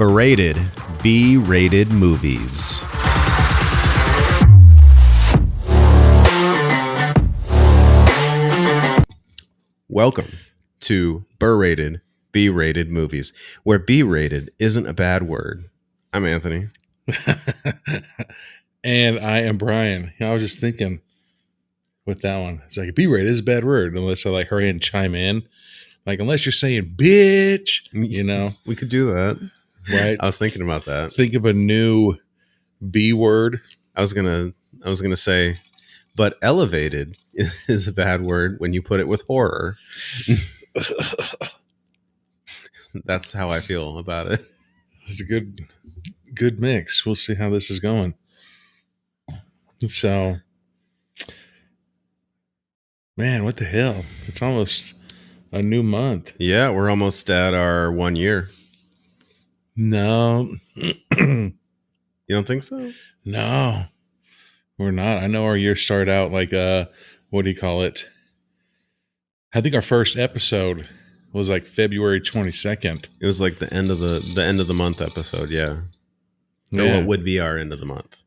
Berated B-rated movies. Welcome to Berated B-rated movies, where B-rated isn't a bad word. I'm Anthony. And I am Brian. I was just thinking with that one, it's like B-rated is a bad word unless I hurry and chime in. Unless you're saying bitch, We could do that. right? I was thinking about that. Think of a new B word. I was gonna say, but elevated is a bad word when you put it with horror. That's how I feel about it. It's a good mix. We'll see how this is going. So, man, what the hell? It's almost a new month. Yeah, we're almost at our 1 year. No. You don't think so? No, we're not. I know our year started out what do you call it? I think our first episode was February 22nd. It was the end of the month episode, yeah. Or what would be our end of the month.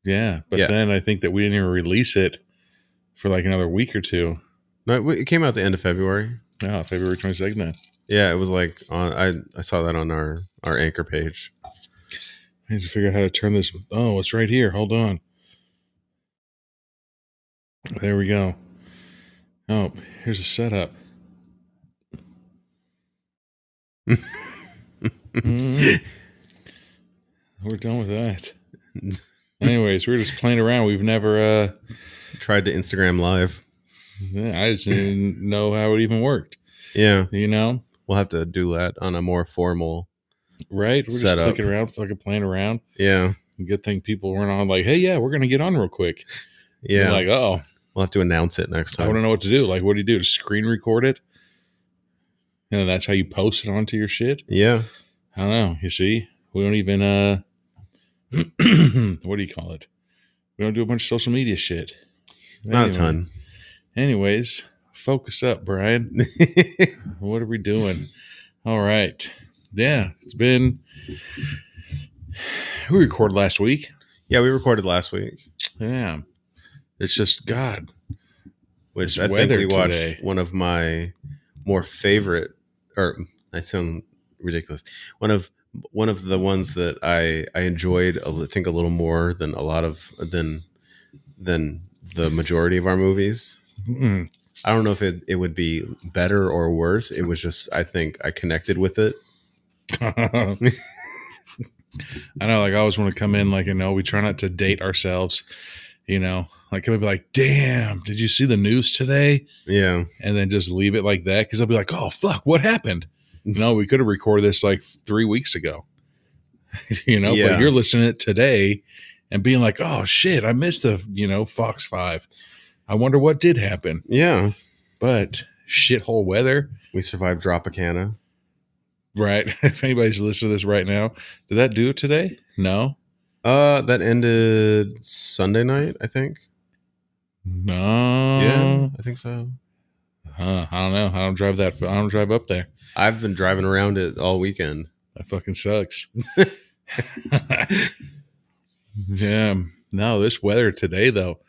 Yeah, but then I think that we didn't even release it for another week or two. No, it came out the end of February. Oh, February 22nd then. Yeah, it was on I saw that on our Anchor page. I need to figure out how to turn this. Oh, it's right here. Hold on. There we go. Oh, here's a setup. We're done with that. Anyways, we're just playing around. We've never tried to Instagram Live. Yeah, I just didn't know how it even worked. Yeah. We'll have to do that on a more formal right? We're setup. Just clicking around, playing around. Yeah. Good thing people weren't on hey, yeah, we're going to get on real quick. Yeah. Oh. We'll have to announce it next time. I don't know what to do. What do you do? Just screen record it? And that's how you post it onto your shit? Yeah. I don't know. You see? We don't even, what do you call it? We don't do a bunch of social media shit. Not a ton. Anyways, focus up, Brian. What are we doing? All right. Yeah, it's been... We recorded last week. Yeah, we recorded last week. Yeah. It's just, God. Which I think we watched today. One of my more favorite, or I sound ridiculous, one of the ones that I enjoyed, I think, a little more than than the majority of our movies. Mm-hmm. I don't know if it would be better or worse. It was just, I think I connected with it. I know, I always want to come in we try not to date ourselves, come and be damn, did you see the news today? Yeah. And then just leave it like that, because I'll be oh, fuck, what happened? No, we could have recorded this 3 weeks ago, Yeah. But you're listening to it today and being oh, shit, I missed the, Fox 5. I wonder what did happen. Yeah. But shithole weather. We survived Tropicana. Right. If anybody's listening to this right now, did that do it today? No. That ended Sunday night, I think. No. Yeah, I think so. I don't know. I don't drive up there. I've been driving around it all weekend. That fucking sucks. Yeah. No, this weather today, though.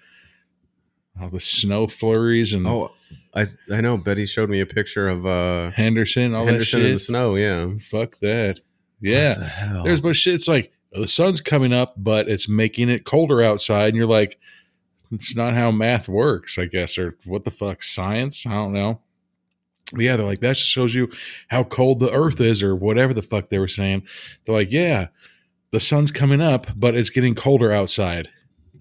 All the snow flurries and... Oh, I know. Betty showed me a picture of Henderson, that shit. in the snow, yeah. Fuck that. Yeah. What the hell? There's a bunch of shit. It's the sun's coming up, but it's making it colder outside. And you're it's not how math works, I guess. Or what the fuck? Science? I don't know. But yeah, they're that just shows you how cold the earth is, or whatever the fuck they were saying. They're yeah, the sun's coming up, but it's getting colder outside.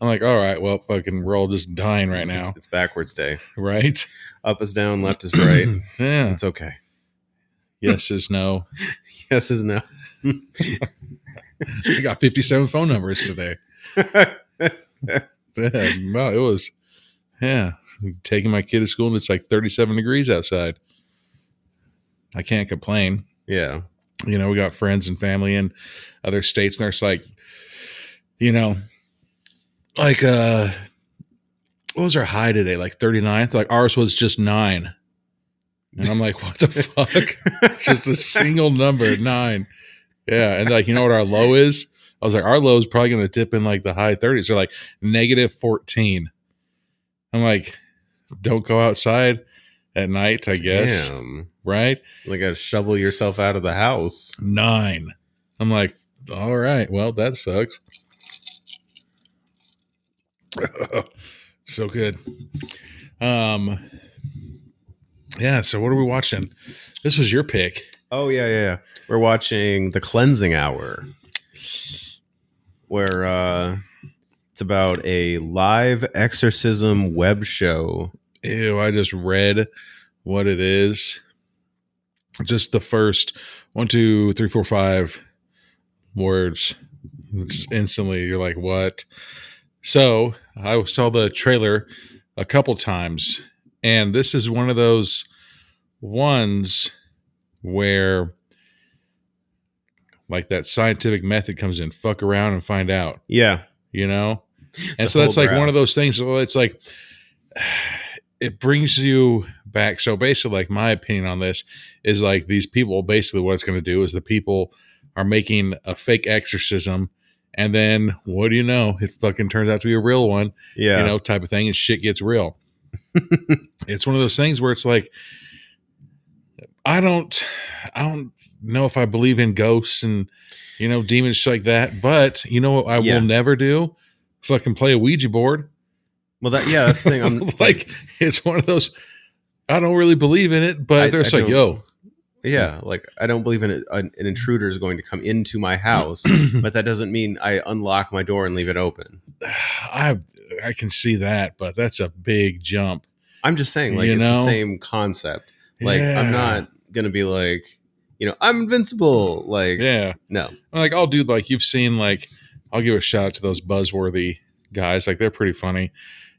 I'm all right, well, fucking, we're all just dying right now. It's backwards day. Right? Up is down, left is right. Yeah. It's okay. Yes is no. Yes is no. I got 57 phone numbers today. Yeah, well, it was, taking my kid to school and it's 37 degrees outside. I can't complain. Yeah. We got friends and family in other states, and there's what was our high today? 39th? Ours was just 9. And I'm what the fuck? Just a single number, 9. Yeah. And like, you know what our low is? I was like, our low is probably going to dip in like the high 30s. They're like -14. I'm like, don't go outside at night, I guess. Damn. Right? Like, gotta shovel yourself out of the house. 9. I'm like, all right, well, that sucks. So good. Yeah, so what are we watching? This was your pick. Oh, yeah. We're watching The Cleansing Hour, where it's about a live exorcism web show. Ew, I just read what it is. Just the first 1, 2, 3, 4, 5 words. It's instantly, you're like, what? So I saw the trailer a couple times, and this is one of those ones where like that scientific method comes in, fuck around and find out. Yeah. You know? And so that's like one of those things. Well, it's like, it brings you back. So basically, like, my opinion on this is like, these people, basically what it's going to do is the people are making a fake exorcism, and then what do you know? It fucking turns out to be a real one. Yeah. You know, type of thing, and shit gets real. It's one of those things where it's like, I don't know if I believe in ghosts and, you know, demons like that, but you know what I will never do? Fucking play a Ouija board. Well, that's the thing. I'm like, it's one of those, I don't really believe in it, but they're like, yo. Yeah, like, I don't believe in an intruder is going to come into my house, but that doesn't mean I unlock my door and leave it open. I can see that, but that's a big jump. I'm just saying, like, it's the same concept. Like, I'm not going to be like, you know, I'm invincible. Like, no. Like, I'll do, like, you've seen, like, I'll give a shout out to those Buzzworthy guys. Like, they're pretty funny,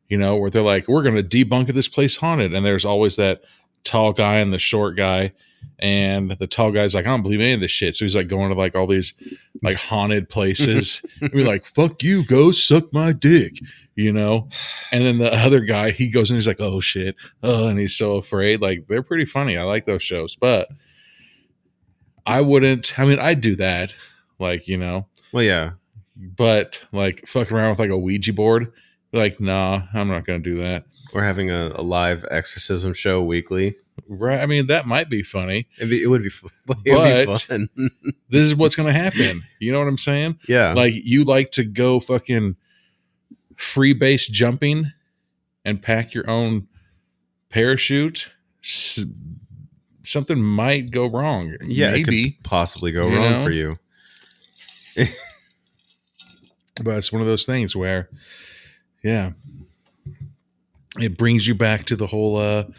you know, where they're like, we're going to debunk if this place haunted. And there's always that tall guy and the short guy. And the tall guy's like, I don't believe any of this shit. So he's like going to like all these like haunted places. And we're like, fuck you, go suck my dick, you know? And then the other guy, he goes and he's like, oh shit. And he's so afraid. Like, they're pretty funny. I like those shows, but I mean, I'd do that. Like, you know, well, yeah, but like fucking around with like a Ouija board. Like, nah, I'm not going to do that. Or having a live exorcism show weekly. Right. I mean, that might be funny. It would be fun. This is what's going to happen. You know what I'm saying? Yeah. Like, you like to go fucking free base jumping and pack your own parachute. Something might go wrong. Yeah, maybe. It could possibly go wrong for you. But it's one of those things where, yeah, it brings you back to the whole, I'm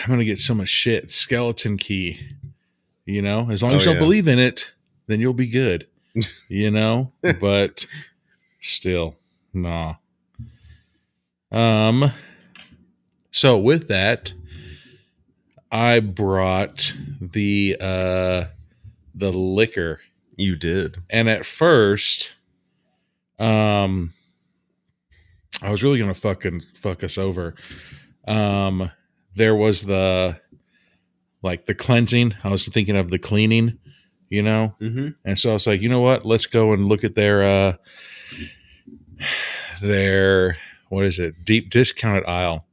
going to get so much shit. Skeleton key. You know, as long as you don't believe in it, then you'll be good. You know, but still, nah. So with that, I brought the liquor. You did. And at first, I was really going to fuck us over. There was the cleansing. I was thinking of the cleaning, you know? Mm-hmm. And so I was like, you know what? Let's go and look at their what is it? Deep discounted aisle.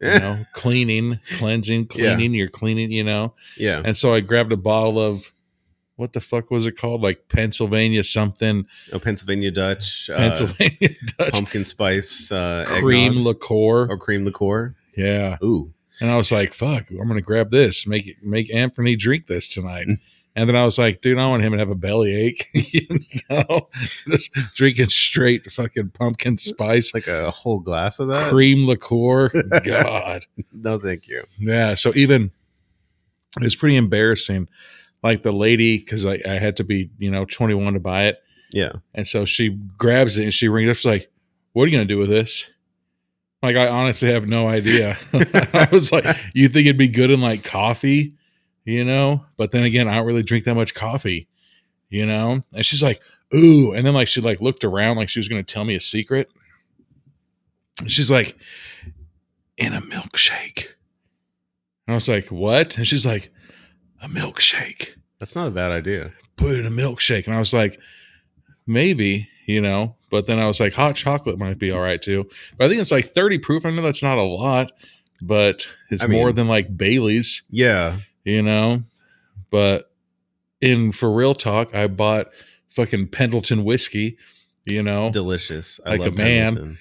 You know, cleaning, cleansing, cleaning, you're cleaning, you know? Yeah. And so I grabbed a bottle of, what the fuck was it called? Like Pennsylvania something. Oh, Pennsylvania Dutch. Pumpkin spice. Cream eggnog. liqueur. Or cream liqueur. Yeah. Ooh. And I was like, fuck, I'm going to grab this. Make Anthony drink this tonight. And then I was like, dude, I want him to have a bellyache. You know? Just drinking straight fucking pumpkin spice. Like a whole glass of that? Cream liqueur. God. No, thank you. Yeah. So even, it was pretty embarrassing. Like the lady, because I had to be, 21 to buy it. Yeah. And so she grabs it and she rings up. She's like, what are you going to do with this? Like, I honestly have no idea. I was like, you think it'd be good in like coffee, But then again, I don't really drink that much coffee, And she's like, ooh. And then like, she like looked around like she was going to tell me a secret. And she's like, in a milkshake. And I was like, what? And she's like, a milkshake. That's not a bad idea. Put it in a milkshake. And I was like, maybe, but then I was like, hot chocolate might be all right too. But I think it's like 30 proof. I know that's not a lot, but it's more than like Bailey's. Yeah. But for real talk, I bought fucking Pendleton whiskey, Delicious. I love Pendleton.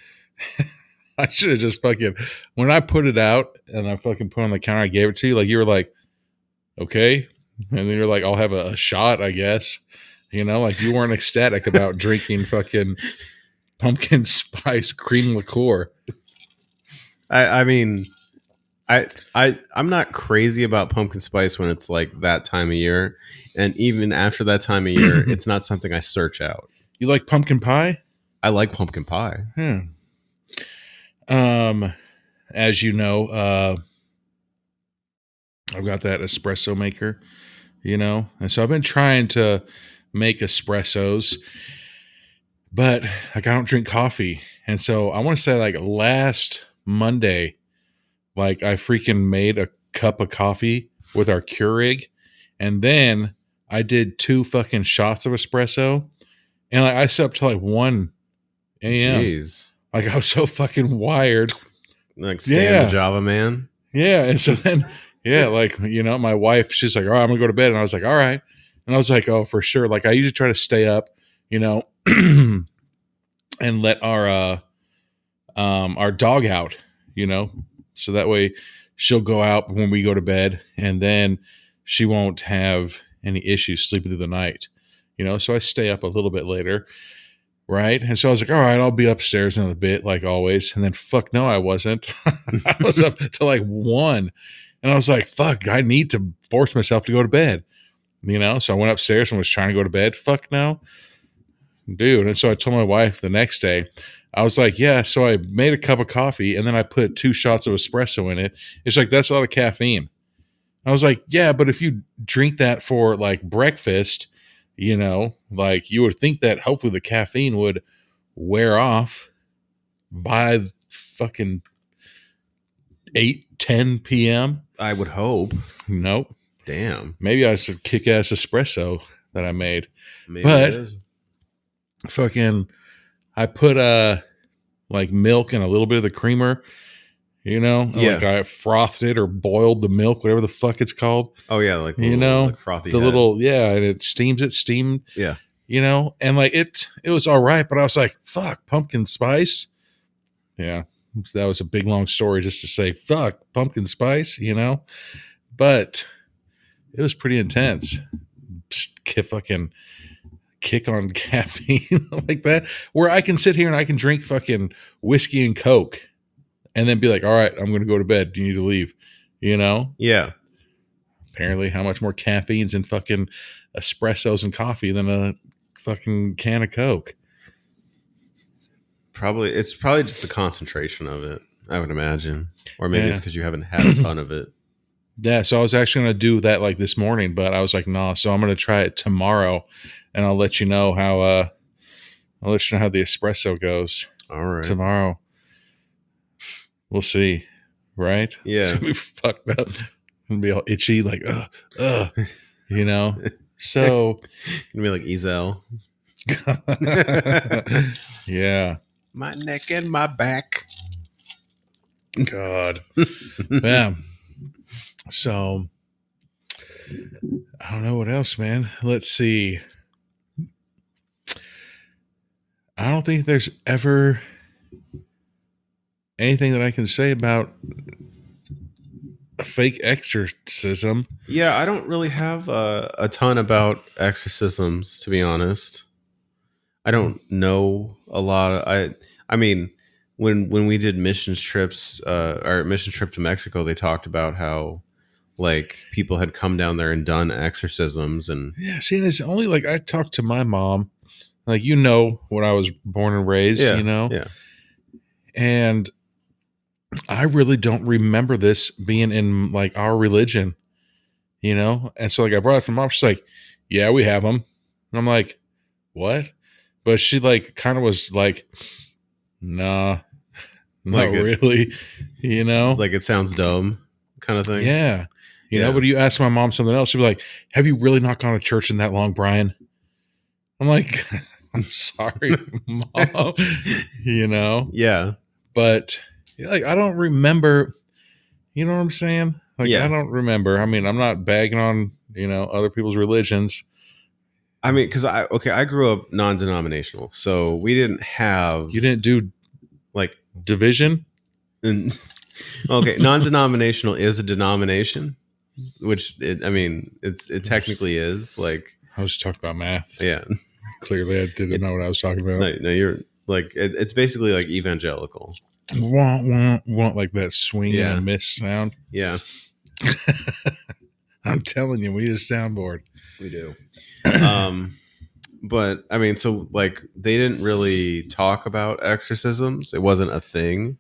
I should have just when I put it out and I fucking put it on the counter, I gave it to you. Like, you were like, okay. And then you're like, I'll have a shot, I guess. Like you weren't ecstatic about drinking fucking pumpkin spice cream liqueur. I'm not crazy about pumpkin spice when it's like that time of year. And even after that time of year, it's not something I search out. You like pumpkin pie? I like pumpkin pie. As you know, I've got that espresso maker, and so I've been trying to make espressos, but like I don't drink coffee. And so I want to say like last Monday, like I freaking made a cup of coffee with our Keurig, and then I did 2 fucking shots of espresso, and like I slept till like 1 a.m. Jeez. Like I was so fucking wired. Like Stan the Java man. Yeah. And so then, like, my wife, she's like, all right, I'm gonna go to bed. And I was like, all right. And I was like, oh, for sure. Like I usually try to stay up, and let our dog out, so that way she'll go out when we go to bed, and then she won't have any issues sleeping through the night, so I stay up a little bit later. Right. And so I was like, all right, I'll be upstairs in a bit, like always. And then fuck no, I wasn't. I was up till like 1. And I was like, fuck, I need to force myself to go to bed. So I went upstairs and was trying to go to bed. Fuck no. Dude. And so I told my wife the next day, I was like, yeah, so I made a cup of coffee and then I put 2 shots of espresso in it. It's like, that's a lot of caffeine. I was like, yeah, but if you drink that for like breakfast, like you would think that hopefully the caffeine would wear off by fucking 8-10 p.m. I would hope. Nope. Damn. Maybe I was a kick-ass espresso that I made. Maybe but fucking I put like milk and a little bit of the creamer, like I frothed it or boiled the milk, whatever the fuck it's called. Oh yeah, like the little, like frothy the head. Little and it steamed. Yeah. And like it was all right, but I was like, fuck, pumpkin spice. Yeah. That was a big long story just to say fuck pumpkin spice, but it was pretty intense. Fucking kick on caffeine like that, where I can sit here and I can drink fucking whiskey and Coke and then be like, all right, I'm going to go to bed. Do you need to leave? Yeah. Apparently how much more caffeine's in fucking espressos and coffee than a fucking can of Coke. It's probably just the concentration of it, I would imagine. Or maybe it's because you haven't had a ton of it. Yeah, so I was actually going to do that like this morning, but I was like, nah, so I'm going to try it tomorrow and I'll let you know how the espresso goes. All right. Tomorrow. We'll see. Right? Yeah. It's gonna be fucked up. Gonna be all itchy, like So gonna be like Ezel. Yeah. My neck and my back. God. Yeah. So I don't know what else, man. Let's see. I don't think there's ever anything that I can say about a fake exorcism. Yeah, I don't really have a ton about exorcisms, to be honest. I don't know a lot. I mean, when we did missions trips, our mission trip to Mexico, they talked about how like people had come down there and done exorcisms, and yeah, see, it's only like I talked to my mom, like when I was born and raised, yeah, and I really don't remember this being in like our religion, and so like I brought it from mom. She's like, yeah, we have them, and I'm like, what? But she like kind of was like, nah, not like really, like it sounds dumb kind of thing. Yeah. You know, but you ask my mom something else, she'd be like, have you really not gone to church in that long, Brian? I'm like, I'm sorry, Mom. You know? Yeah. But like, I don't remember, you know what I'm saying? Like, I don't remember. I mean, I'm not bagging on, you know, other people's religions. I mean, because I grew up non-denominational, so we didn't have. You didn't do like division? Okay, non-denominational is a denomination, which it technically is. Like, I was talking about math. Yeah. Clearly, I didn't know what I was talking about. No, you're like it's basically like evangelical. Want like that swing and a miss sound. Yeah. I'm telling you, we need a soundboard. We do. But I mean, so like they didn't really talk about exorcisms. It wasn't a thing.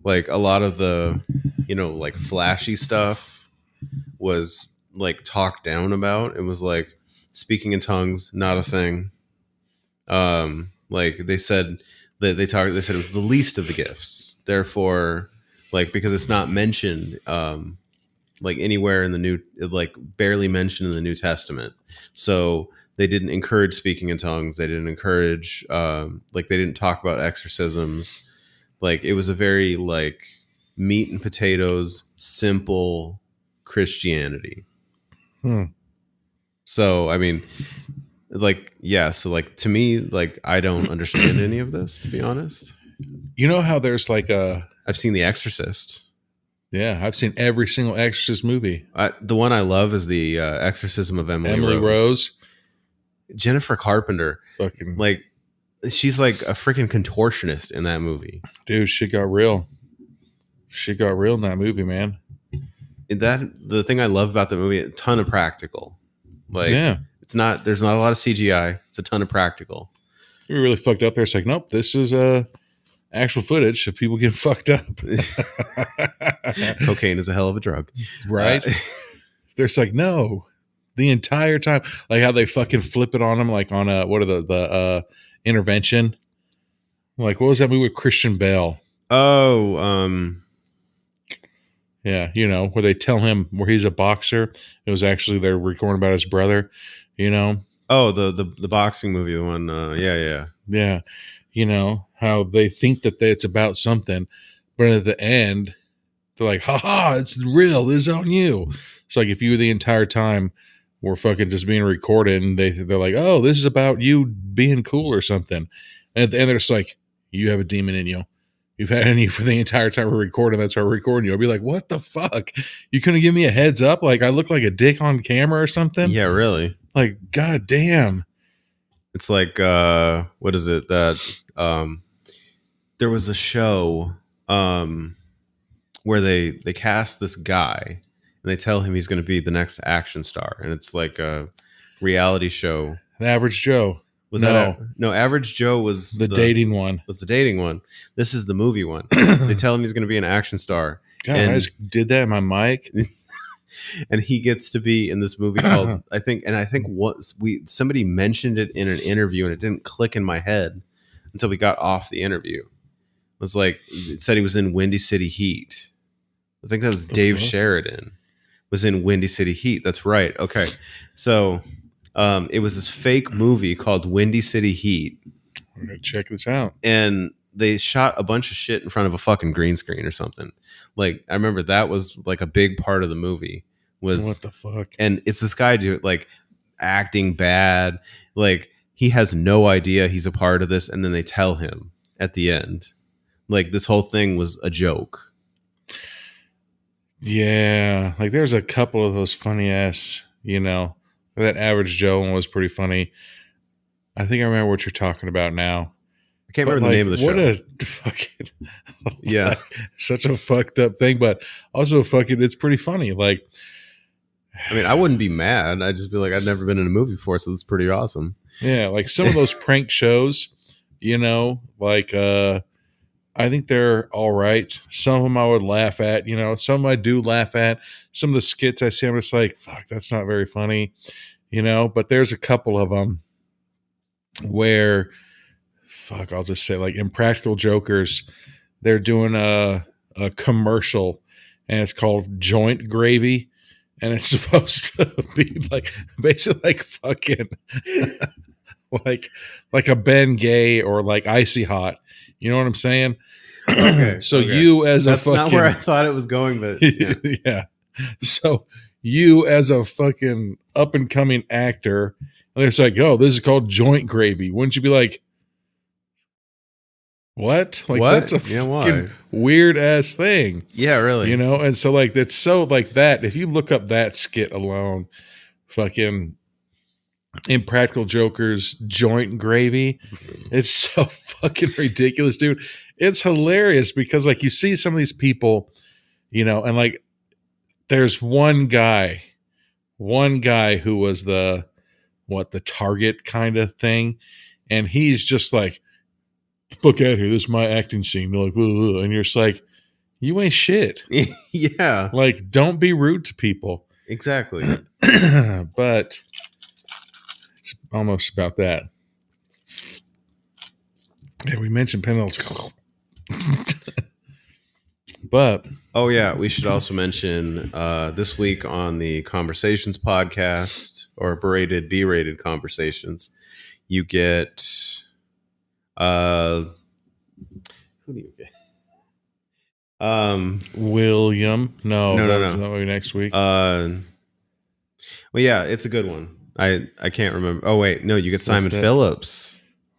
Like a lot of the, you know, like flashy stuff was like talked down about. It was like speaking in tongues, not a thing. Like they said that they said it was the least of the gifts. Therefore, like because it's not mentioned, like anywhere in the new, like barely mentioned in the New Testament. So they didn't encourage speaking in tongues. They didn't encourage, like they didn't talk about exorcisms. Like it was a very like meat and potatoes, simple Christianity. So, I mean, like, yeah. So like to me, like I don't understand any of this, to be honest. You know how there's like I've seen The Exorcist. Yeah, I've seen every single Exorcist movie. The one I love is the Exorcism of Emily Rose. Jennifer Carpenter, fucking like, she's like a freaking contortionist in that movie. Dude, she got real. She got real in that movie, man. The thing I love about the movie, a ton of practical. Like, there's not a lot of CGI. It's a ton of practical. We really fucked up there. It's like, nope, this is actual footage of people getting fucked up. Cocaine is a hell of a drug, right? There's like, no, the entire time, like how they fucking flip it on them, like on what are the Intervention? Like, what was that movie with Christian Bale? Oh, yeah, you know, where they tell him where he's a boxer. It was actually they're recording about his brother. You know. Oh, the boxing movie, the one. Yeah. You know how they think that it's about something, but at the end, they're like, "Ha, it's real. This is on you." It's like if you the entire time were fucking just being recorded, and they're like, "Oh, this is about you being cool or something," and at the end, they're just like, "You have a demon in you. You've had it in you for the entire time we're recording. That's why we're recording you." I'll be like, "What the fuck? You couldn't give me a heads up? Like I look like a dick on camera or something?" Yeah, really. Like, god damn. It's like what is it that there was a show where they cast this guy and they tell him he's going to be the next action star, and it's like a reality show. The Average Joe. No, Average Joe was the dating one. Was the dating one. This is the movie one. They tell him he's going to be an action star. God, I just did that in my mic. And he gets to be in this movie called I think somebody mentioned it in an interview and it didn't click in my head until we got off the interview. It was like it said he was in Windy City Heat. I think that was Dave Sheridan was in Windy City Heat. That's right. Okay. So it was this fake movie called Windy City Heat. I'm gonna check this out. And they shot a bunch of shit in front of a fucking green screen or something. Like I remember that was like a big part of the movie. Was what the fuck? And it's this guy like acting bad, like he has no idea he's a part of this, and then they tell him at the end, like this whole thing was a joke. Yeah, like there's a couple of those funny ass, you know, that Average Joe one was pretty funny. I think I remember what you're talking about now. I can't remember the name of the show. What a fucking yeah, such a fucked up thing, but also fucking it's pretty funny. Like, I mean, I wouldn't be mad. I'd just be like, I'd never been in a movie before, so this is pretty awesome. Yeah, like some of those prank shows, you know, like I think they're all right. Some of them I would laugh at, you know, some I do laugh at. Some of the skits I see, I'm just like, fuck, that's not very funny, you know, but there's a couple of them where, fuck, I'll just say like Impractical Jokers, they're doing a commercial and it's called Joint Gravy. and it's supposed to be like basically like fucking like a Ben Gay or like Icy Hot. You know what I'm saying? Okay. So you as That's a fucking, not where I thought it was going, but yeah. yeah. So you as a fucking up and coming actor, and it's like, oh, this is called joint gravy. Wouldn't you be like, what? Like what? That's a fucking weird ass thing. Yeah, really. You know, and so like that's so like that. If you look up that skit alone, fucking Impractical Jokers joint gravy, it's so fucking ridiculous, dude. It's hilarious because like you see some of these people, you know, and like there's one guy who was the target kind of thing, and he's just like, fuck out here, this is my acting scene. They're like, ugh. And you're just like, you ain't shit. Yeah, like don't be rude to people. Exactly. But it's almost about that. Yeah, we mentioned Pendleton. But oh yeah, we should also mention this week on the Conversations podcast, or berated B-rated Conversations, you get who do you get? William. No. No. Next week. Well, yeah, it's a good one. I can't remember. Oh wait, no, you get Simon Phillips.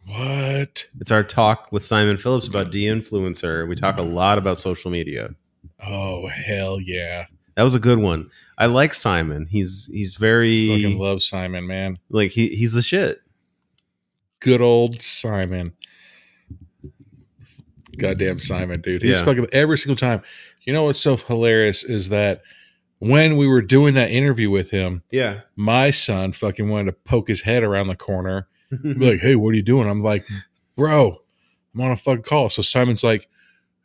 What? It's our talk with Simon Phillips about de-influencer. We talk a lot about social media. Oh hell yeah! That was a good one. I like Simon. He's very, I fucking love Simon, man. Like he's the shit. Good old Simon. Goddamn Simon, dude. He's fucking every single time. You know what's so hilarious is that when we were doing that interview with him, my son fucking wanted to poke his head around the corner. Be like, hey, what are you doing? I'm like, bro, I'm on a fucking call. So Simon's like,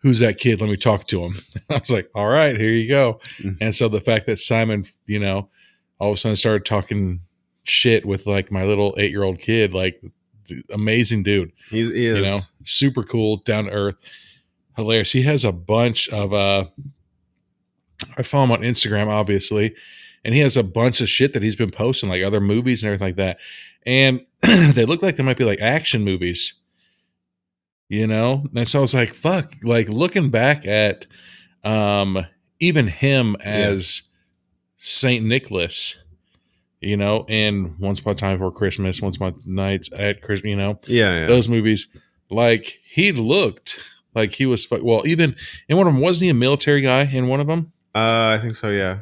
who's that kid? Let me talk to him. I was like, all right, here you go. And so the fact that Simon, you know, all of a sudden started talking shit with like my little 8-year-old kid, like amazing dude. He is. You know, super cool, down to earth, hilarious. He has a bunch of I follow him on Instagram, obviously, and he has a bunch of shit that he's been posting, like other movies and everything like that. And they look like they might be like action movies, you know? And so I was like, fuck, like looking back at even him as St. Nicholas, you know, and Once Upon a Time Before Christmas, Once Upon a Nights at Christmas, you know? Yeah. Those movies, like he looked like he was, well, even in one of them, wasn't he a military guy in one of them? I think so, yeah.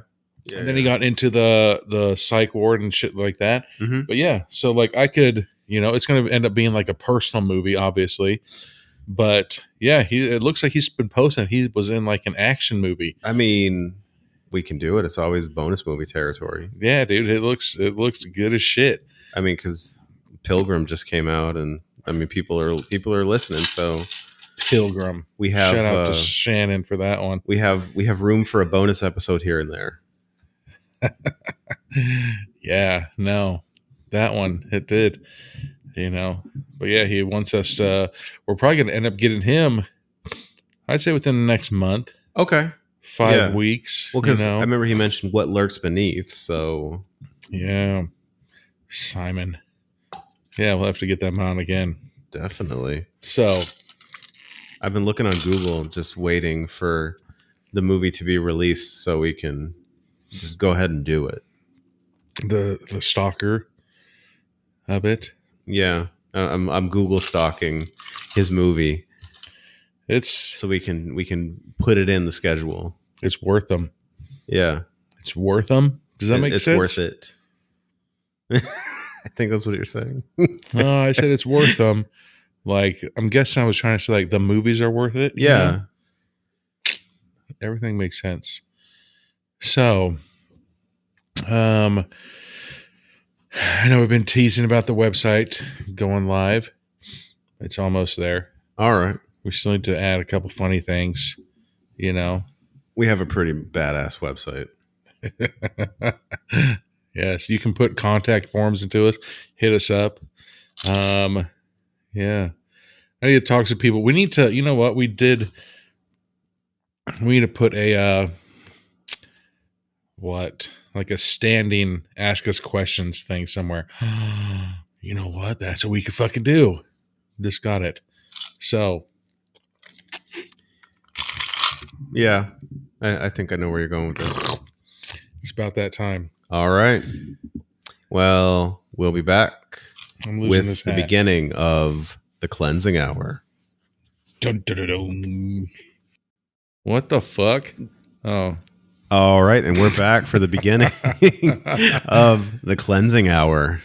And then he got into the psych ward and shit like that. Mm-hmm. But yeah, so like I could, you know, it's going to end up being like a personal movie, obviously. But yeah, it looks like he's been posting. He was in like an action movie. I mean, we can do it. It's always bonus movie territory. Yeah, dude, it looks good as shit. I mean, because Pilgrim just came out, and I mean, people are listening. So Pilgrim, we have shout out to Shannon for that one. We have room for a bonus episode here and there. Yeah, no, that one it did, you know. But yeah, he wants us to. We're probably going to end up getting him, I'd say within the next month. Okay, 5 weeks. Well, because I remember he mentioned What Lurks Beneath. So yeah, Simon. Yeah, we'll have to get them on again. Definitely. So I've been looking on Google, just waiting for the movie to be released so we can just go ahead and do it. The stalker of it. Yeah, I'm Google stalking his movie. It's so we can put it in the schedule. It's worth them. Yeah, it's worth them. Does that make sense? It's worth it. I think that's what you're saying. No, I said it's worth them. Like, I'm guessing I was trying to say like the movies are worth it. Yeah. You know? Everything makes sense. So, I know we've been teasing about the website going live. It's almost there. All right. We still need to add a couple funny things, you know. We have a pretty badass website. Yes, you can put contact forms into it. Hit us up. Yeah. I need to talk to people. We need to, you know what? We need to put a, like a standing ask us questions thing somewhere. You know what? That's what we could fucking do. Just got it. So. Yeah. I think I know where you're going with this. It's about that time. All right. Well, we'll be back with the beginning of the cleansing hour. Dun, dun, dun, dun. What the fuck? Oh. All right. And we're back for the beginning of the cleansing hour.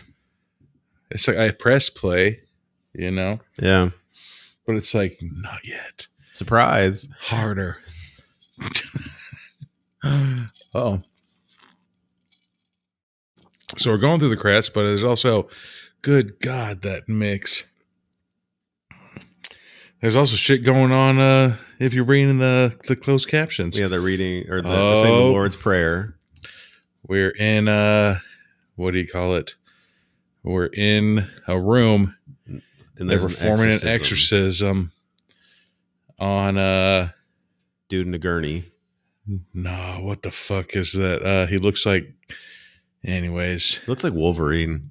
It's like I press play, you know? Yeah. But it's like, not yet. Surprise. Harder. Oh. So we're going through the credits, but there's also, good God, that mix. There's also shit going on if you're reading the closed captions. Yeah, they're reading, or they're saying the Lord's Prayer. We're in, what do you call it? We're in a room, and they're performing an exorcism on dude in a gurney. No, what the fuck is that? He looks like, anyways. It looks like Wolverine.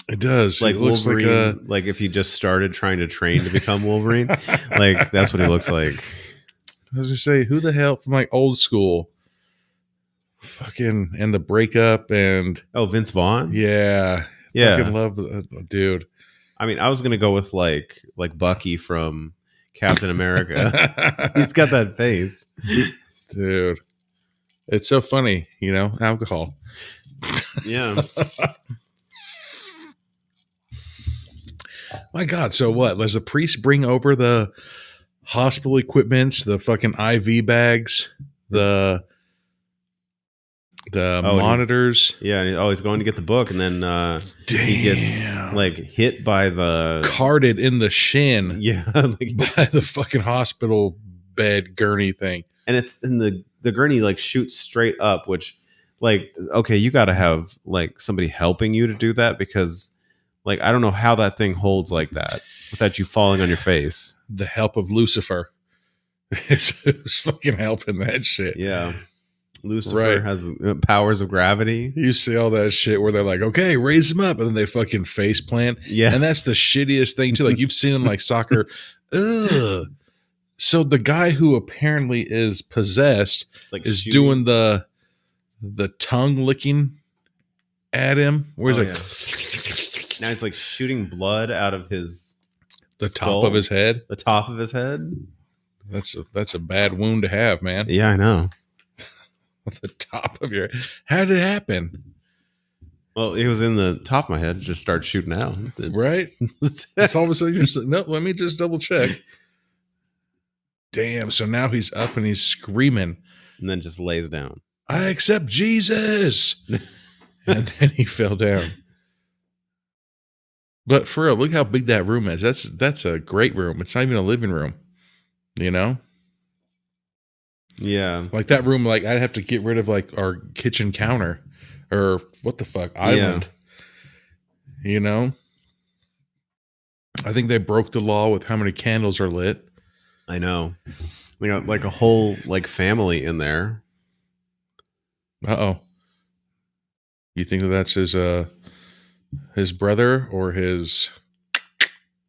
It does. Like Wolverine, like if he just started trying to train to become Wolverine. Like, that's what he looks like. I was going to say, who the hell from like old school? Fucking, and the breakup and... Oh, Vince Vaughn? Yeah. Yeah. Fucking love the dude. I mean, I was going to go with like Bucky from Captain America. He's got that face. Dude. It's so funny, you know, alcohol. Yeah. My God, so what? Does the priest bring over the hospital equipments, the fucking IV bags, the monitors? He's going to get the book, and then he gets like hit by the carded in the shin. Yeah, by the fucking hospital bed gurney thing. And it's in the gurney like shoots straight up, which like, okay, you got to have like somebody helping you to do that, because like, I don't know how that thing holds like that without you falling on your face. The help of Lucifer is fucking helping that shit. Yeah. Lucifer has powers of gravity. You see all that shit where they're like, okay, raise him up. And then they fucking face plant. Yeah. And that's the shittiest thing too. Like you've seen in like soccer. Ugh. So the guy who apparently is possessed is doing the tongue licking at him. Where he's now he's like shooting blood out of his top of his head. The top of his head. That's a bad wound to have, man. Yeah, I know. The top of your... How did it happen? Well, it was in the top of my head. Just started shooting out. Right? It's all of a sudden you're just like, no, let me just double check. Damn. So now he's up and he's screaming. And then just lays down. I accept Jesus. And then he fell down. But for real, look how big that room is. That's a great room. It's not even a living room. You know? Yeah. Like that room, like I'd have to get rid of like our kitchen counter or what the fuck, island. Yeah. You know? I think they broke the law with how many candles are lit. I know. They got like a whole like family in there. Uh-oh. You think that's his brother or his...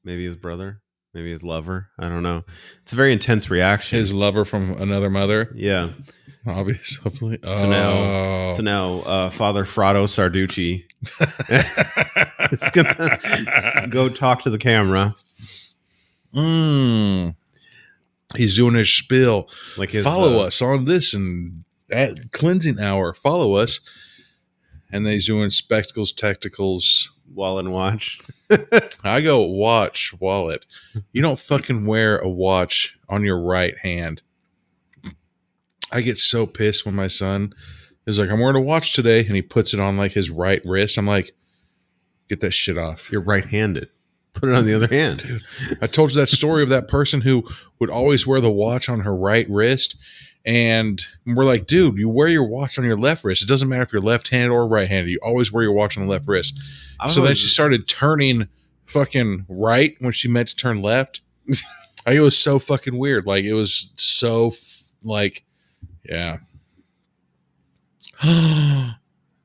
Maybe his brother. Maybe his lover. I don't know. It's a very intense reaction. His lover from another mother. Yeah. Obviously. So now Father Frado Sarducci is going to go talk to the camera. He's doing his spiel. Like his, follow us on this and at cleansing hour. Follow us. And then he's doing spectacles, tacticals. Wallet and watch. I go watch, wallet. You don't fucking wear a watch on your right hand. I get so pissed when my son is like, I'm wearing a watch today. And he puts it on like his right wrist. I'm like, get that shit off. You're right-handed. Put it on the other hand. Dude, I told you that story of that person who would always wear the watch on her right wrist. And we're like, dude, you wear your watch on your left wrist. It doesn't matter if you're left-handed or right-handed. You always wear your watch on the left wrist. So then she started turning fucking right when she meant to turn left. Like, it was so fucking weird. Like, it was so, like, yeah.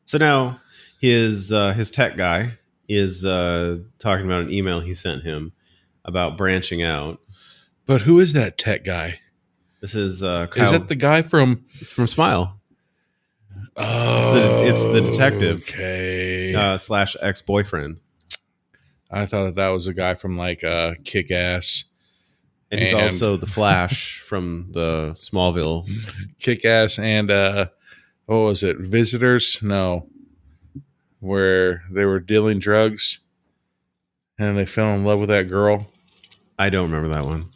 So now his tech guy is talking about an email he sent him about branching out. But who is that tech guy? This is Kyle. Is that the guy from? It's from Smile. Oh, it's the detective. Okay. / ex-boyfriend. I thought that was a guy from like Kick-Ass. And he's also the Flash from the Smallville. Kick-Ass and what was it? Visitors? No. Where they were dealing drugs and they fell in love with that girl. I don't remember that one.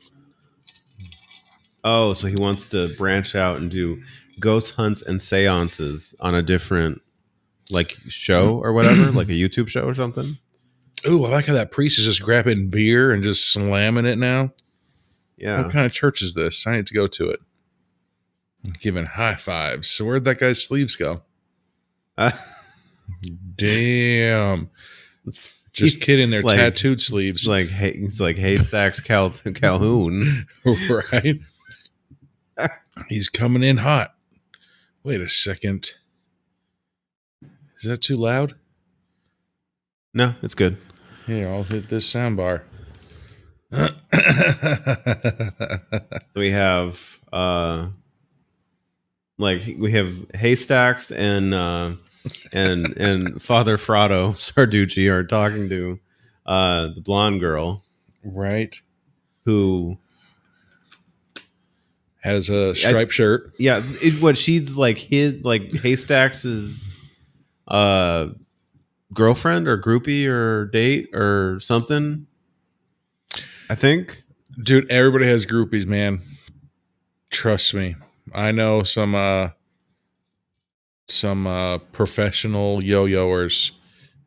Oh, so he wants to branch out and do ghost hunts and seances on a different like show or whatever, like a YouTube show or something. Ooh, I like how that priest is just grabbing beer and just slamming it now. Yeah. What kind of church is this? I need to go to it. Giving high fives. So where'd that guy's sleeves go? Damn. Just kidding. They're like, tattooed sleeves. He's like Haystacks Calhoun. Right? He's coming in hot. Wait a second. Is that too loud? No, it's good. Here, I'll hit this soundbar. So we have we have Haystacks and Father Frado Sarducci are talking to the blonde girl, right? Who has a striped shirt. Yeah, she's like Haystacks's girlfriend or groupie or date or something. I think. Dude, everybody has groupies, man. Trust me. I know some professional yo-yoers,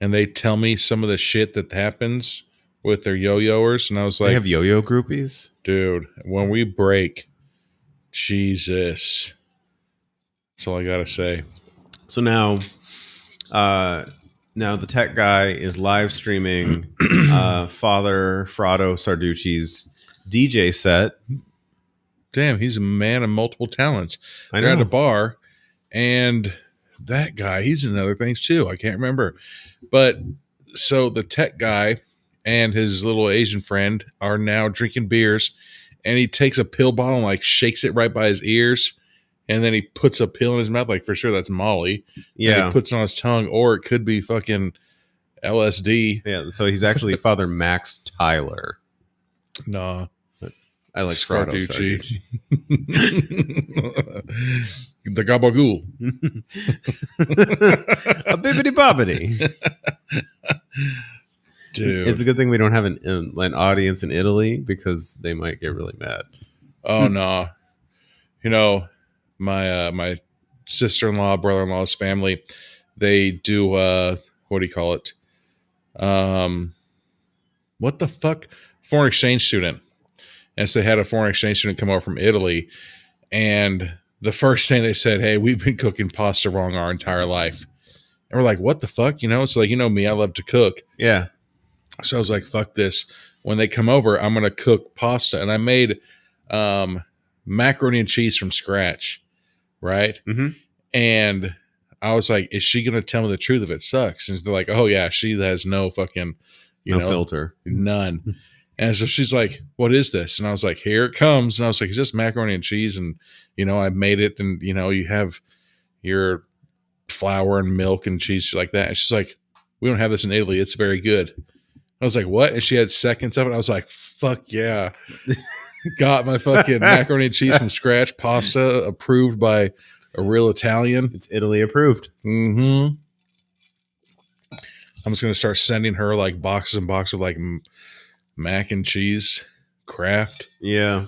and they tell me some of the shit that happens with their yo-yoers, and I was like, they have yo-yo groupies? Dude, when we break, Jesus. That's all I gotta say. So now the tech guy is live streaming Father Frado Sarducci's DJ set. Damn, he's a man of multiple talents. They're at a bar, and that guy, he's in other things too. I can't remember. But so the tech guy and his little Asian friend are now drinking beers, and he takes a pill bottle and like shakes it right by his ears, and then he puts a pill in his mouth, like for sure that's Molly. Yeah. And he puts it on his tongue, or it could be fucking LSD. Yeah, so he's actually Father Max Tyler. Nah. I like Sarducci. The gabagool. A bibbity bobbity. Dude. It's a good thing we don't have an audience in Italy because they might get really mad. Oh, no. You know, my sister-in-law, brother-in-law's family, they do, what do you call it? What the fuck? Foreign exchange student. And so they had a foreign exchange student come over from Italy, and the first thing they said, hey, we've been cooking pasta wrong our entire life. And we're like, what the fuck? You know, it's like, you know me, I love to cook. Yeah. So I was like, fuck this. When they come over, I'm going to cook pasta. And I made macaroni and cheese from scratch, right? Mm-hmm. And I was like, is she going to tell me the truth if it sucks? And they're like, oh, yeah, she has no fucking, no filter. None. And so she's like, what is this? And I was like, here it comes. And I was like, it's just macaroni and cheese. And, you know, I made it. And, you know, you have your flour and milk and cheese like that. And she's like, we don't have this in Italy. It's very good. I was like, what? And she had seconds of it. I was like, fuck yeah. Got my fucking macaroni and cheese from scratch. Pasta approved by a real Italian. It's Italy approved. Mm-hmm. I'm just going to start sending her like boxes and boxes of like mac and cheese craft. Yeah.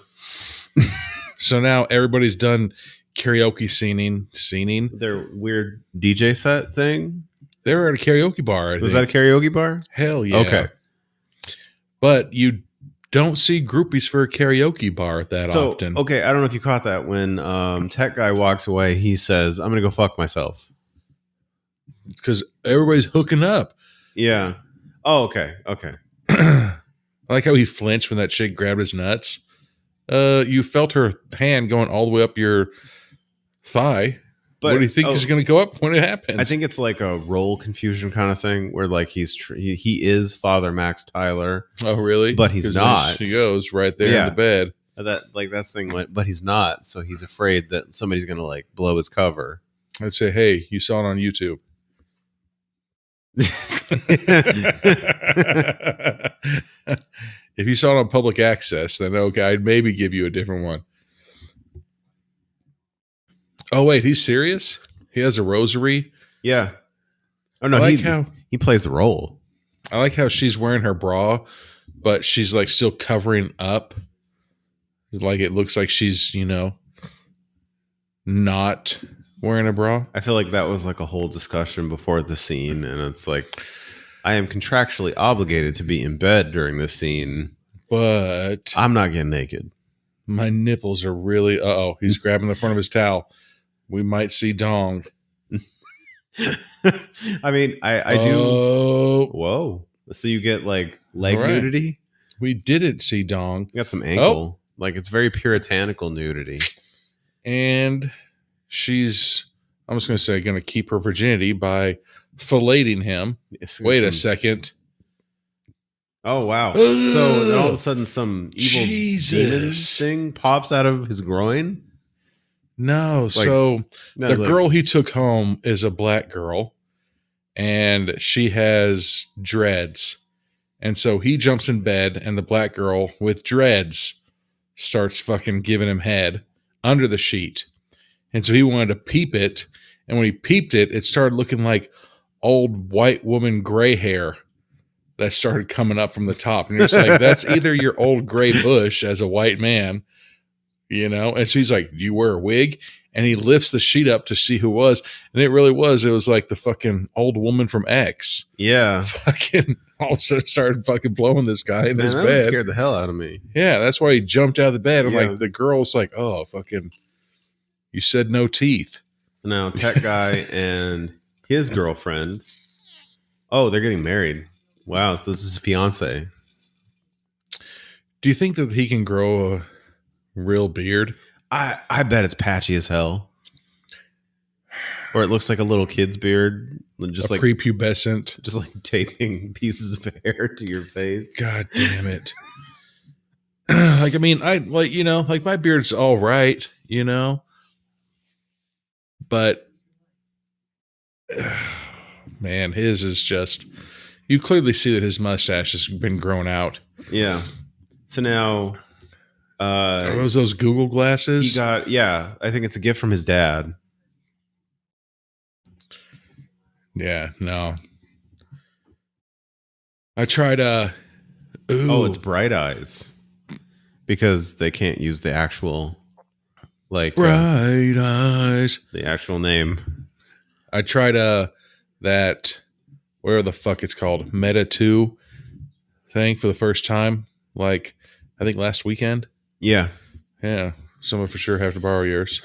So now everybody's done karaoke scening. Their weird DJ set thing. They were at a karaoke bar. Was that a karaoke bar? Hell yeah. Okay. But you don't see groupies for a karaoke bar that often. Okay, I don't know if you caught that. When tech guy walks away, he says, I'm going to go fuck myself. Because everybody's hooking up. Yeah. Oh, okay. Okay. I like how he flinched when that chick grabbed his nuts. You felt her hand going all the way up your thigh. What do you think is going to go up when it happens? I think it's like a role confusion kind of thing where like he is Father Max Tyler. Oh, really? But he's not. She goes right there in the bed. That's the thing. But he's not. So he's afraid that somebody's going to like blow his cover. I'd say, hey, you saw it on YouTube. If you saw it on public access, then okay, I'd maybe give you a different one. Oh wait, he's serious? He has a rosary? Yeah. Oh no, he plays the role. I like how she's wearing her bra, but she's like still covering up. Like it looks like she's, not wearing a bra. I feel like that was like a whole discussion before the scene, and it's like I am contractually obligated to be in bed during this scene, but I'm not getting naked. My nipples are really he's grabbing the front of his towel. We might see dong. I mean, I do. Whoa. So you get like leg nudity? We didn't see dong. You got some ankle. Like it's very puritanical nudity. And she's, I'm just going to say, going to keep her virginity by filleting him. Wait a second. Oh, wow. So all of a sudden some evil demon thing pops out of his groin? No. The girl he took home is a black girl, and she has dreads. And so he jumps in bed, and the black girl with dreads starts fucking giving him head under the sheet. And so he wanted to peep it. And when he peeped it, it started looking like old white woman gray hair that started coming up from the top. And you're just like, that's either your old gray bush as a white man, And so he's like, do you wear a wig? And he lifts the sheet up to see who it was. And it really was. It was like the fucking old woman from X. Yeah. Fucking all of a sudden started fucking blowing this guy in his bed. That scared the hell out of me. Yeah, that's why he jumped out of the bed. I'm like, the girl's like, oh, fucking, you said no teeth. Now, Tech Guy and his girlfriend, they're getting married. Wow, so this is a fiance. Do you think that he can grow a real beard? I bet it's patchy as hell. Or it looks like a little kid's beard. Just like prepubescent. Just like taping pieces of hair to your face. God damn it. Like, I mean, like my beard's all right, But, man, his is just, you clearly see that his mustache has been grown out. Yeah. So now, are those Google glasses? He got, I think it's a gift from his dad. Yeah, no. I tried, it's Bright Eyes. Because they can't use the actual, like, Bright Eyes. The actual name. I tried, that, whatever the fuck it's called, Meta 2 thing for the first time. Like, I think last weekend. Yeah. Yeah. Someone for sure have to borrow yours.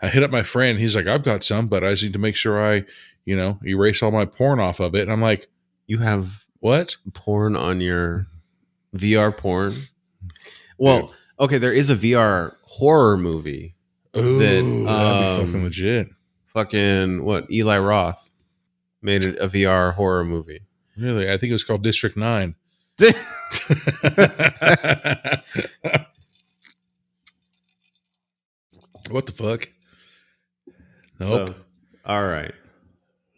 I hit up my friend. He's like, I've got some, but I just need to make sure I, erase all my porn off of it. And I'm like, you have what? Porn on your VR porn? Well, okay, there is a VR horror movie. Ooh, that'd be fucking legit. Fucking what? Eli Roth made a VR horror movie. Really? I think it was called District 9. What the fuck? Nope. So, all right.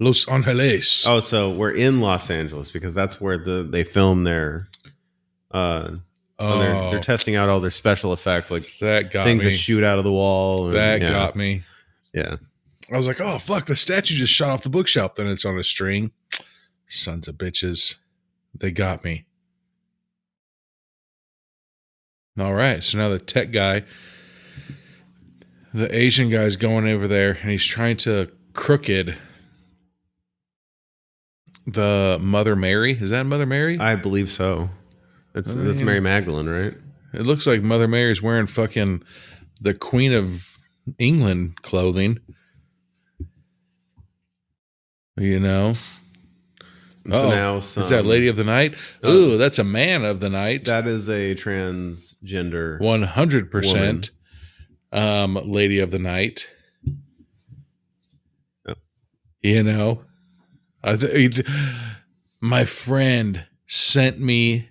Los Angeles. Oh, so we're in Los Angeles because that's where they film their they're testing out all their special effects, like that got things me. that shoot out of the wall. That got me. Yeah. I was like, oh, fuck, the statue just shot off the bookshelf. Then it's on a string. Sons of bitches. They got me. All right. So now the tech guy, the Asian guy's going over there and he's trying to crooked the Mother Mary. Is that Mother Mary? I believe so. That's Mary Magdalene, right? It looks like Mother Mary's wearing fucking the Queen of England clothing. So now is that Lady of the Night? Ooh, that's a Man of the Night. That is a transgender 100% Lady of the Night. You know, my friend sent me.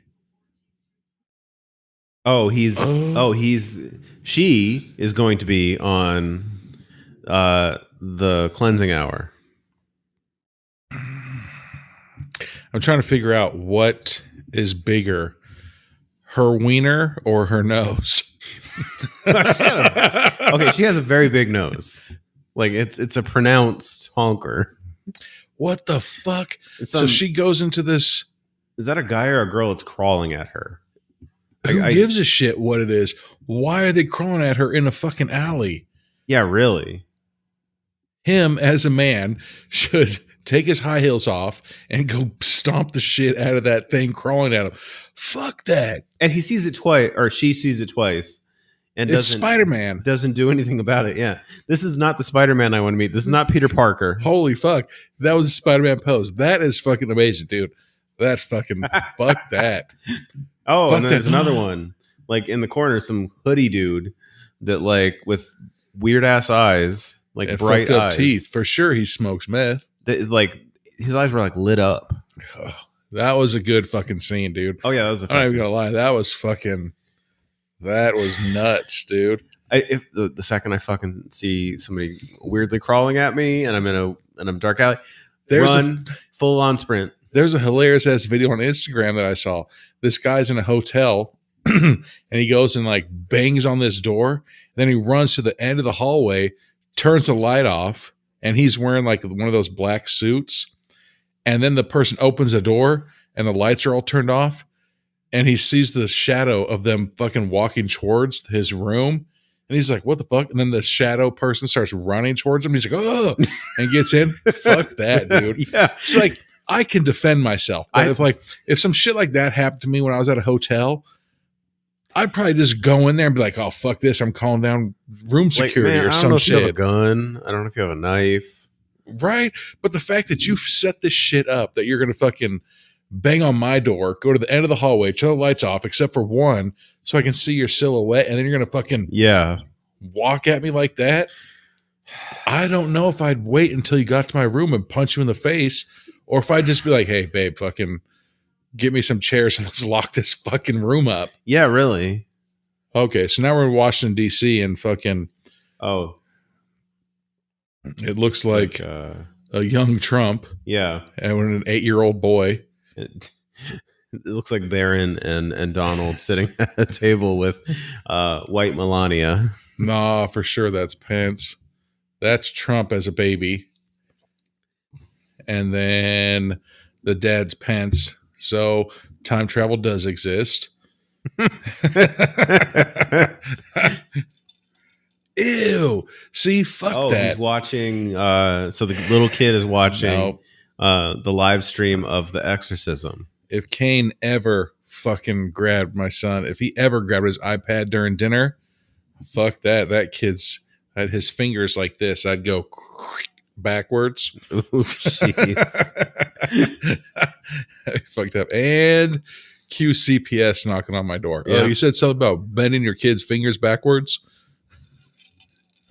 She is going to be on the cleansing hour. I'm trying to figure out what is bigger, her wiener or her nose. She has a very big nose. Like it's a pronounced honker. What the fuck? So she goes into this. Is that a guy or a girl that's crawling at her? Who gives a shit what it is? Why are they crawling at her in a fucking alley? Yeah, really. Him as a man should take his high heels off and go stomp the shit out of that thing crawling at him. Fuck that. And he sees it twice, or she sees it twice. And it's Spider-Man. Doesn't do anything about it. Yeah. This is not the Spider-Man I want to meet. This is not Peter Parker. Holy fuck. That was a Spider-Man pose. That is fucking amazing, dude. That fucking fuck that. Oh, fuck and then there's another one. Like in the corner, some hoodie dude that like with weird ass eyes, like and bright fucked up eyes. Teeth. For sure he smokes meth. Like his eyes were like lit up. Oh, that was a good fucking scene, dude. Oh yeah, that was I'm not even gonna lie. That was nuts, dude. If the second I fucking see somebody weirdly crawling at me and I'm in a dark alley, run full on sprint. There's a hilarious ass video on Instagram that I saw. This guy's in a hotel and he goes and like bangs on this door. Then he runs to the end of the hallway, turns the light off, and he's wearing like one of those black suits. And then the person opens the door and the lights are all turned off. And he sees the shadow of them fucking walking towards his room. And he's like, what the fuck? And then the shadow person starts running towards him. He's like, oh, and gets in. Fuck that, dude. Yeah. It's like, I can defend myself. But if some shit like that happened to me when I was at a hotel, I'd probably just go in there and be like, oh, fuck this. I'm calling down room security or some shit. I don't know if you have a gun. I don't know if you have a knife. Right? But the fact that you've set this shit up, that you're going to fucking bang on my door, go to the end of the hallway, turn the lights off, except for one, so I can see your silhouette, and then you're going to fucking walk at me like that. I don't know if I'd wait until you got to my room and punch you in the face, or if I'd just be like, hey, babe, fucking get me some chairs and let's lock this fucking room up. Yeah, really. Okay, so now we're in Washington, D.C. and fucking... Oh. It looks like a young Trump. Yeah. And an 8-year-old boy. It looks like Barron and Donald sitting at a table with white Melania. Nah, for sure that's Pence. That's Trump as a baby. And then the dad's Pence. So time travel does exist. Ew. See, fuck that. He's watching. So the little kid is watching the live stream of The Exorcism. If Kane ever fucking grabbed my son, if he ever grabbed his iPad during dinner, fuck that. That kid's had his fingers like this. I'd go backwards. Oh, jeez. I fucked up. And cue CPS knocking on my door. Yeah. Oh, you said something about bending your kid's fingers backwards?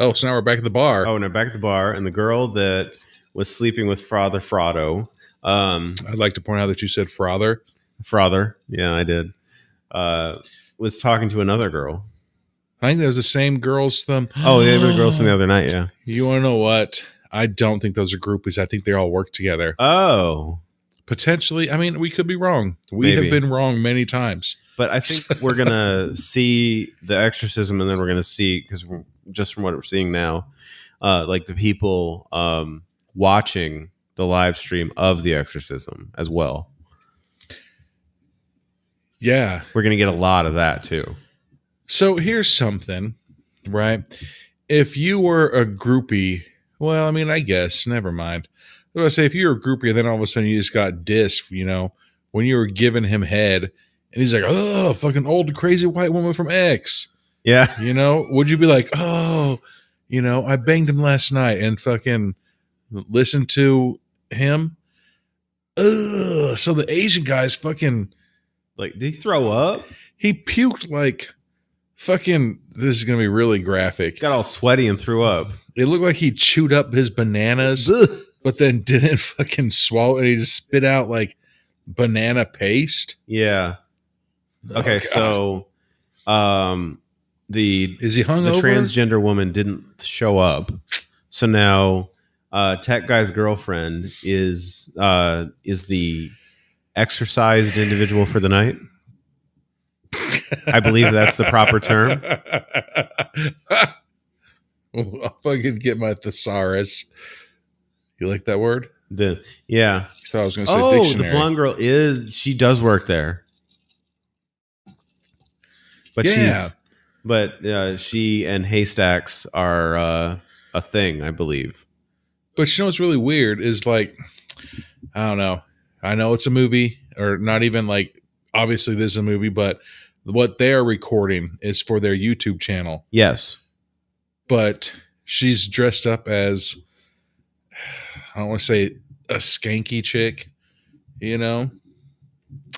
Oh, so now we're back at the bar. Oh, no, back at the bar. And the girl that was sleeping with Father Frotto. I'd like to point out that you said Frother. Frother. Yeah, I did. Was talking to another girl. I think that was the same girls. Oh, they were the girls from the other night, yeah. You want to know what? I don't think those are groupies. I think they all work together. Oh. Potentially. I mean, we could be wrong. We have been wrong many times. But I think we're going to see The Exorcism, and then we're going to see, because just from what we're seeing now, like the people watching the live stream of The Exorcism as well. Yeah. We're going to get a lot of that too. So here's something, right? If you were a groupie, well, I mean, I guess, never mind. I was going to say, if you were a groupie and then all of a sudden you just got dissed, you know, when you were giving him head, and he's like, oh, fucking old crazy white woman from X. Yeah. You know, would you be like, oh, you know, I banged him last night and fucking listen to him? Ugh. So the Asian guy's fucking... Like, did he throw up? He puked like fucking... This is going to be really graphic. Got all sweaty and threw up. It looked like he chewed up his bananas but then didn't fucking swallow it. He just spit out like banana paste. Yeah. Okay, so is he hungover? The transgender woman didn't show up, so now Tech Guy's girlfriend is the exercised individual for the night. I believe that's the proper term. I'll fucking get my thesaurus. You like that word? Yeah. I thought I was going to say dictionary. The blonde girl she does work there. But she and Haystacks are a thing, I believe. But you know what's really weird is like, I don't know. I know it's a movie, or not even like, obviously this is a movie, but what they are recording is for their YouTube channel. Yes. But she's dressed up as, I don't want to say a skanky chick, you know?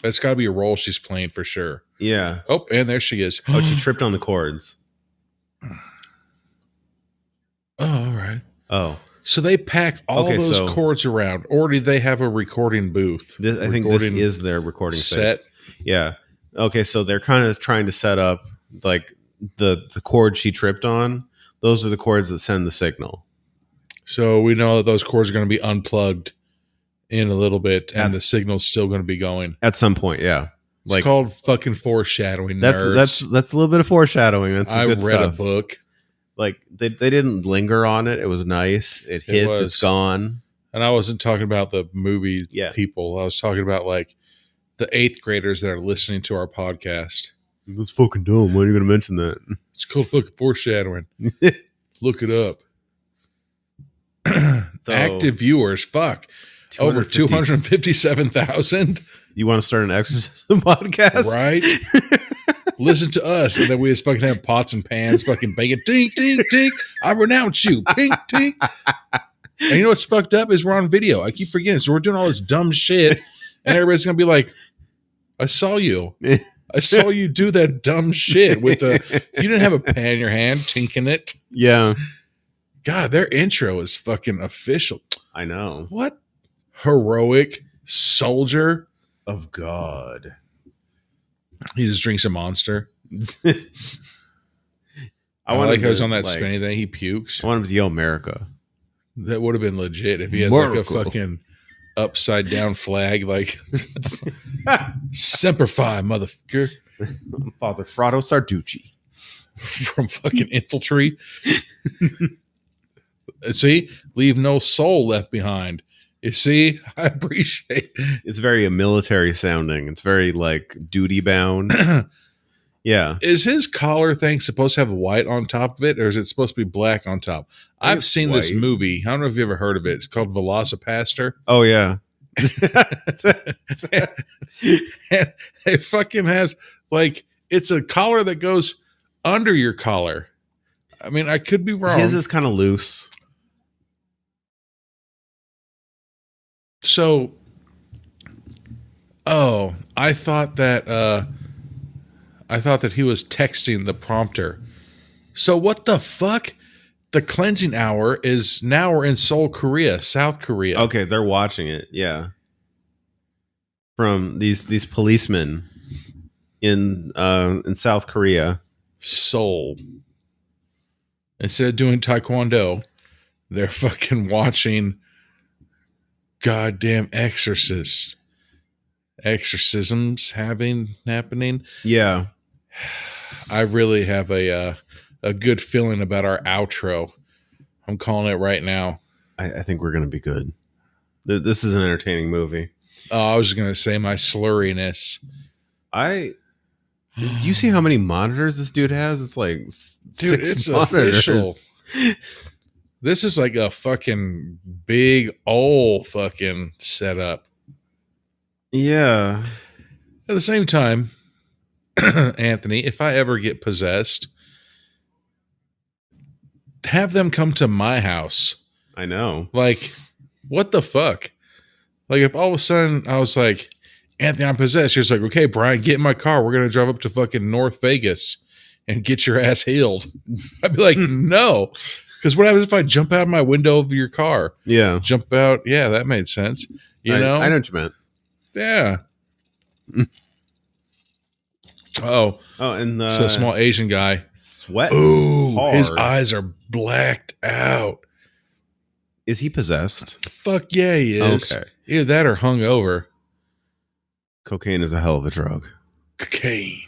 That's got to be a role she's playing for sure. Yeah. Oh, and there she is. Oh, she tripped on the cords. Oh, all right. Oh. So they pack all those cords around, or do they have a recording booth? I think this is their recording set. Space. Yeah. Okay, so they're kind of trying to set up like the cord she tripped on. Those are the cords that send the signal. So we know that those cords are going to be unplugged in a little bit, and the signal's still going to be going at some point. Yeah. It's called fucking foreshadowing. That's a little bit of foreshadowing. I read a book. Like they didn't linger on it. It was nice. It hits. It's gone. And I wasn't talking about the movie people. I was talking about like the 8th graders that are listening to our podcast. That's fucking dumb. Why are you going to mention that? It's called fucking foreshadowing. Look it up. Active viewers. Fuck. Over 257,000. You want to start an exorcism podcast? Right? Listen to us. And then we just fucking have pots and pans fucking banging. Tink, tink, tink. I renounce you. Pink, tink. And you know what's fucked up is we're on video. I keep forgetting. So we're doing all this dumb shit. And everybody's going to be like, I saw you. I saw you do that dumb shit with you didn't have a pan in your hand, tinking it. Yeah. God, their intro is fucking official. I know. What? Heroic soldier of God. He just drinks a Monster. I like how he's on that spinny thing. He pukes. I want him to yell America. That would have been legit if he has like a fucking upside down flag, like Semper Fi, motherfucker. Father Frado Sarducci from fucking Infantry. See, leave no soul left behind. You see, I appreciate it. It's very military sounding. It's very like duty bound. Yeah. Is his collar thing supposed to have white on top of it, or is it supposed to be black on top? I've seen this movie. I don't know if you've ever heard of it. It's called Velocipaster. Oh, yeah. It fucking has, like, it's a collar that goes under your collar. I mean, I could be wrong. His is kind of loose. So, I thought that he was texting the prompter. So what the fuck? The cleansing hour is now we're in Seoul, Korea, South Korea. Okay, they're watching it. Yeah, from these policemen in South Korea, Seoul. Instead of doing taekwondo, they're fucking watching goddamn exorcisms happening. Yeah. I really have a good feeling about our outro. I'm calling it right now. I think we're going to be good. This is an entertaining movie. Oh, I was going to say my slurriness. Do you see how many monitors this dude has? It's like six monitors. Official. This is like a fucking big old fucking setup. Yeah. At the same time, Anthony, if I ever get possessed, have them come to my house. I know. Like, what the fuck? Like, if all of a sudden I was like, Anthony, I'm possessed. You're just like, okay, Brian, get in my car. We're going to drive up to fucking North Vegas and get your ass healed. I'd be like, no. Because what happens if I jump out of my window of your car? Yeah. Jump out. Yeah, that made sense. You know? I know what you meant. Yeah. Oh, and so a small Asian guy. Sweat. Ooh, hard. His eyes are blacked out. Is he possessed? Fuck yeah, he is. Okay. Either that or hungover. Cocaine is a hell of a drug. Cocaine.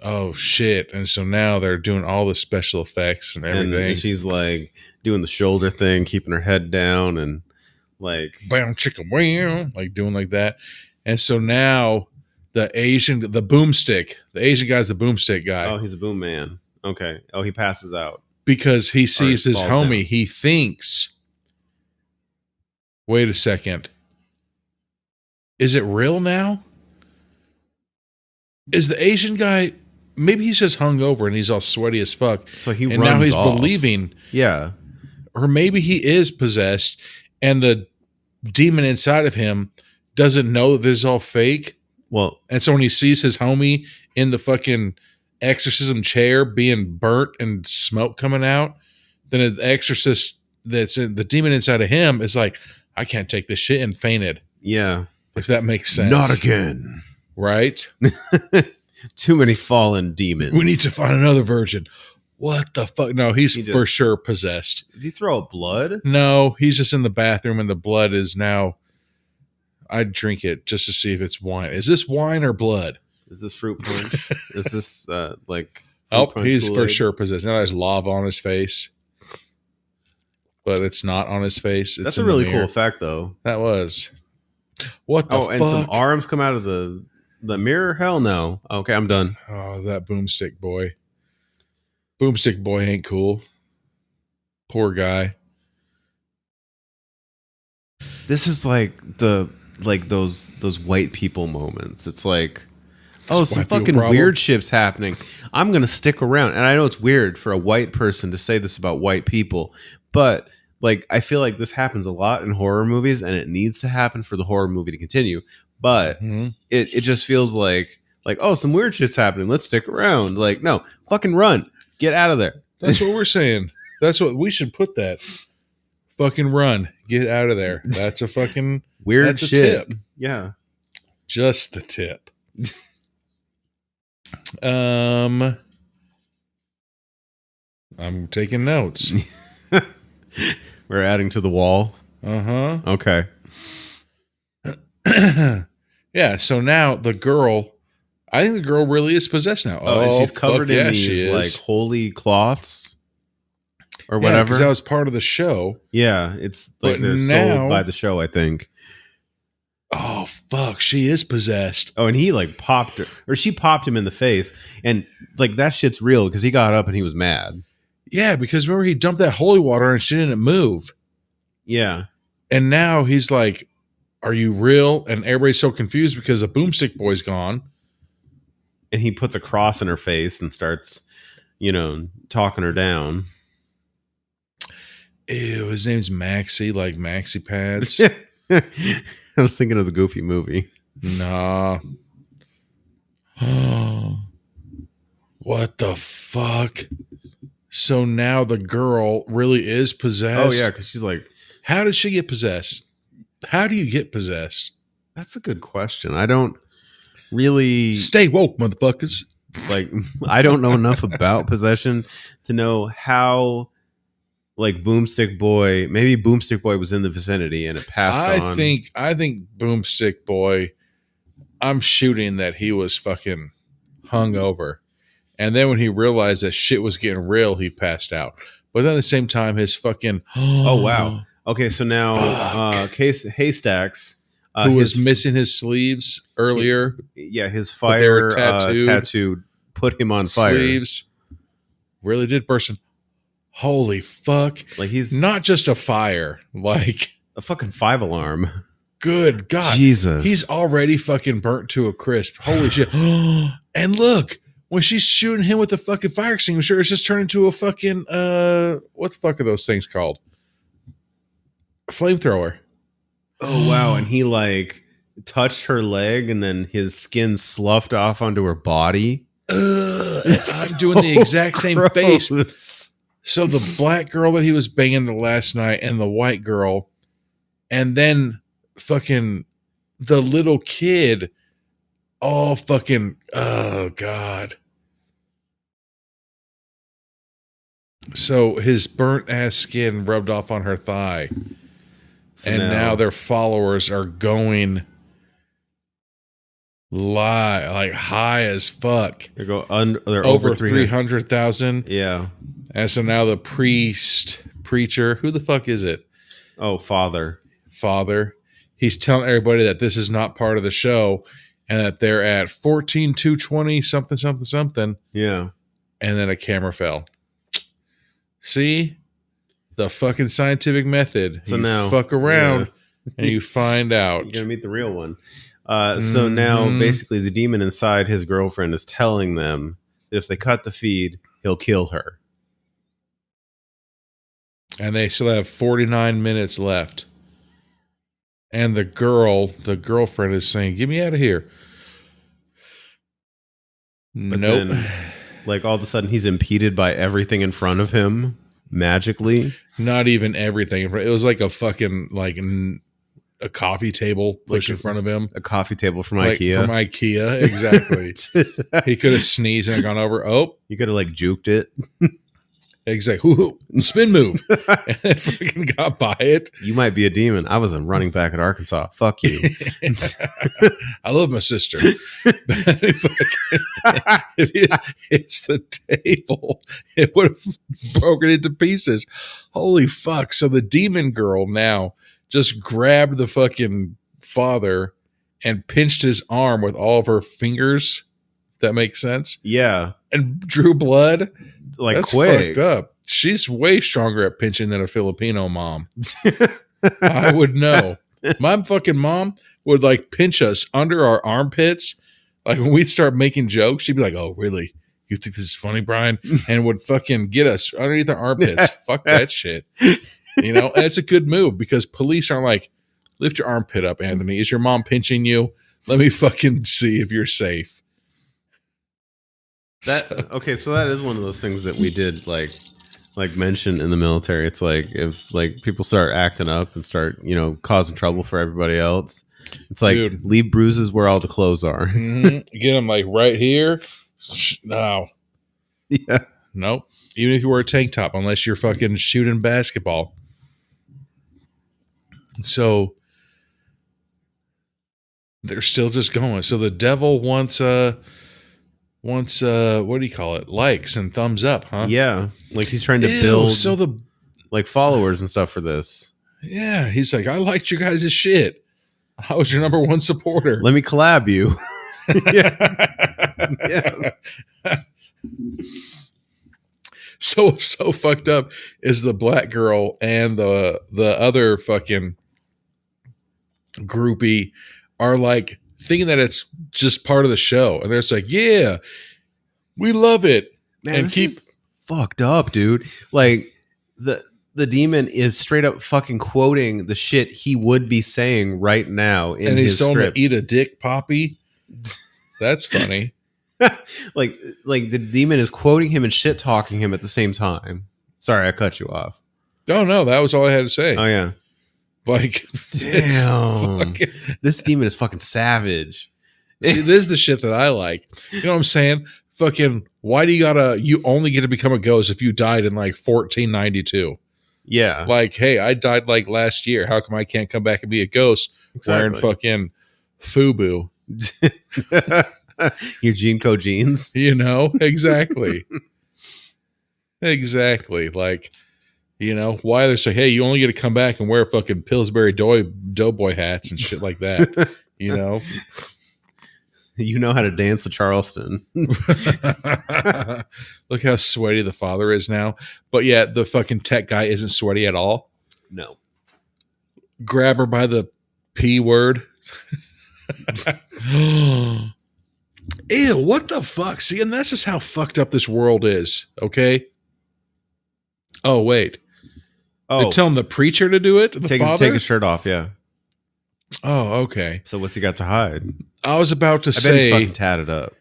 Oh shit! And so now they're doing all the special effects and everything. And she's like doing the shoulder thing, keeping her head down, and like bam, chicka, wow, like doing like that. And so now the boomstick, the Asian guy's the boomstick guy. Oh, he's a boom man. Okay. Oh, he passes out because he sees his homie. Down. He thinks. Wait a second. Is it real now? Is the Asian guy? Maybe he's just hungover and he's all sweaty as fuck. So he and runs now he's off. Believing. Yeah. Or maybe he is possessed, and the demon inside of him doesn't know that this is all fake. Well, and so when he sees his homie in the fucking exorcism chair being burnt and smoke coming out, then the exorcist that's in the demon inside of him is like, I can't take this shit, and fainted. Yeah. If that makes sense. Not again. Right? Too many fallen demons. We need to find another virgin. What the fuck? No, he's for sure possessed. Did he throw up blood? No, he's just in the bathroom and the blood is now... I'd drink it just to see if it's wine. Is this wine or blood? Is this fruit punch? Is this like... Oh, he's Kool-Aid? For sure possessed. Now there's lava on his face. But it's not on his face. It's That's a really cool effect, though. That was... What the fuck? And some arms come out of the mirror? Hell no. Okay, I'm done. Oh, that boomstick boy. Boomstick boy ain't cool. Poor guy. This is like those white people moments. It's like, oh, some fucking weird shit's happening. I'm gonna stick around. And I know it's weird for a white person to say this about white people, but like, I feel like this happens a lot in horror movies, and it needs to happen for the horror movie to continue. But it just feels like, oh, some weird shit's happening. Let's stick around. Like, no, fucking run. Get out of there. That's what we're saying. That's what we should put that. Fucking run. Get out of there. That's a fucking weird shit. Tip. Yeah. Just the tip. I'm taking notes. We're adding to the wall. Uh-huh. Okay. Yeah, so now the girl, I think the girl really is possessed now. Oh, and she's covered in these like holy cloths or whatever. Because that was part of the show. Yeah, it's like they're sold by the show, I think. Oh, fuck, she is possessed. Oh, and he like popped her, or she popped him in the face. And like that shit's real because he got up and he was mad. Yeah, because remember he dumped that holy water and she didn't move. Yeah. And now he's like, are you real? And everybody's so confused because the boomstick boy's gone. And he puts a cross in her face and starts, talking her down. Ew, his name's Maxie, like Maxi Pads. I was thinking of the Goofy movie. Nah. What the fuck? So now the girl really is possessed? Oh, yeah, because she's like... How did she get possessed? How do you get possessed? That's a good question. I don't really... Stay woke, motherfuckers. Like, I don't know enough about possession to know how, like, Boomstick Boy... Maybe Boomstick Boy was in the vicinity and it passed on. I think Boomstick Boy... I'm shooting that he was fucking hungover. And then when he realized that shit was getting real, he passed out. But then at the same time, his fucking... Oh, wow. Okay, so now Haystacks... who was missing his sleeves earlier. Yeah, his fire tattoo put him on fire. Sleeves really did burst him. Holy fuck. Like he's... Not just a fire. Like... A fucking 5-alarm. Good God. Jesus. He's already fucking burnt to a crisp. Holy shit. And look... When she's shooting him with the fucking fire extinguisher, it's just turned into a fucking, what the fuck are those things called? A flamethrower. Oh, wow. And he, like, touched her leg, and then his skin sloughed off onto her body. I'm doing the exact same face. So the black girl that he was banging the last night and the white girl, and then fucking the little kid, all fucking, oh God. So his burnt ass skin rubbed off on her thigh. So and now their followers are going like high as fuck. They're over 300,000. Yeah. And so now the preacher, who the fuck is it? Oh, Father. He's telling everybody that this is not part of the show and that they're at 14,220 something. Yeah. And then a camera fell. See? The fucking scientific method. So you now fuck around and you find out. You're going to meet the real one. So now basically the demon inside his girlfriend is telling them that if they cut the feed, he'll kill her. And they still have 49 minutes left. And the girlfriend is saying, "Get me out of here." But nope. Then, like all of a sudden he's impeded by everything in front of him magically. Not even everything. It was like a fucking a coffee table pushed in front of him. A coffee table from IKEA. From IKEA, exactly. He could have sneezed and gone over. Oh. You could have juked it. Exactly. Spin move. And then fucking got by it. You might be a demon. I was running back at Arkansas. Fuck you. I love my sister. If it hits the table, it would have broken into pieces. Holy fuck. So the demon girl now just grabbed the fucking father and pinched his arm with all of her fingers. If that makes sense. Yeah. And drew blood. That's quick. Fucked up. She's way stronger at pinching than a Filipino mom. I would know. My fucking mom would pinch us under our armpits. Like when we'd start making jokes, she'd be like, "Oh, really? You think this is funny, Brian?" And would fucking get us underneath our armpits. Fuck that shit. And it's a good move because police aren't like, "Lift your armpit up, Anthony. Is your mom pinching you? Let me fucking see if you're safe." Okay, so that is one of those things that we did like mention in the military. It's like if people start acting up and start causing trouble for everybody else, it's like, dude, leave bruises where all the clothes are. Mm-hmm. Get them right here. No. Yeah. Nope. Even if you wear a tank top, unless you're fucking shooting basketball. So they're still just going. So the devil wants what do you call it? Likes and thumbs up, huh? Yeah. Like he's trying to build followers and stuff for this. Yeah. He's like, I liked you guys' shit. I was your number one supporter. Let me collab you. Yeah. So fucked up is the black girl and the other fucking groupie are thinking that it's just part of the show, and they're just like, "Yeah, we love it." Man, and this is fucked up, dude. The demon is straight up fucking quoting the shit he would be saying right now in his script. And he's told to eat a dick, Poppy. That's funny. like the demon is quoting him and shit talking him at the same time. Sorry, I cut you off. Oh no, that was all I had to say. Oh yeah. Damn. This demon is fucking savage. See, this is the shit that I like. You know what I'm saying? Fucking, why do you only get to become a ghost if you died in 1492? Yeah. Hey, I died last year. How come I can't come back and be a ghost wearing fucking FUBU? Your Jeanco jeans. Exactly. Exactly. Why they're saying, hey, you only get to come back and wear fucking Pillsbury Doughboy hats and shit like that. You know how to dance the Charleston. Look how sweaty the father is now. But yeah, the fucking tech guy isn't sweaty at all. No. Grab her by the P word. Ew, what the fuck? See, and that's just how fucked up this world is, okay? Oh, wait. They're telling the preacher to do it? Take his shirt off, yeah. Oh, okay. So what's he got to hide? I was about to say... I bet he's fucking tatted up.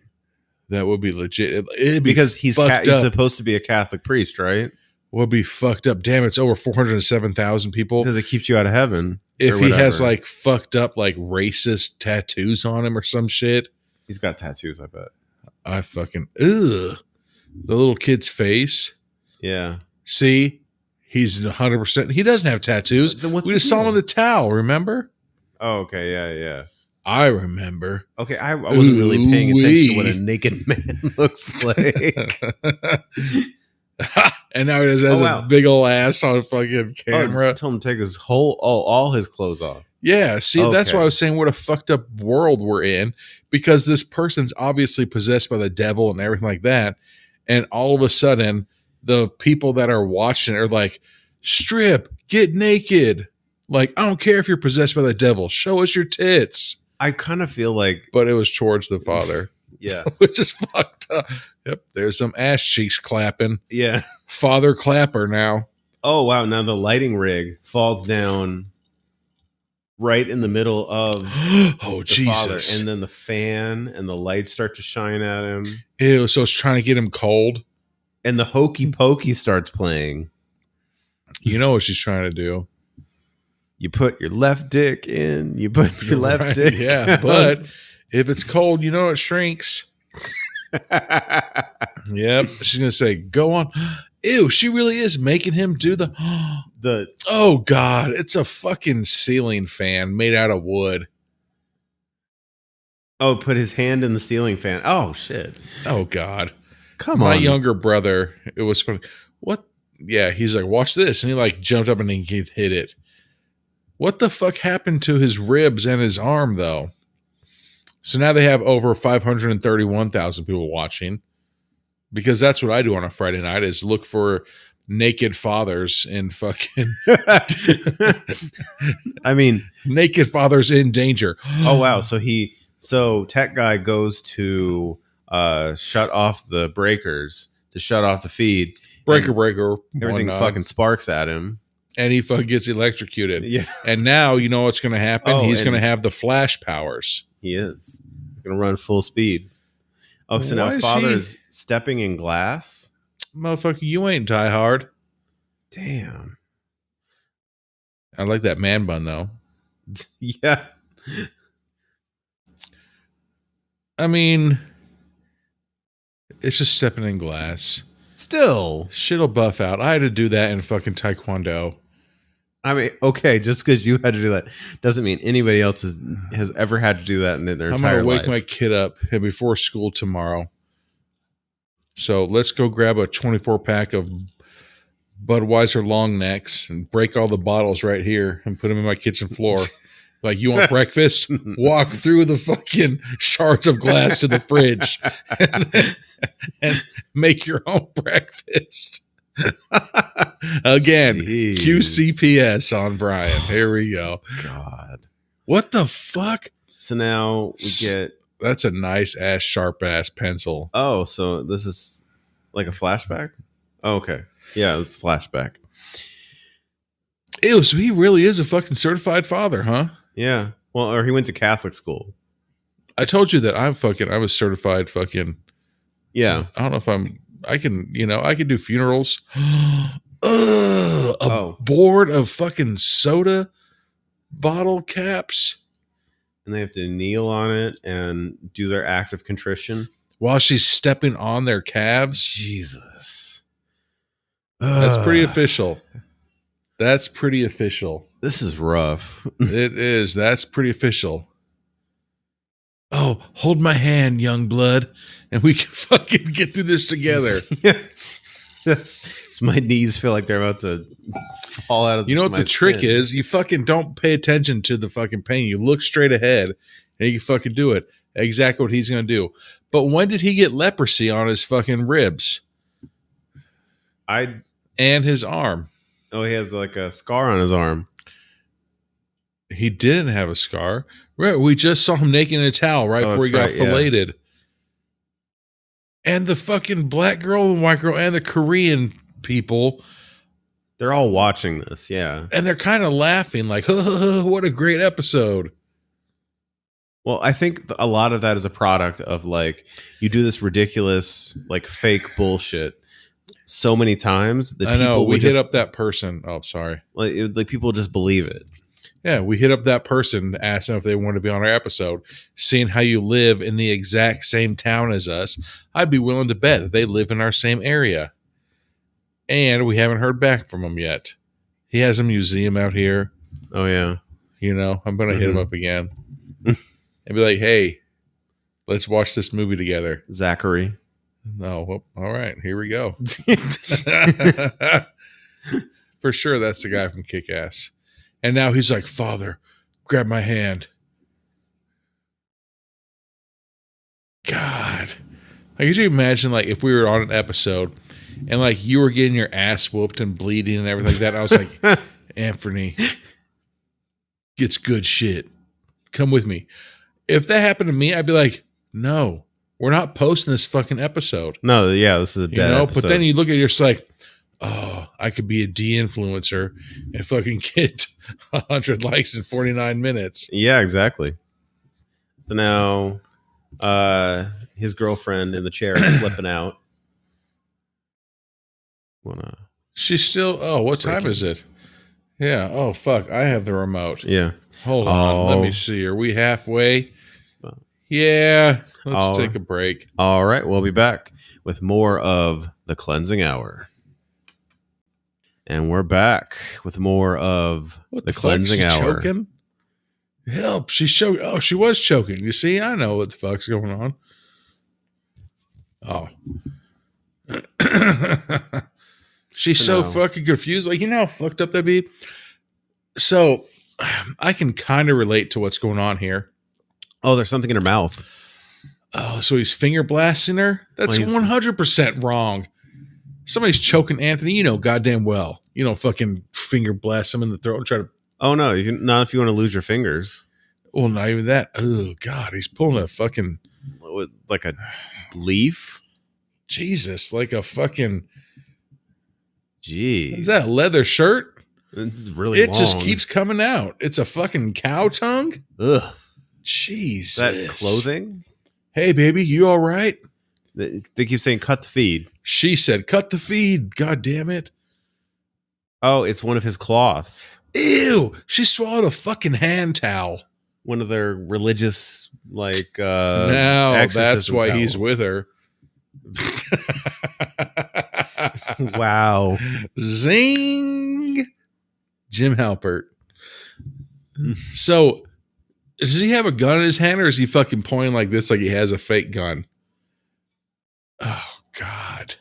That would be legit. It'd be because he's supposed to be a Catholic priest, right? would be fucked up. Damn, it's over 407,000 people. Because it keeps you out of heaven. If he has like fucked up like racist tattoos on him or some shit. He's got tattoos, I bet. I fucking the little kid's face. Yeah. See, he's 100%. He doesn't have tattoos. We just saw him on the towel. Remember? Oh, okay. Yeah. I remember. Okay, I wasn't really paying attention to what a naked man looks like. And now he just has a big old ass on a fucking camera. I told him to take his all his clothes off. Yeah, see, that's why I was saying what a fucked up world we're in, because this person's obviously possessed by the devil and everything like that. And all of a sudden, the people that are watching are like, strip, get naked. Like, I don't care if you're possessed by the devil. Show us your tits. I kind of feel like... But it was towards the father. Yeah. Which is fucked up. Yep, there's some ass cheeks clapping. Yeah. Father clapper now. Oh, wow. Now the lighting rig falls down right in the middle of the Jesus. Father. And then the fan and the lights start to shine at him. Ew, so it's trying to get him cold. And the hokey pokey starts playing. You know what she's trying to do. You put your left dick in. You put your left dick. Yeah, but if it's cold, you know it shrinks. Yep. She's going to say, go on. Ew, she really is making him do the... Oh, God. It's a fucking ceiling fan made out of wood. Oh, put his hand in the ceiling fan. Oh, shit. Oh, God. Come on. My on. younger brother, it was funny. What? Yeah, he's like, watch this. And he like jumped up and he hit it. What the fuck happened to his ribs and his arm, though? So now they have over 531,000 people watching, because that's what I do on a Friday night is look for naked fathers in fucking... I mean... Naked fathers in danger. Oh, wow. So Tech Guy goes to shut off the breakers, to shut off the feed. Breaker. Everything fucking sparks at him. And he fucking gets electrocuted. Yeah. And now you know what's going to happen? He's going to have the flash powers. He is. He's going to run full speed. Oh, so now Father's stepping in glass? Motherfucker, you ain't Die Hard. Damn. I like that man bun, though. Yeah. I mean, it's just stepping in glass. Still. Shit'll buff out. I had to do that in fucking Taekwondo. I mean, okay, just because you had to do that doesn't mean anybody else has ever had to do that in their entire life. I'm going to wake my kid up before school tomorrow. So let's go grab a 24-pack of Budweiser long necks and break all the bottles right here and put them in my kitchen floor. Like, you want breakfast? Walk through the fucking shards of glass to the fridge and make your own breakfast. Again, jeez. QCPS on Brian. Here we go. God. What the fuck? So now we get... That's a nice ass, sharp ass pencil. Oh, so this is like a flashback? Oh, okay. Yeah, it's flashback. Ew, so he really is a fucking certified father, huh? Yeah. Well, or he went to Catholic school. I told you that I was certified fucking... Yeah. I don't know if I can do funerals. Board of fucking soda bottle caps. And they have to kneel on it and do their act of contrition. While she's stepping on their calves. Jesus. That's pretty official. That's pretty official. This is rough. It is. That's pretty official. Oh, hold my hand, young blood, and we can fucking get through this together. Yeah. My knees feel like they're about to fall out of You know what the trick is? You fucking don't pay attention to the fucking pain. You look straight ahead and you can fucking do it. Exactly what he's going to do. But when did he get leprosy on his fucking ribs? And his arm. Oh, he has like a scar on his arm. He didn't have a scar. Right, we just saw him naked in a towel before he got filleted. Yeah. And the fucking black girl and white girl and the Korean people. They're all watching this, yeah. And they're kind of laughing like, what a great episode. Well, I think a lot of that is a product of like, you do this ridiculous, like fake bullshit. so many times that I know we hit up that person. Oh, sorry. Like people just believe it. Yeah, we hit up that person, asked them if they wanted to be on our episode. Seeing how you live in the exact same town as us, I'd be willing to bet that they live in our same area. And we haven't heard back from him yet. He has a museum out here. Oh, yeah. You know, I'm going to hit him up again. And be like, hey, let's watch this movie together. Zachary. Oh, well, all right. Here we go. For sure, that's the guy from Kick-Ass. And now he's like, Father, grab my hand. God. Like, could you imagine, like, if we were on an episode and, like, you were getting your ass whooped and bleeding and everything like that. And I was like, Anthony gets good shit. Come with me. If that happened to me, I'd be like, no, we're not posting this fucking episode. No, yeah, this is a dead episode. But then you look at it, you're just like, oh, I could be a de-influencer and fucking get 100 likes in 49 minutes. Yeah, exactly. So now his girlfriend in the chair is flipping out. She's still, what time is it? Yeah, oh, fuck, I have the remote. Yeah. Hold on, let me see. Are we halfway? Yeah, let's take a break. All right, we'll be back with more of The Cleansing Hour. And we're back with more of The Cleansing Hour. Choking? Help, she's choking. Oh, she was choking. You see, I know what the fuck's going on. Oh. She's so fucking confused. Like, you know how fucked up that'd be? So, I can kind of relate to what's going on here. Oh, there's something in her mouth. Oh, so he's finger blasting her? That's 100% wrong. Somebody's choking Anthony, you know goddamn well. You don't fucking finger blast him in the throat and try to... Oh, no. Not if you want to lose your fingers. Well, not even that. Oh, God. He's pulling a fucking... Like a leaf? Jesus. Like a fucking... Jeez. Is that a leather shirt? It's really long. It just keeps coming out. It's a fucking cow tongue? Ugh. Jesus. That clothing? Hey, baby, you all right? They keep saying cut the feed. She said, cut the feed. God damn it. Oh, it's one of his cloths. Ew. She swallowed a fucking hand towel. One of their religious, like, now that's why towels. He's with her. Wow. Zing. Jim Halpert. So, does he have a gun in his hand, or is he fucking pointing like this, like he has a fake gun? Oh, God.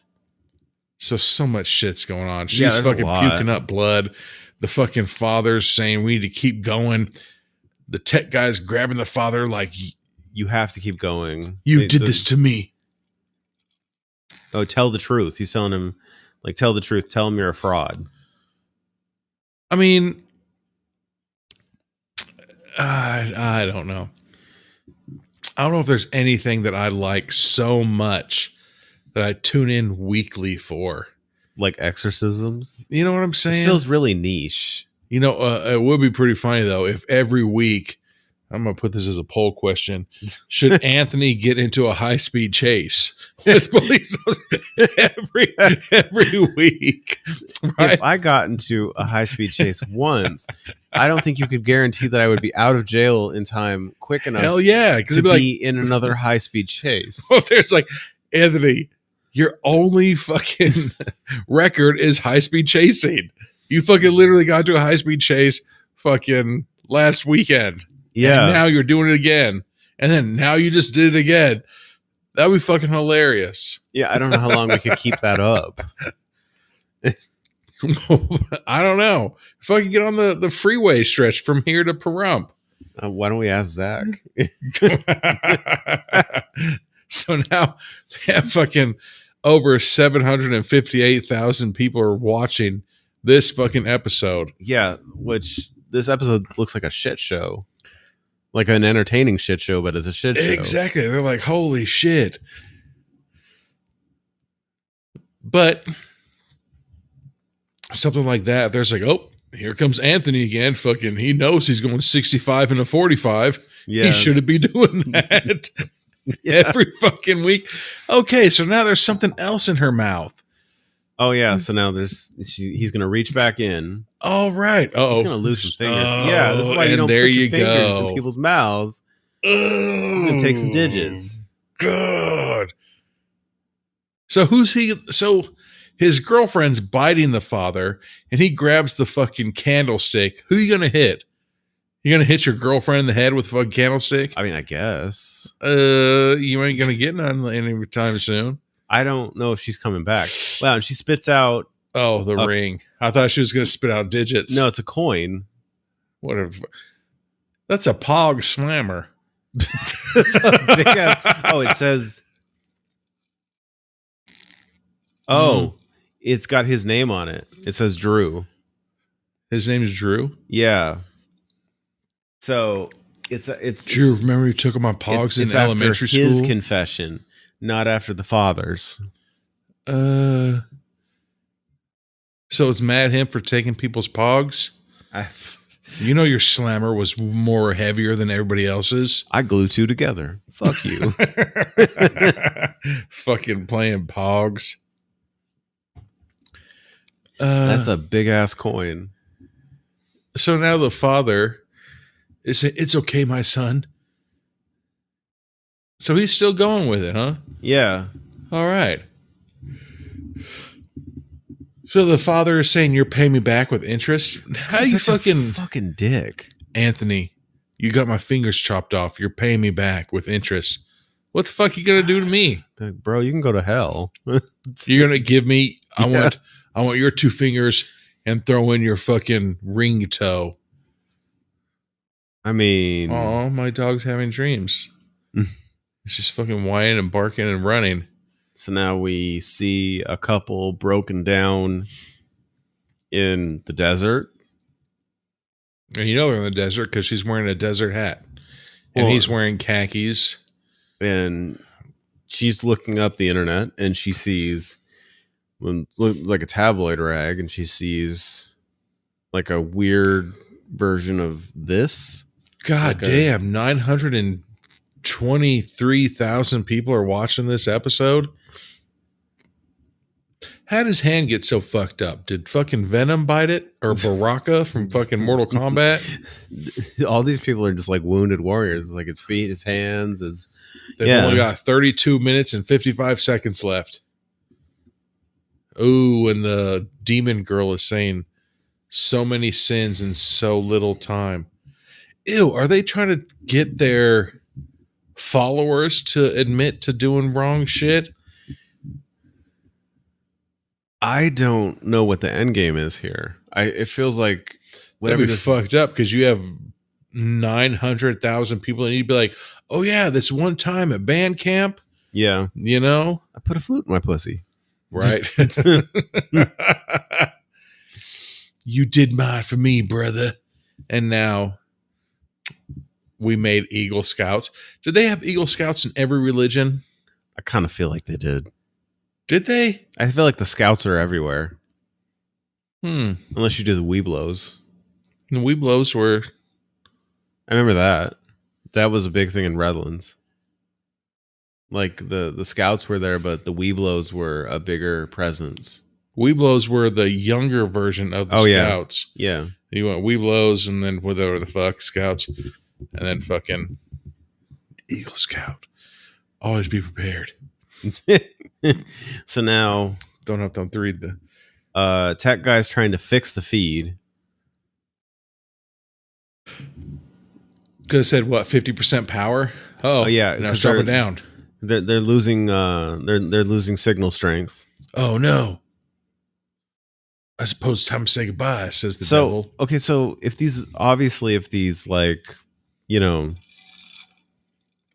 So much shit's going on. She's fucking puking up blood. The fucking father's saying we need to keep going. The tech guy's grabbing the father like, you have to keep going. You did this to me. Oh, tell the truth. He's telling him, like, tell the truth. Tell him you're a fraud. I mean, I don't know. I don't know if there's anything that I like so much that I tune in weekly for. Like exorcisms? You know what I'm saying? It feels really niche. You know, it would be pretty funny, though, if every week, I'm going to put this as a poll question, should Anthony get into a high-speed chase with police every week? Right? If I got into a high-speed chase once, I don't think you could guarantee that I would be out of jail in time quick enough. Hell yeah, to be in another high-speed chase. Well, there's like, Anthony, your only fucking record is high-speed chasing. You fucking literally got into a high-speed chase fucking last weekend. Yeah. And now you're doing it again. And then now you just did it again. That would be fucking hilarious. Yeah, I don't know how long we could keep that up. I don't know. If I could get on the freeway stretch from here to Pahrump. Why don't we ask Zach? So now they have fucking over 758,000 people are watching this fucking episode. Yeah, which this episode looks like a shit show. Like an entertaining shit show, but it's a shit show. Exactly. They're like, holy shit. But something like that, there's like, oh, here comes Anthony again. Fucking, he knows he's going 65 and a 45. Yeah. He shouldn't be doing that every fucking week. Okay, so now there's something else in her mouth. Oh yeah, so now he's gonna reach back in. All right. Oh, he's gonna lose some fingers. Yeah, that's why you don't put your fingers in people's mouths. He's gonna take some digits. God. So who's he? So his girlfriend's biting the father, and he grabs the fucking candlestick. Who are you gonna hit? You gonna hit your girlfriend in the head with a fucking candlestick? I mean, I guess. You ain't gonna get none anytime soon. I don't know if she's coming back. Wow, and she spits out. Oh, the ring. I thought she was gonna spit out digits. No, it's a coin. Whatever. That's a Pog Slammer. It says. Oh, it's got his name on it. It says Drew. His name is Drew? Yeah. So it's Drew. Remember you took him on Pogs in elementary school? His confession, not after the father's. So it's mad at him for taking people's Pogs? You know your slammer was more heavier than everybody else's. I glue two together. Fuck you. Fucking playing Pogs. That's a big ass coin. So now the father is saying, "It's okay, my son." So he's still going with it, huh? Yeah. All right. So the father is saying, "You're paying me back with interest." How you fucking dick, Anthony? You got my fingers chopped off. You're paying me back with interest. What the fuck you gonna do to me, bro? You can go to hell. You're gonna give me? I want your 2 fingers and throw in your fucking ring toe. I mean, oh, my dog's having dreams. It's just fucking whining and barking and running. So now we see a couple broken down in the desert. And you know they're in the desert because she's wearing a desert hat. And he's wearing khakis. And she's looking up the internet and she sees like a tabloid rag, and she sees like a weird version of this. God damn, 923,000 people are watching this episode. How does his hand get so fucked up? Did fucking Venom bite it? Or Baraka from fucking Mortal Kombat? All these people are just like wounded warriors. It's like his feet, his hands. They've only got 32 minutes and 55 seconds left. Ooh, and the demon girl is saying so many sins in so little time. Ew, are they trying to get their followers to admit to doing wrong shit? I don't know what the end game is here. It feels like whatever. That'd be fucked up because you have 900,000 people and you'd be like, oh yeah, this one time at band camp. Yeah. You know? I put a flute in my pussy. Right. You did mine for me, brother. And now we made Eagle Scouts. Did they have Eagle Scouts in every religion? I kind of feel like they did. Did they? I feel like the Scouts are everywhere. Unless you do the Weeblos. The Weeblos were... I remember that. That was a big thing in Redlands. Like the Scouts were there, but the Weeblos were a bigger presence. Weeblos were the younger version of the Scouts. Yeah. You went Weeblos and then whatever the fuck, Scouts. And then fucking Eagle Scout. Always be prepared. So now... Don't have time to read the... tech guy's trying to fix the feed. Could have said, what, 50% power? Oh yeah. Now drop it down. They're losing they're losing signal strength. Oh no. I suppose it's time to say goodbye, says the devil. Okay, so if these like, you know,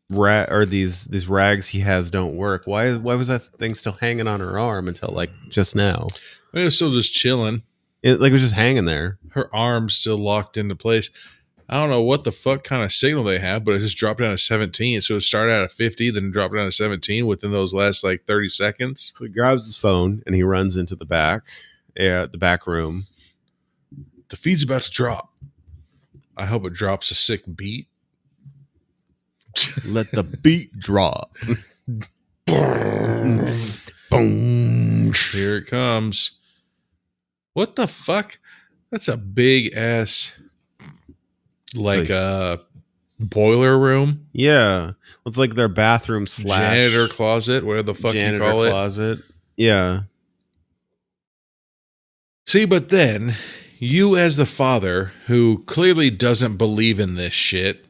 these rags he has don't work, why was that thing still hanging on her arm until like just now? It was still just chilling. It was just hanging there. Her arm's still locked into place. I don't know what the fuck kind of signal they have, but it just dropped down to 17. So it started out at 50, then dropped down to 17 within those last like 30 seconds. So he grabs his phone and he runs into the back room. The feed's about to drop. I hope it drops a sick beat. Let the beat drop. Boom. Here it comes. What the fuck? That's a big ass, like a boiler room. Yeah. It's like their bathroom / janitor closet, whatever the fuck you call it. Closet. Yeah. See, but then you as the father who clearly doesn't believe in this shit.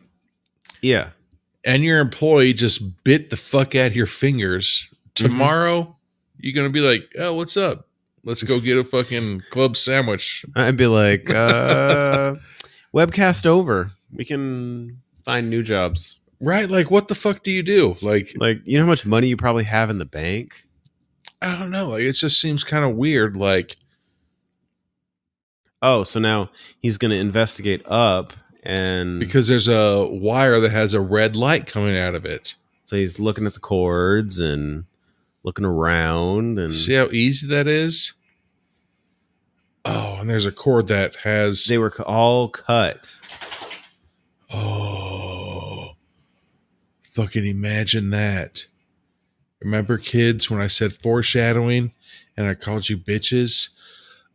Yeah. And your employee just bit the fuck out of your fingers. Tomorrow, you're going to be like, oh, what's up? Let's go get a fucking club sandwich. I'd be like, webcast over. We can find new jobs. Right? Like, what the fuck do you do? Like, you know how much money you probably have in the bank? I don't know. Like, it just seems kind of weird. Like, oh, so now he's going to investigate up. And because there's a wire that has a red light coming out of it. So he's looking at the cords and looking around. And see how easy that is? Oh, and there's a cord that has... They were all cut. Oh. Fucking imagine that. Remember, kids, when I said foreshadowing and I called you bitches?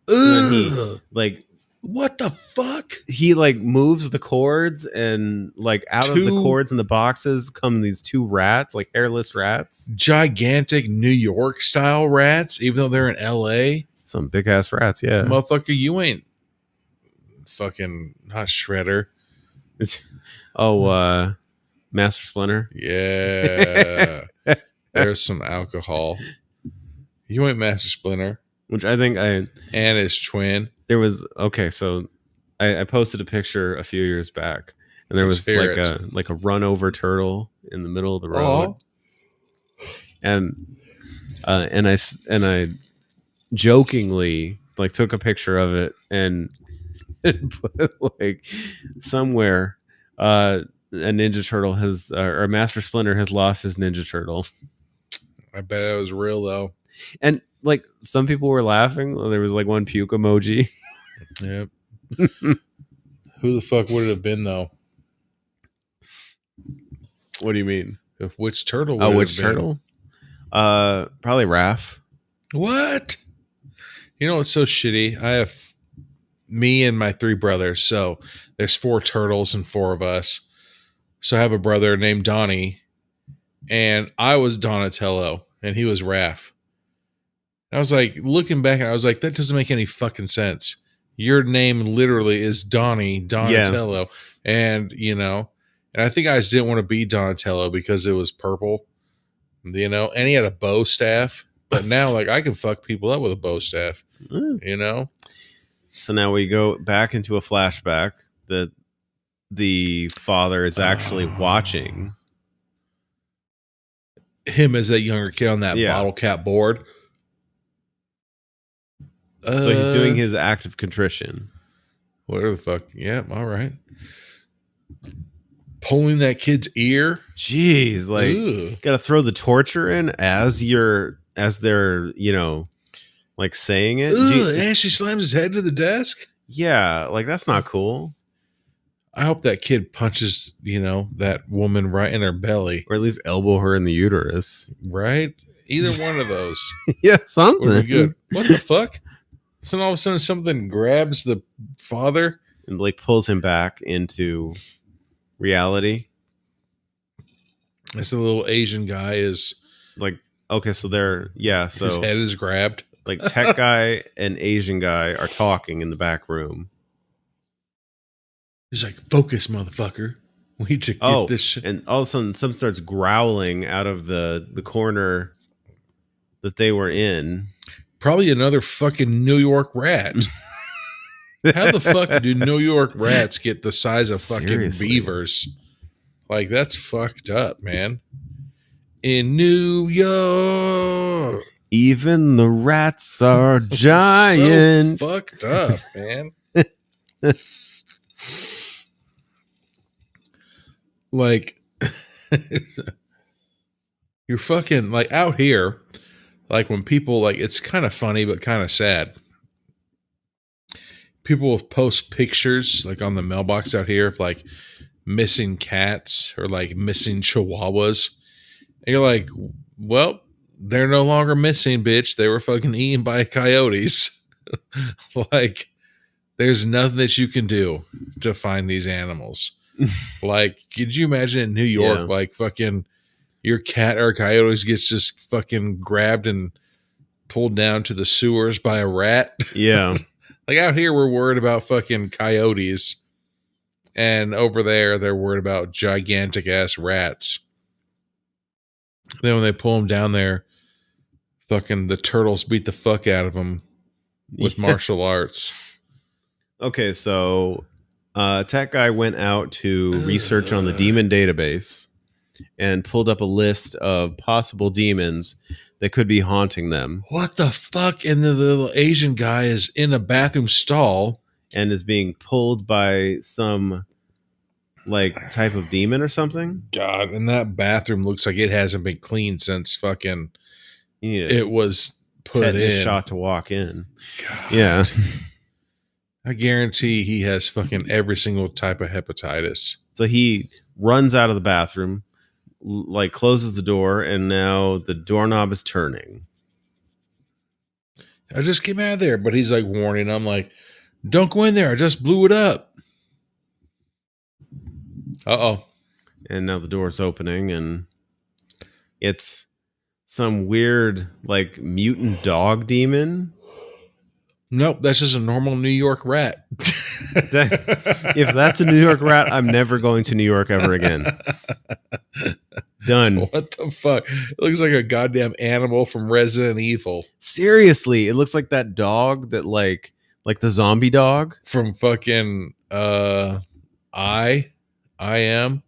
Ugh. Like... What the fuck? He like moves the cords and like out of the cords and the boxes come these 2 rats, like hairless rats. Gigantic New York style rats, even though they're in LA. Some big ass rats, yeah. Motherfucker, you ain't fucking not Shredder. Master Splinter. Yeah. There's some alcohol. You ain't Master Splinter. Which I think and his twin. There was so I posted a picture a few years back, and there was like a run over turtle in the middle of the road, and I jokingly like took a picture of it and put like somewhere a Ninja Turtle has or a Master Splinter has lost his Ninja Turtle. I bet it was real though, and like some people were laughing. There was like one puke emoji. Yep. Who the fuck would it have been though? What do you mean? Which turtle? Which turtle? Probably Raph. What? You know what's so shitty? I have me and my 3 brothers. So there's 4 turtles and 4 of us. So I have a brother named Donnie, and I was Donatello, and he was Raph. I was like, looking back, and I was like, that doesn't make any fucking sense. Your name literally is Donatello. Yeah. And, and I think I just didn't want to be Donatello because it was purple, and he had a bow staff. But now, like, I can fuck people up with a bow staff, So now we go back into a flashback that the father is actually watching him as that younger kid on that bottle cap board. So he's doing his act of contrition. Whatever the fuck. Yeah, all right. Pulling that kid's ear. Jeez, like gotta throw the torture in as they're, like saying it. And she slams his head to the desk. Yeah, like that's not cool. I hope that kid punches, that woman right in her belly. Or at least elbow her in the uterus. Right? Either one of those. Yeah, something. Would be good. What the fuck? So all of a sudden something grabs the father and like pulls him back into reality. This little Asian guy is like, okay, so so his head is grabbed. Like tech guy and Asian guy are talking in the back room. He's like, focus, motherfucker. We need to get this shit. And all of a sudden something starts growling out of the corner that they were in. Probably another fucking New York rat. How the fuck do New York rats get the size of fucking beavers? Like, that's fucked up, man. In New York. Even the rats are giant. So fucked up, man. Like, you're fucking, like, out here. Like when people it's kind of funny, but kind of sad. People will post pictures like on the mailbox out here of like missing cats or like missing chihuahuas. And you're like, well, they're no longer missing, bitch. They were fucking eaten by coyotes. Like, there's nothing that you can do to find these animals. Like, could you imagine in New York, like fucking your cat or coyotes gets just fucking grabbed and pulled down to the sewers by a rat? Yeah. Like out here, we're worried about fucking coyotes. And over there, they're worried about gigantic ass rats. Then when they pull them down there, fucking the turtles beat the fuck out of them with martial arts. Okay, so Tech Guy went out to research on the demon database and pulled up a list of possible demons that could be haunting them. What the fuck? And the little Asian guy is in a bathroom stall and is being pulled by some like type of demon or something. God, and that bathroom looks like it hasn't been cleaned since fucking it was put in. Shot to walk in. God. Yeah. I guarantee he has fucking every single type of hepatitis. So he runs out of the bathroom, like closes the door, and now the doorknob is turning. I just came out of there, but he's like warning. I'm like, don't go in there. I just blew it up. Uh-oh. And now the door's opening, and it's some weird, like, mutant dog demon. Nope, that's just a normal New York rat. If that's a New York rat, I'm never going to New York ever again. Done. What the fuck? It looks like a goddamn animal from Resident Evil. Seriously, it looks like that dog that, like the zombie dog. From fucking, I Am.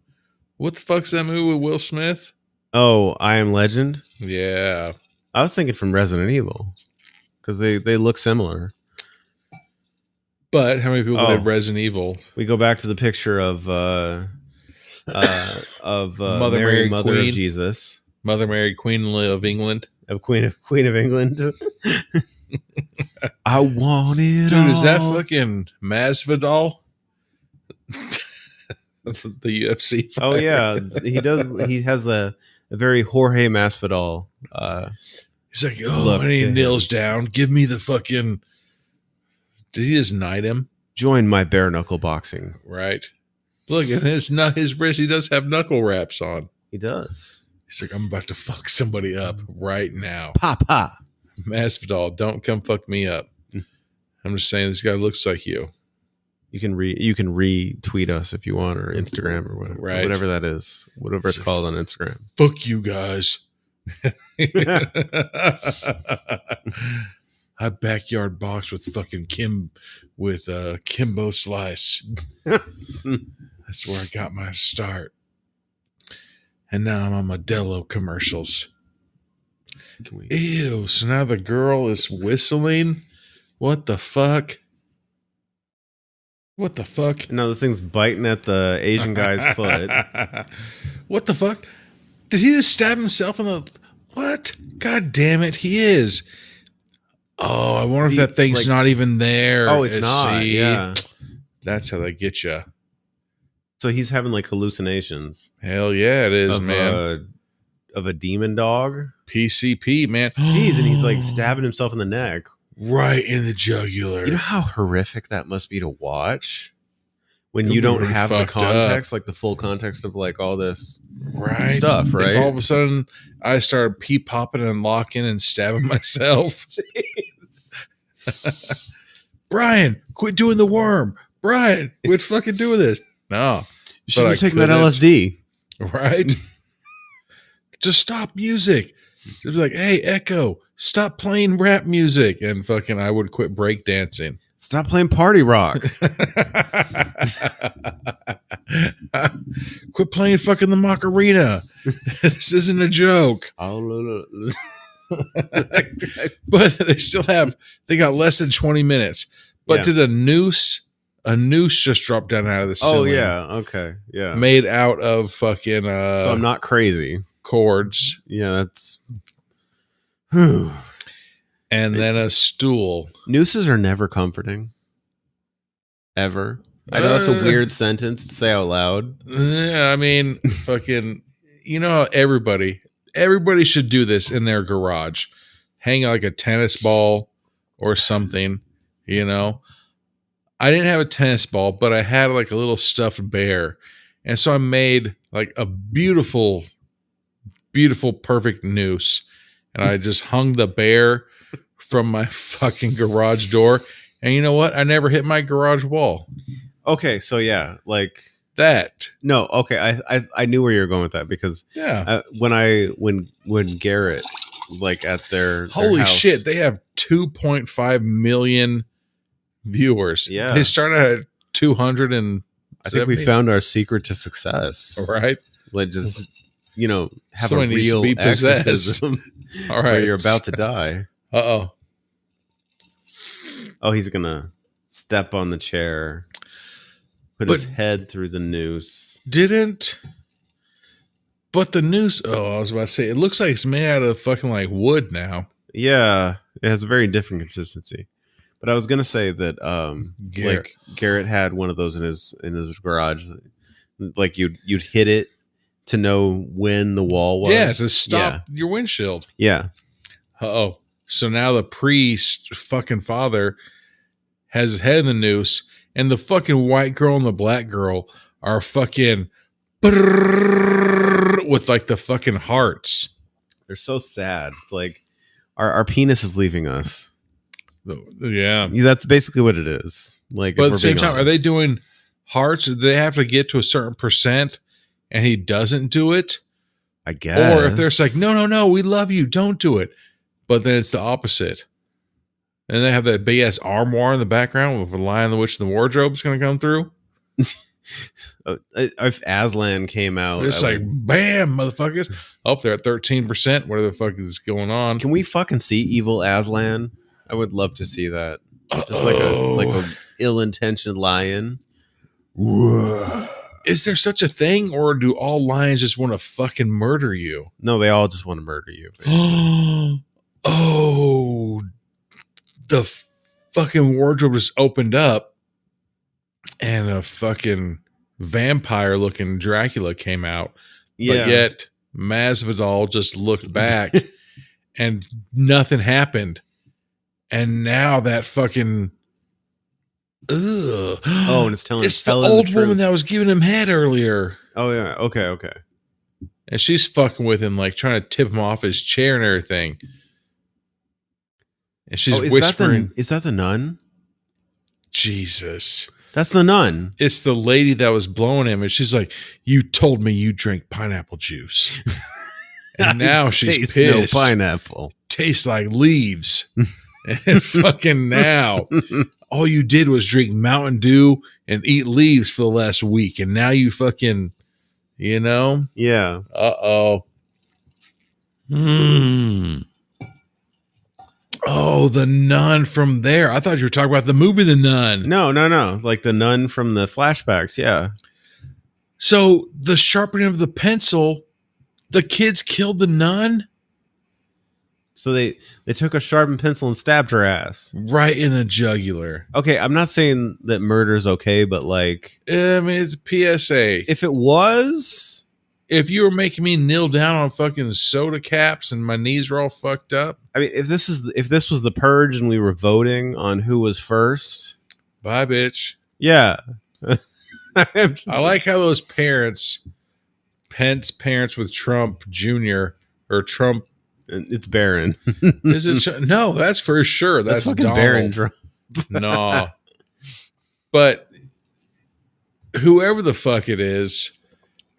What the fuck's that movie with Will Smith? Oh, I Am Legend? Yeah. I was thinking from Resident Evil. Because they look similar. But how many people did Resident Evil? We go back to the picture of Mother Mary, Mother Queen. of Jesus. Mother Mary, Queen of England. Queen of England. I want it. Dude, is that fucking Masvidal? That's the UFC fighter. Oh yeah, he does. He has a very Jorge Masvidal. He's like, oh, when he kneels down, give me the fucking. Did he just knight him? Join my bare knuckle boxing. Right. Look at his wrist. He does have knuckle wraps on. He does. He's like, I'm about to fuck somebody up right now. Papa. Masvidal, don't come fuck me up. I'm just saying, this guy looks like you. You can retweet us if you want, or Instagram or whatever, right? Whatever that is, whatever it's called on Instagram. Fuck you guys. I backyard box with fucking Kimbo Slice. That's where I got my start. And now I'm on Modelo commercials. Ew, so now the girl is whistling? What the fuck? What the fuck? No, this thing's biting at the Asian guy's foot. What the fuck? Did he just stab himself in the... What? God damn it, he is. Oh, I wonder if that thing's not even there. Oh, it's not. See? Yeah. That's how they get you. So he's having like hallucinations. Hell yeah, it is, man. Of a demon dog. PCP, man. Jeez, and he's like stabbing himself in the neck. Right in the jugular. You know how horrific that must be to watch? When you don't have the context, like the full context of like all this stuff, right? If all of a sudden I started popping and locking and stabbing myself. Brian, quit doing the worm. Brian, quit fucking doing this. No. You should have taken that LSD. Right? Just stop music. Just like, hey, Echo, stop playing rap music. And fucking I would quit breakdancing. Stop playing party rock. Quit playing fucking the Macarena. This isn't a joke. But they got less than 20 minutes. But did a noose just dropped down out of the ceiling. Oh, yeah. Okay. Yeah. Made out of fucking... so I'm not crazy. Cords. Yeah, that's... And then a stool. Nooses are never comforting. Ever. I know that's a weird sentence to say out loud. Yeah, I mean, fucking... You know, everybody everybody should do this in their garage. Hang like a tennis ball or something, you know. I didn't have a tennis ball, but I had like a little stuffed bear. And so I made like a beautiful, perfect noose. And I just hung the bear from my fucking garage door. And you know what? I never hit my garage wall. Okay, so yeah, like that. No, okay, I knew where you were going with that because when Garrett, like at their holy house, shit, they have 2.5 million viewers. Yeah, they started at 200 and I think we found our secret to success. Right, like just have someone a real be exorcism. All right, where you're about to die. Oh, he's gonna step on the chair, put his head through the noose. But the noose, I was about to say, it looks like it's made out of fucking like wood now. Yeah, it has a very different consistency. But I was gonna say that Garrett had one of those in his garage. Like you'd hit it to know when the wall was. Yeah, to stop your windshield. Yeah. So now the priest fucking father has his head in the noose, and the fucking white girl and the black girl are fucking with like the fucking hearts. They're so sad. It's like our penis is leaving us. Yeah, that's basically what it is. Like, but at the same time, are they doing hearts? Do they have to get to a certain percent, and he doesn't do it? I guess. Or if there's like, no, we love you, don't do it. But then it's the opposite. And they have that big ass armoire in the background with the Lion, the Witch, and the Wardrobe is going to come through. If Aslan came out, it's like, bam, motherfuckers. Up there at 13%. What the fuck is going on? Can we fucking see evil Aslan? I would love to see that. Just like a ill-intentioned lion. Is there such a thing, or do all lions just want to fucking murder you? No, they all just want to murder you. Oh, the fucking wardrobe just opened up, and a fucking vampire-looking Dracula came out. Yeah. But yet Masvidal just looked back, and nothing happened. And now that fucking and it's the old woman that was giving him head earlier. Oh yeah, okay. And she's fucking with him, like trying to tip him off his chair and everything. And she's whispering, "Is that the nun?" Jesus, that's the nun. It's the lady that was blowing him, and she's like, "You told me you drink pineapple juice," and now she's pissed. No pineapple tastes like leaves. And fucking now, all you did was drink Mountain Dew and eat leaves for the last week. And now you fucking, Yeah. Oh, the nun from there. I thought you were talking about the movie The Nun. No. Like the nun from the flashbacks. Yeah. So the sharpening of the pencil, the kids killed the nun? So they took a sharpened pencil and stabbed her ass. Right in the jugular. Okay, I'm not saying that murder's okay, but like... I mean, it's a PSA. If it was... If you were making me kneel down on fucking soda caps and my knees were all fucked up... I mean, if this was the Purge and we were voting on who was first... Bye, bitch. Yeah. I like how those parents... Pence parents with Trump Jr. or Trump... It's Barron. Is it? No, that's for sure. That's fucking Donald. Barron Trump. No. But whoever the fuck it is,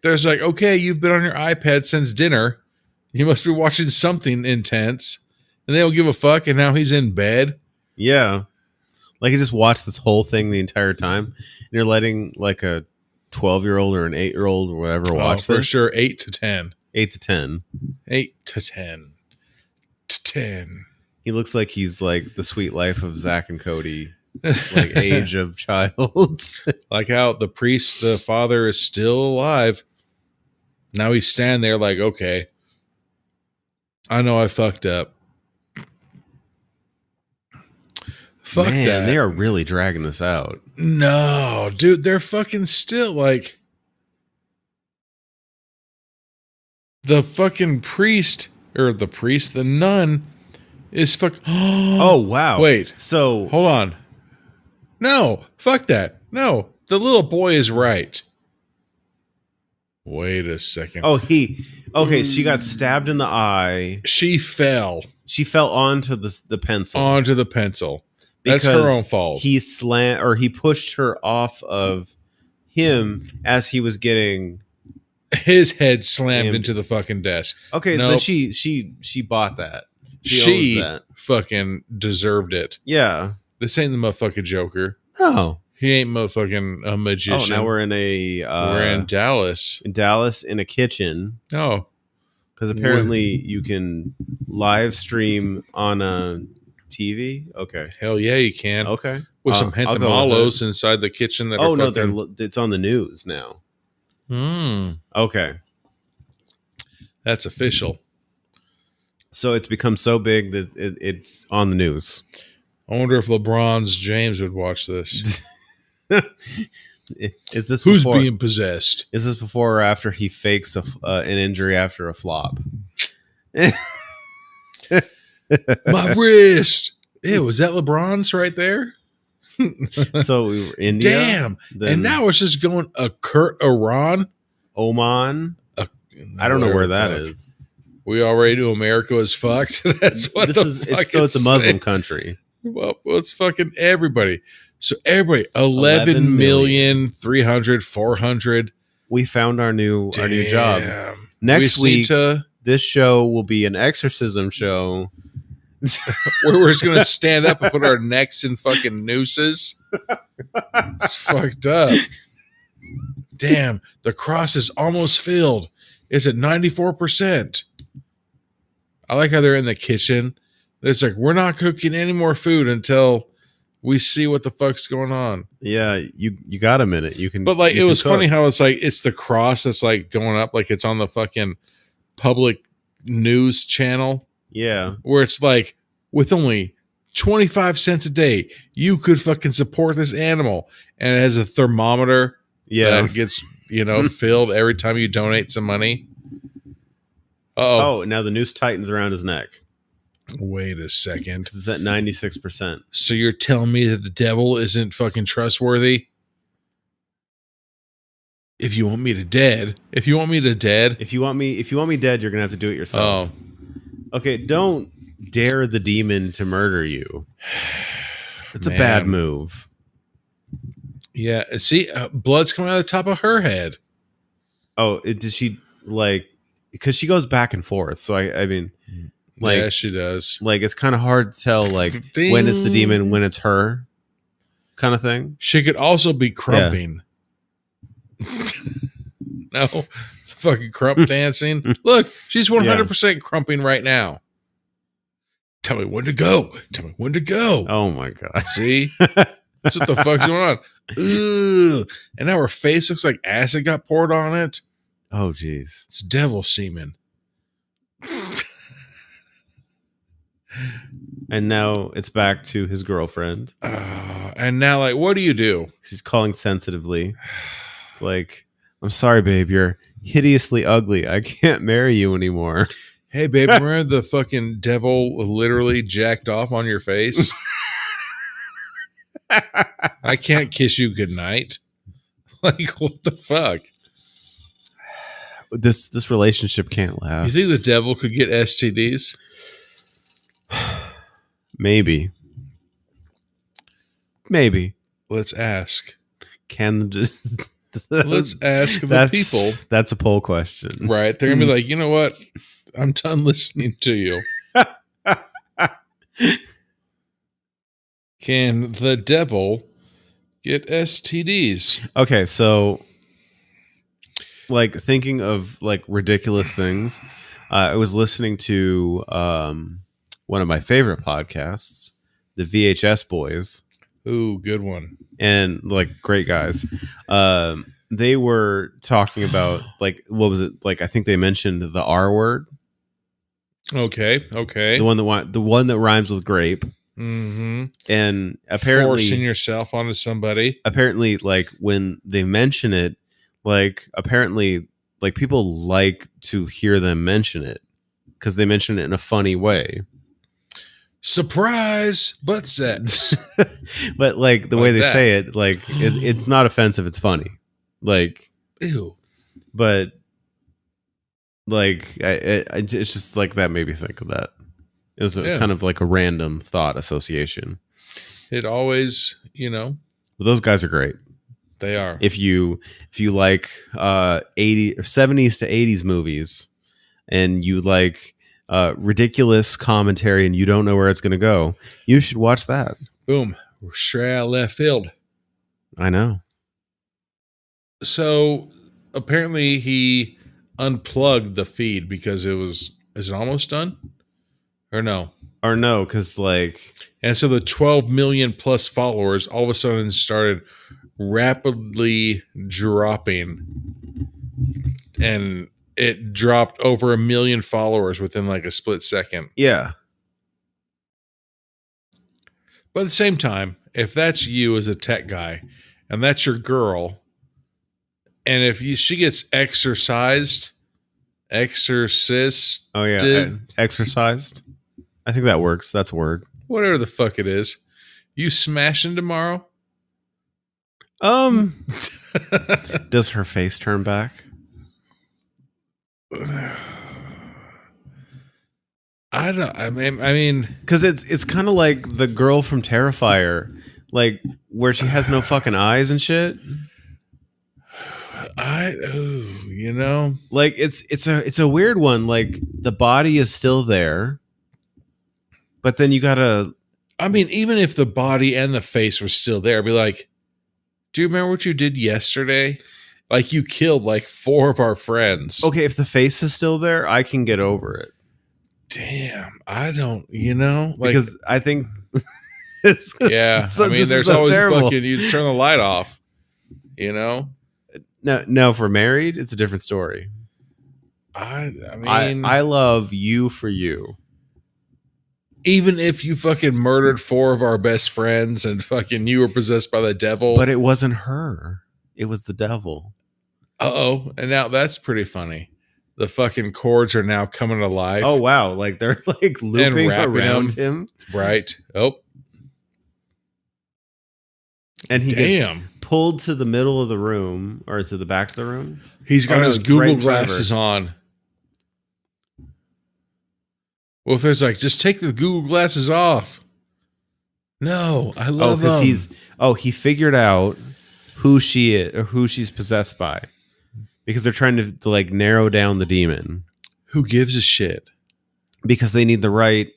there's like, okay, you've been on your iPad since dinner. You must be watching something intense. And they don't give a fuck, and now he's in bed. Yeah. Like he just watched this whole thing the entire time. And you're letting like a 12-year-old or an 8-year-old or whatever watch this? For sure, 8 to 10. 8 to 10. 8 to 10. 10. He looks like he's like the Sweet Life of Zach and Cody, like age of child. Like how the priest, the father, is still alive. Now he's standing there like, okay, I know I fucked up. Fuck that. They are really dragging this out. No, dude, they're fucking still like... the fucking the nun is fuck. Oh, wow. Wait. So hold on. No, fuck that. No, the little boy is right. Wait a second. Oh, okay, she got stabbed in the eye. She fell. She fell onto the pencil. Onto the pencil. That's her own fault. He pushed her off of him as he was getting his head slammed into the fucking desk. Okay, nope. Then she bought that. She fucking deserved it. Yeah. This ain't the motherfucking Joker. No. He ain't motherfucking a magician. Oh, now we're in we're in Dallas. In Dallas, in a kitchen. Oh. Because apparently you can live stream on a TV. Okay. Hell yeah, you can. Okay. With some Hentamalos inside the kitchen. That it's on the news now. Okay. That's official. So it's become so big that it's on the news. I wonder if LeBron's James would watch this. Is this who's being possessed? Is this before or after he fakes an injury after a flop? My wrist. Ew, was that LeBron's right there? So we were India. Damn. And now it's just going Oman. I don't know where that is. We already knew America was fucked. That's what it's a Muslim country. Well, it's fucking everybody. So everybody, 11 million, 300, 400. We found our new job. Next week, this show will be an exorcism show. Where we're just going to stand up and put our necks in fucking nooses. It's fucked up. Damn, the cross is almost filled. It's at 94%. I like how they're in the kitchen. It's like, we're not cooking any more food until we see what the fuck's going on. Yeah, you got a minute. You can. But like, it was funny how it's like, it's the cross that's like going up, like it's on the fucking public news channel. Yeah. Where it's like, with only 25 cents a day, you could fucking support this animal. And it has a thermometer. Yeah. That gets, filled every time you donate some money. Oh, now the noose tightens around his neck. Wait a second. It's at 96%. So you're telling me that the devil isn't fucking trustworthy? If you want me dead, if you want me dead, you're gonna have to do it yourself. Oh. Okay, don't dare the demon to murder you. It's a bad move. Yeah, see, blood's coming out of the top of her head. Oh, does she like? Because she goes back and forth. So I mean, like, yeah, she does. Like, it's kind of hard to tell, like, when it's the demon, when it's her, kind of thing. She could also be crumping. Yeah. No, fucking crump dancing. Look, she's 100% crumping right now. Tell me when to go. Tell me when to go. Oh my god! See, that's what the fuck's going on. Ugh. And now her face looks like acid got poured on it. Oh, jeez. It's devil semen. And now it's back to his girlfriend. And now, like, what do you do? She's calling sensitively. It's like, I'm sorry, babe. You're hideously ugly. I can't marry you anymore. Hey, babe, remember the fucking devil literally jacked off on your face? I can't kiss you goodnight. Like, what the fuck? This relationship can't last. You think the devil could get STDs? Maybe. Let's ask. Let's ask the people. That's a poll question. Right. They're going to be like, you know what? I'm done listening to you. Can the devil get STDs? Okay, so like thinking of like ridiculous things, I was listening to one of my favorite podcasts, the VHS Boys. Ooh, good one. And like great guys. They were talking about like, what was it? Like, I think they mentioned the R word. Okay. The one that rhymes with grape. Mm-hmm. And apparently forcing yourself onto somebody. Apparently, like when they mention it, like apparently like people like to hear them mention it because they mention it in a funny way. Surprise butt sex. But like the way they say it, like it's not offensive, it's funny. Like, ew. But like it's just like that made me think of that. It was kind of like a random thought association. It always, But those guys are great. They are. If you like 70s to 80s movies and you like ridiculous commentary and you don't know where it's going to go, you should watch that. Boom. We're straight out left field. I know. So apparently he unplugged the feed because is it almost done? Or no? Or no, because like... And so the 12 million plus followers all of a sudden started rapidly dropping. And it dropped over 1 million followers within like a split second. Yeah. But at the same time, if that's you as a tech guy and that's your girl, and if she gets exorcised. Oh yeah, exercised. I think that works. That's a word. Whatever the fuck it is. You smashing tomorrow? Does her face turn back? I mean, because it's kind of like the girl from Terrifier, like where she has no fucking eyes and shit. Like it's a weird one. Like the body is still there, but then you gotta. I mean, even if the body and the face were still there, I'd be like, "Do you remember what you did yesterday? Like you killed like 4 of our friends." Okay, if the face is still there, I can get over it. Damn, I don't. Like, because I think. I mean, there's always fucking. You turn the light off. No, for married, it's a different story. I mean, I love you for you. Even if you fucking murdered 4 of our best friends and fucking you were possessed by the devil. But it wasn't her. It was the devil. Uh-oh. And now that's pretty funny. The fucking cords are now coming to life. Oh, wow. Like they're like looping around him. Right. Oh. And he gets pulled to the middle of the room or to the back of the room. He's got his Google glasses on. Well, if there's like, just take the Google glasses off. No, I love him. Because he figured out who she is or who she's possessed by. Because they're trying to like narrow down the demon. Who gives a shit? Because they need the right,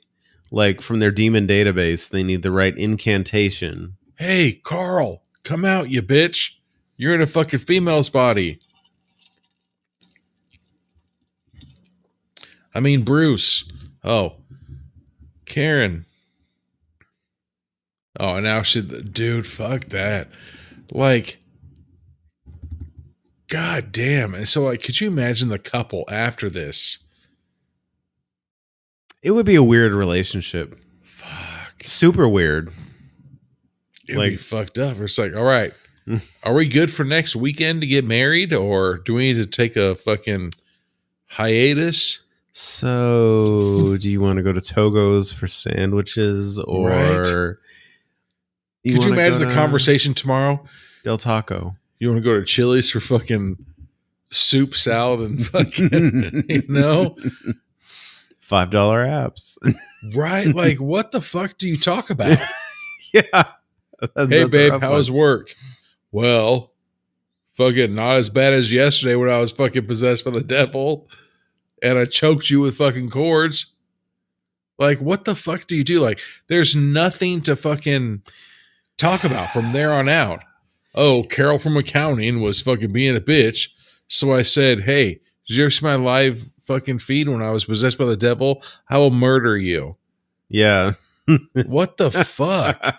like from their demon database, they need the right incantation. Hey, Carl, come out, you bitch. You're in a fucking female's body. I mean, Bruce. Oh, Karen. Oh, and now dude, fuck that. Like, god damn. And so, like, could you imagine the couple after this? It would be a weird relationship. Fuck. Super weird. It would be fucked up. It's like, all right, are we good for next weekend to get married, or do we need to take a fucking hiatus? So, do you want to go to Togo's for sandwiches, or Could you imagine the conversation tomorrow? Del Taco. You want to go to Chili's for fucking soup, salad, and fucking, $5 apps. Right? Like, what the fuck do you talk about? Yeah. Hey, babe, how was work? Well, fucking not as bad as yesterday when I was fucking possessed by the devil and I choked you with fucking cords. Like, what the fuck do you do? Like, there's nothing to fucking talk about from there on out. Oh, Carol from accounting was fucking being a bitch. So I said, hey, did you ever see my live fucking feed when I was possessed by the devil? I will murder you. Yeah. What the fuck?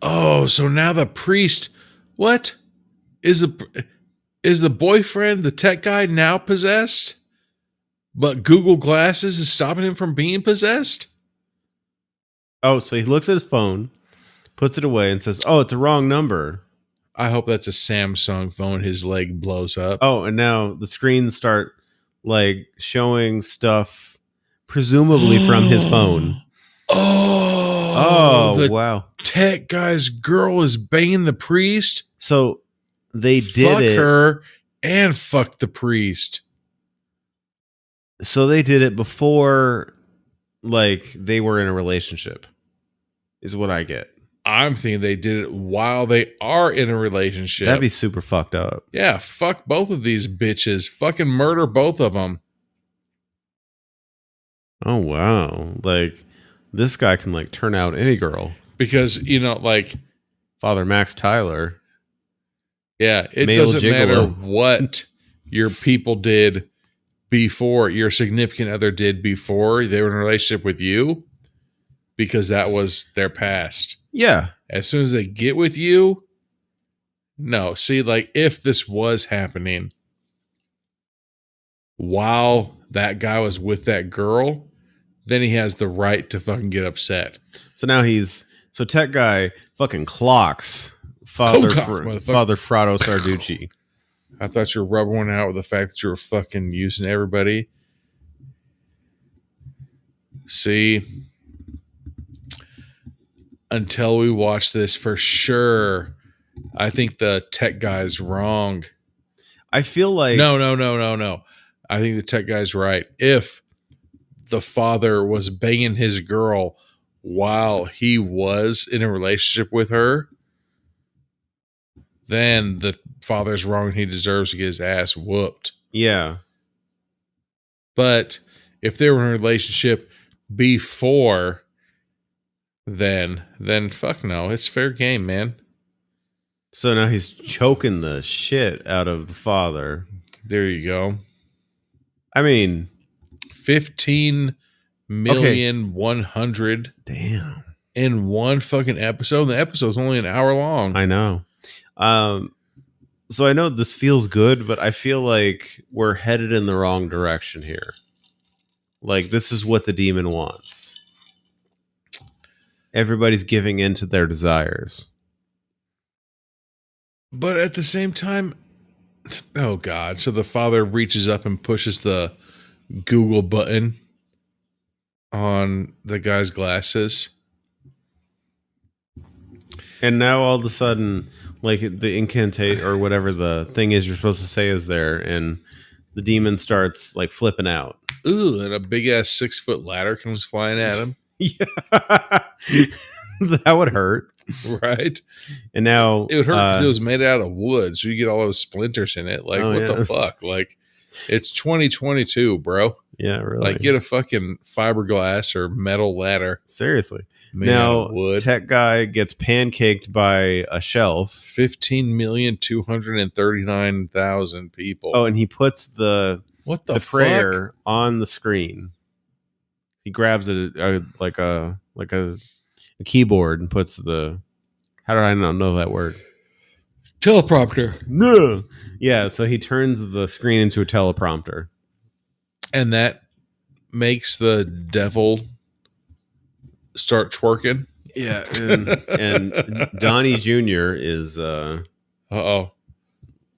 Oh, so now the priest, what? Is the boyfriend, the tech guy, now possessed? But Google Glasses is stopping him from being possessed? Oh, so he looks at his phone, puts it away, and says, oh, it's a wrong number. I hope that's a Samsung phone. His leg blows up. Oh, and now the screens start like showing stuff, presumably from his phone. Oh, wow! Tech guy's girl is banging the priest. So they did it. Fuck her and fuck the priest. So they did it before, like, they were in a relationship. Is what I get. I'm thinking they did it while they are in a relationship. That'd be super fucked up. Yeah, fuck both of these bitches. Fucking murder both of them. Oh, wow. Like, this guy can, like, turn out any girl. Because, like... Father Max Tyler. Yeah, it doesn't matter what your people did before, your significant other did before they were in a relationship with you, because that was their past. Yeah. As soon as they get with you, no. See, like, if this was happening while that guy was with that girl, then he has the right to fucking get upset. So now so Tech Guy fucking clocks Father Frado Sarducci. I thought you were rubbing one out with the fact that you were fucking using everybody. See, until we watch this for sure, I think the Tech Guy's wrong. I feel like... No. I think the Tech Guy's right. If the father was banging his girl while he was in a relationship with her, then the father's wrong and he deserves to get his ass whooped. Yeah. But if they were in a relationship before, then fuck no. It's fair game, man. So now he's choking the shit out of the father. There you go. I mean... 15,100,000. Damn. In one fucking episode. The episode's only an hour long. I know. So I know this feels good, but I feel like we're headed in the wrong direction here. Like, this is what the demon wants. Everybody's giving in to their desires. But at the same time, oh God. So the father reaches up and pushes the Google button on the guy's glasses. And now all of a sudden, like, the incantate or whatever the thing is you're supposed to say is there, and the demon starts, like, flipping out. Ooh, and a big ass 6-foot ladder comes flying at him. Yeah. That would hurt. Right? And now it would hurt because it was made out of wood, so you get all those splinters in it. Like, what the fuck? Like, it's 2022, bro. Yeah, really. Like, get a fucking fiberglass or metal ladder. Seriously. Now, Tech Guy gets pancaked by a shelf. 15,239,000 people. Oh, and he puts the prayer fuck? on the screen. He grabs a keyboard and puts the... How do I not know that word? Teleprompter. No. Yeah, so he turns the screen into a teleprompter. And that makes the devil start twerking. Yeah, and Donnie Jr. is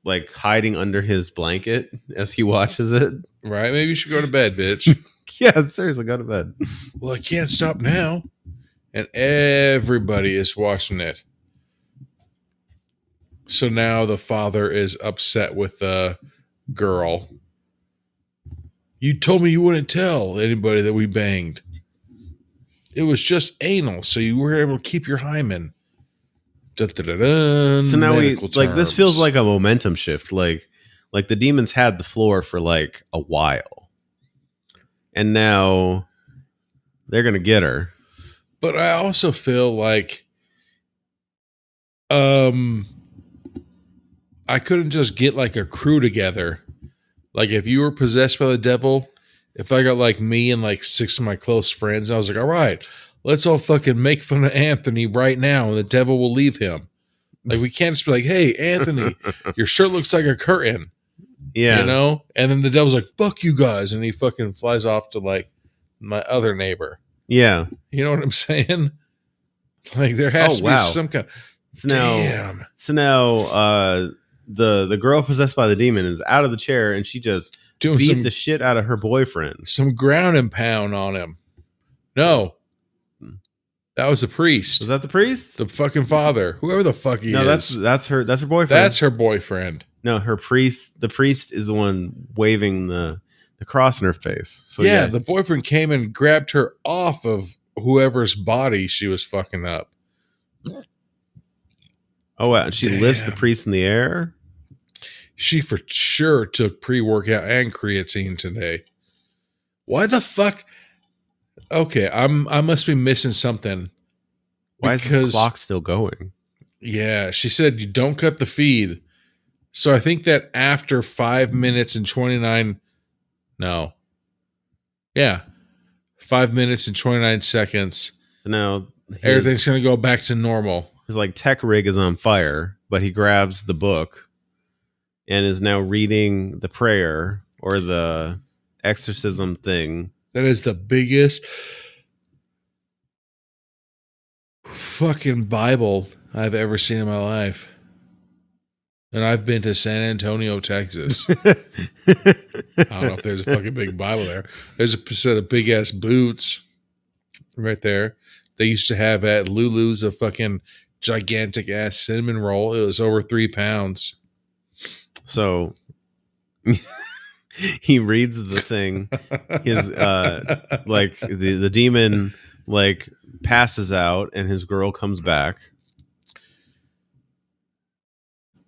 like hiding under his blanket as he watches it. Right, maybe you should go to bed, bitch. Yeah, seriously, go to bed. Well, I can't stop now. And everybody is watching it. So now the father is upset with the girl. You told me you wouldn't tell anybody that we banged. It was just anal, so you were able to keep your hymen. So now this feels like a momentum shift. Like the demons had the floor for like a while. And now they're going to get her. But I also feel like I couldn't just get like a crew together. Like, if you were possessed by the devil, if I got like me and like 6 of my close friends, and I was like, all right, let's all fucking make fun of Anthony right now and the devil will leave him. Like, we can't just be like, hey, Anthony, your shirt looks like a curtain. Yeah. You know? And then the devil's like, fuck you guys. And he fucking flies off to like my other neighbor. Yeah. You know what I'm saying? Like, there has to be some kind. So now, the girl possessed by the demon is out of the chair, and she just beat the shit out of her boyfriend. Some ground and pound on him. No. That was the priest. Was that the priest? The fucking father. Whoever the fuck he is. No, that's her boyfriend. That's her boyfriend. No, her priest. The priest is the one waving the cross in her face. So yeah, the boyfriend came and grabbed her off of whoever's body she was fucking up. Oh, wow. And she lifts the priest in the air? She for sure took pre-workout and creatine today. Why the fuck? Okay, I must be missing something. Why is this clock still going? Yeah, she said you don't cut the feed. So I think that after 5 minutes and 29... No. Yeah. 5 minutes and 29 seconds. Now everything's going to go back to normal. His tech rig is on fire, but he grabs the book and is now reading the prayer or the exorcism thing. That is the biggest fucking Bible I've ever seen in my life. And I've been to San Antonio, Texas. I don't know if there's a fucking big Bible there. There's a set of big ass boots right there. They used to have at Lulu's a fucking gigantic ass cinnamon roll. It was over 3 pounds. So he reads the thing. His the demon passes out and his girl comes back.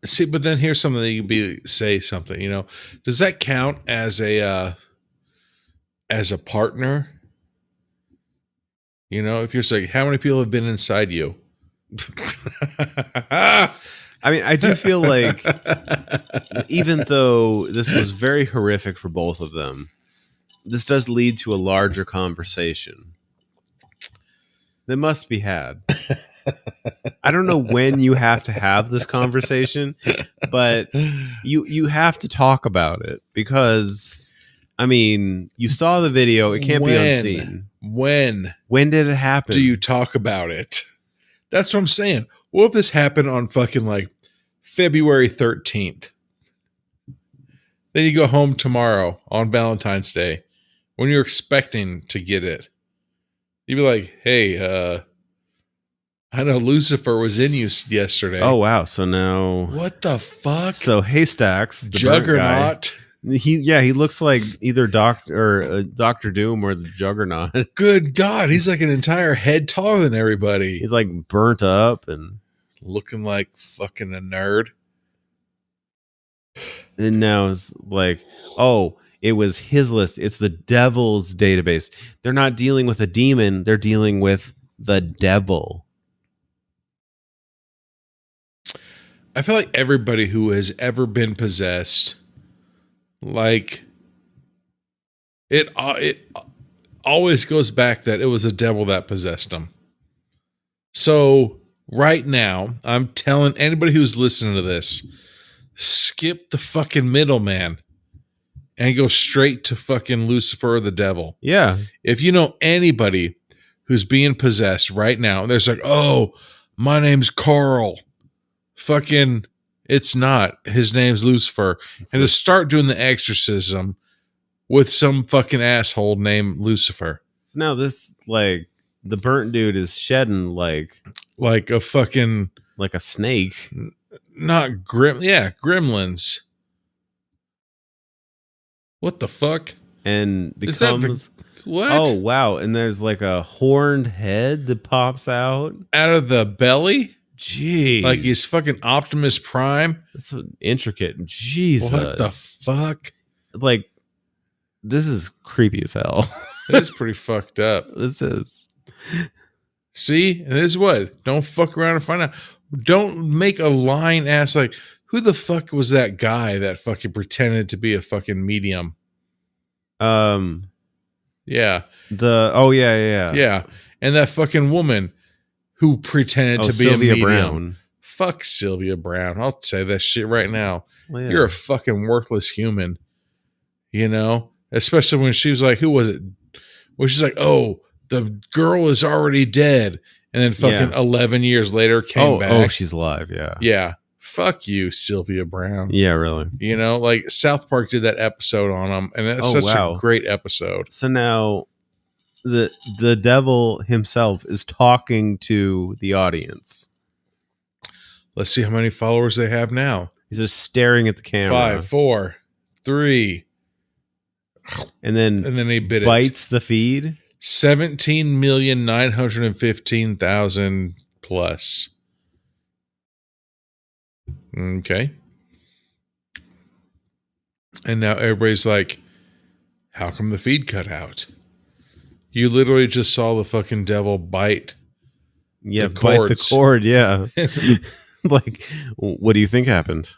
See, but then here's something that you can say something, does that count as a partner? If you're saying, how many people have been inside you? I mean, I do feel like even though this was very horrific for both of them, this does lead to a larger conversation that must be had. I don't know when you have to have this conversation, but you have to talk about it because, I mean, you saw the video. It can't be unseen. When did it happen? Do you talk about it? That's what I'm saying. What if this happened on fucking February 13th? Then you go home tomorrow on Valentine's Day when you're expecting to get it. You'd be like, hey, I know Lucifer was in you yesterday. Oh, wow. So now... What the fuck? So Haystacks, the Juggernaut. He looks like either Dr. Doom or the Juggernaut. Good God. He's like an entire head taller than everybody. He's burnt up and... looking like fucking a nerd. And now it's it was his list. It's the devil's database. They're not dealing with a demon. They're dealing with the devil. I feel like everybody who has ever been possessed, it always goes back that it was the devil that possessed them. So right now, I'm telling anybody who's listening to this, skip the fucking middleman and go straight to fucking Lucifer or the devil. Yeah. If you know anybody who's being possessed right now, there's oh, my name's Carl. Fucking, it's not. His name's Lucifer. And to start doing the exorcism with some fucking asshole named Lucifer. Now this, the burnt dude is shedding like a fucking... like a snake. Not gremlins. What the fuck? And becomes... what? Oh, wow. And there's a horned head that pops out. Out of the belly? Jeez. Like he's fucking Optimus Prime? That's intricate. Jesus. What the fuck? This is creepy as hell. It is pretty fucked up. This is. See? And this is what? Don't fuck around and find out. Don't make a lying ass who the fuck was that guy that fucking pretended to be a fucking medium? Yeah. Yeah. Yeah. And that fucking woman who pretended to be Sylvia a medium. Brown. Fuck Sylvia Brown. I'll say that shit right now. Well, yeah. You're a fucking worthless human. Especially when she was who was it? Well, she's oh, the girl is already dead. and then fucking 11 years later came back. Oh, she's alive. Yeah. Yeah. Fuck you, Sylvia Brown. Yeah, really. You know, like South Park did that episode on them, and that's such a great episode. So now the devil himself is talking to the audience. Let's see how many followers they have now. He's just staring at the camera. 5, 4, 3. And then he bites the feed. 17,915,000 plus. Okay. And now everybody's like, how come the feed cut out? You literally just saw the fucking devil bite. Yeah, bite the cord. Yeah. Like, what do you think happened?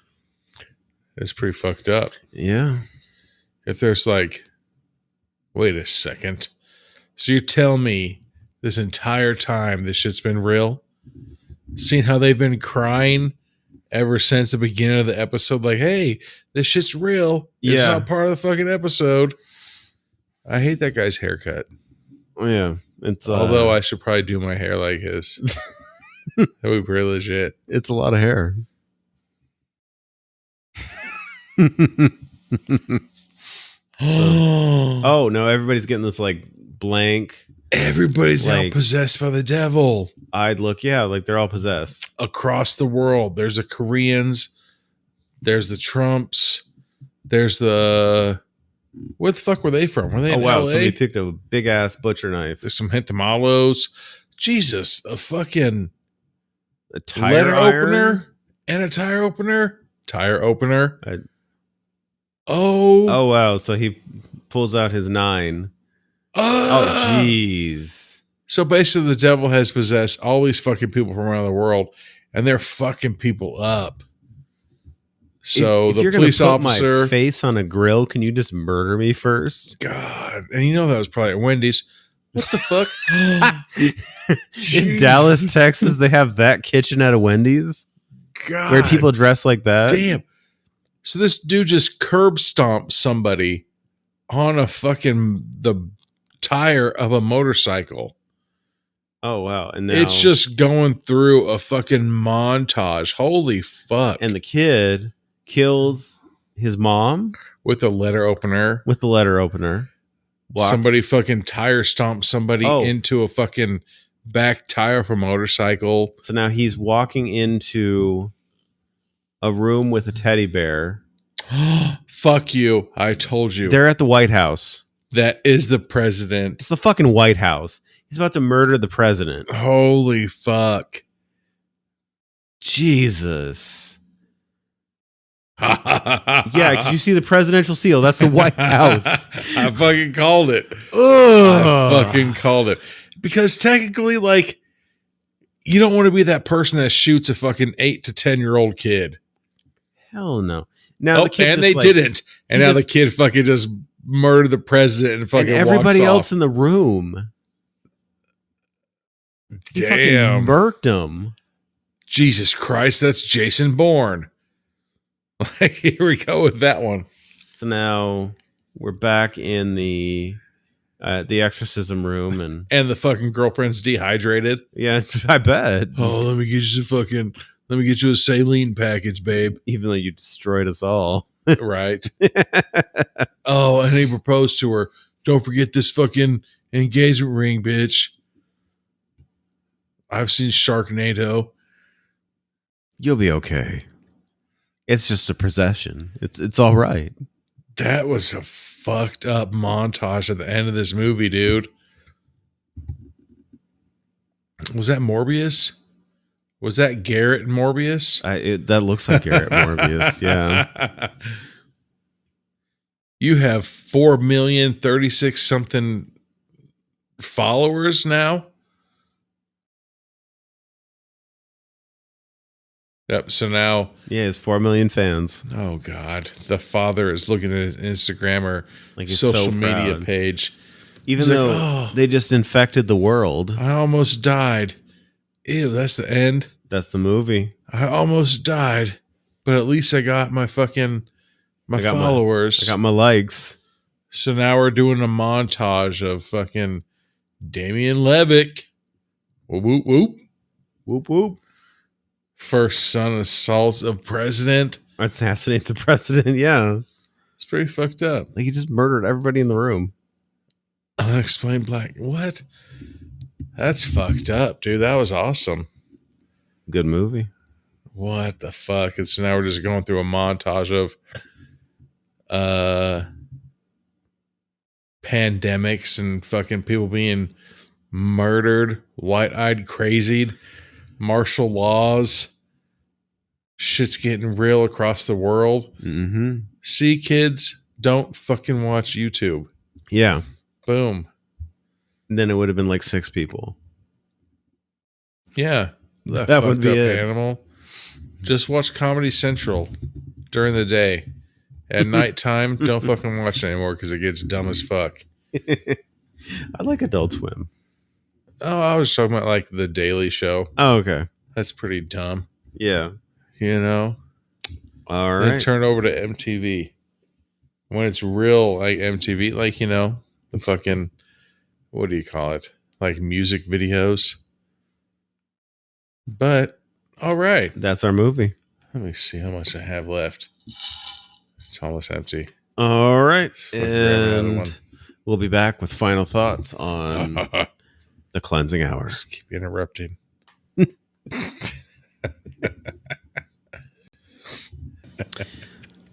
It's pretty fucked up. Yeah. If there's like, wait a second. So you tell me this entire time this shit's been real? Seeing how they've been crying ever since the beginning of the episode, like, hey, this shit's real. It's not part of the fucking episode. I hate that guy's haircut. Yeah. It's although I should probably do my hair like his. That would be pretty legit. It's a lot of hair. Oh no, everybody's getting this like blank. Everybody's like, now possessed by the devil. I'd look, like they're all possessed. Across the world. There's the Koreans, there's the Trumps, there's the where the fuck were they from? Were they in LA? Somebody picked a big ass butcher knife. There's some Hentamalos. Jesus, a fucking tire letter opener and a tire opener. Tire opener. Oh wow! So he pulls out his 9. Oh jeez! So basically, the devil has possessed all these fucking people from around the world, and they're fucking people up. So if the you're police gonna put officer, my face on a grill, can you just murder me first? God, and you know that was probably at Wendy's. What the fuck? In Dallas, Texas, they have that kitchen at a Wendy's. God, where people dress like that. Damn. So this dude just curb stomped somebody on the tire of a motorcycle. Oh wow! And now it's just going through a fucking montage. Holy fuck! And the kid kills his mom with a letter opener. Somebody fucking tire stomped somebody into a fucking back tire of a motorcycle. So now he's walking into a room with a teddy bear. Fuck you. I told you. They're at the White House. That is the president. It's the fucking White House. He's about to murder the president. Holy fuck. Jesus. Yeah, because you see the presidential seal. That's the White House. I fucking called it. Ugh. I fucking called it. Because technically, like, you don't want to be that person that shoots a fucking 8 to 10-year-old kid. Hell no. Now the kid and they didn't. And now the kid fucking just murdered the president and fucking everybody walks else off. in the room. Damn. Murked him. Jesus Christ, that's Jason Bourne. Like, here we go with that one. So now we're back in the exorcism room, and the fucking girlfriend's dehydrated. Yeah, I bet. Oh, let me get you a saline package, babe. Even though you destroyed us all. Right. Oh, and he proposed to her. Don't forget this fucking engagement ring, bitch. I've seen Sharknado. You'll be okay. It's just a possession. It's all right. That was a fucked up montage at the end of this movie, dude. Was that Morbius? Was that Garrett and Morbius? That looks like Garrett Morbius, yeah. You have 4,036 something followers now? Yep, so now... Yeah, it's 4 million fans. Oh, God. The father is looking at his Instagram or like social media page. Even though they just infected the world. I almost died. Ew, that's the end? That's the movie. I almost died, but at least I got my fucking... I got followers. I got my likes. So now we're doing a montage of fucking Damian Levick Whoop, whoop, whoop. Whoop, whoop. First son assaults of president. Assassinates the president, yeah. It's pretty fucked up. Like, he just murdered everybody in the room. Unexplained black. What? That's fucked up, dude. That was awesome. Good movie. What the fuck? And so now we're just going through a montage of pandemics and fucking people being murdered, white-eyed crazied, martial laws. Shit's getting real across the world. Mm-hmm. See, kids, don't fucking watch YouTube. Yeah. Boom. And then it would have been like 6 people. Yeah. That would be it. Animal. Just watch Comedy Central during the day. At nighttime, don't fucking watch it anymore because it gets dumb as fuck. I like Adult Swim. Oh, I was talking about like The Daily Show. Oh, okay. That's pretty dumb. Yeah. You know? All right. Then turn over to MTV. When it's real, like MTV, like, you know, the fucking, what do you call it? Like music videos. But, all right. That's our movie. Let me see how much I have left. It's almost empty. All right. And we'll be back with final thoughts on The Cleansing Hour. Just keep interrupting.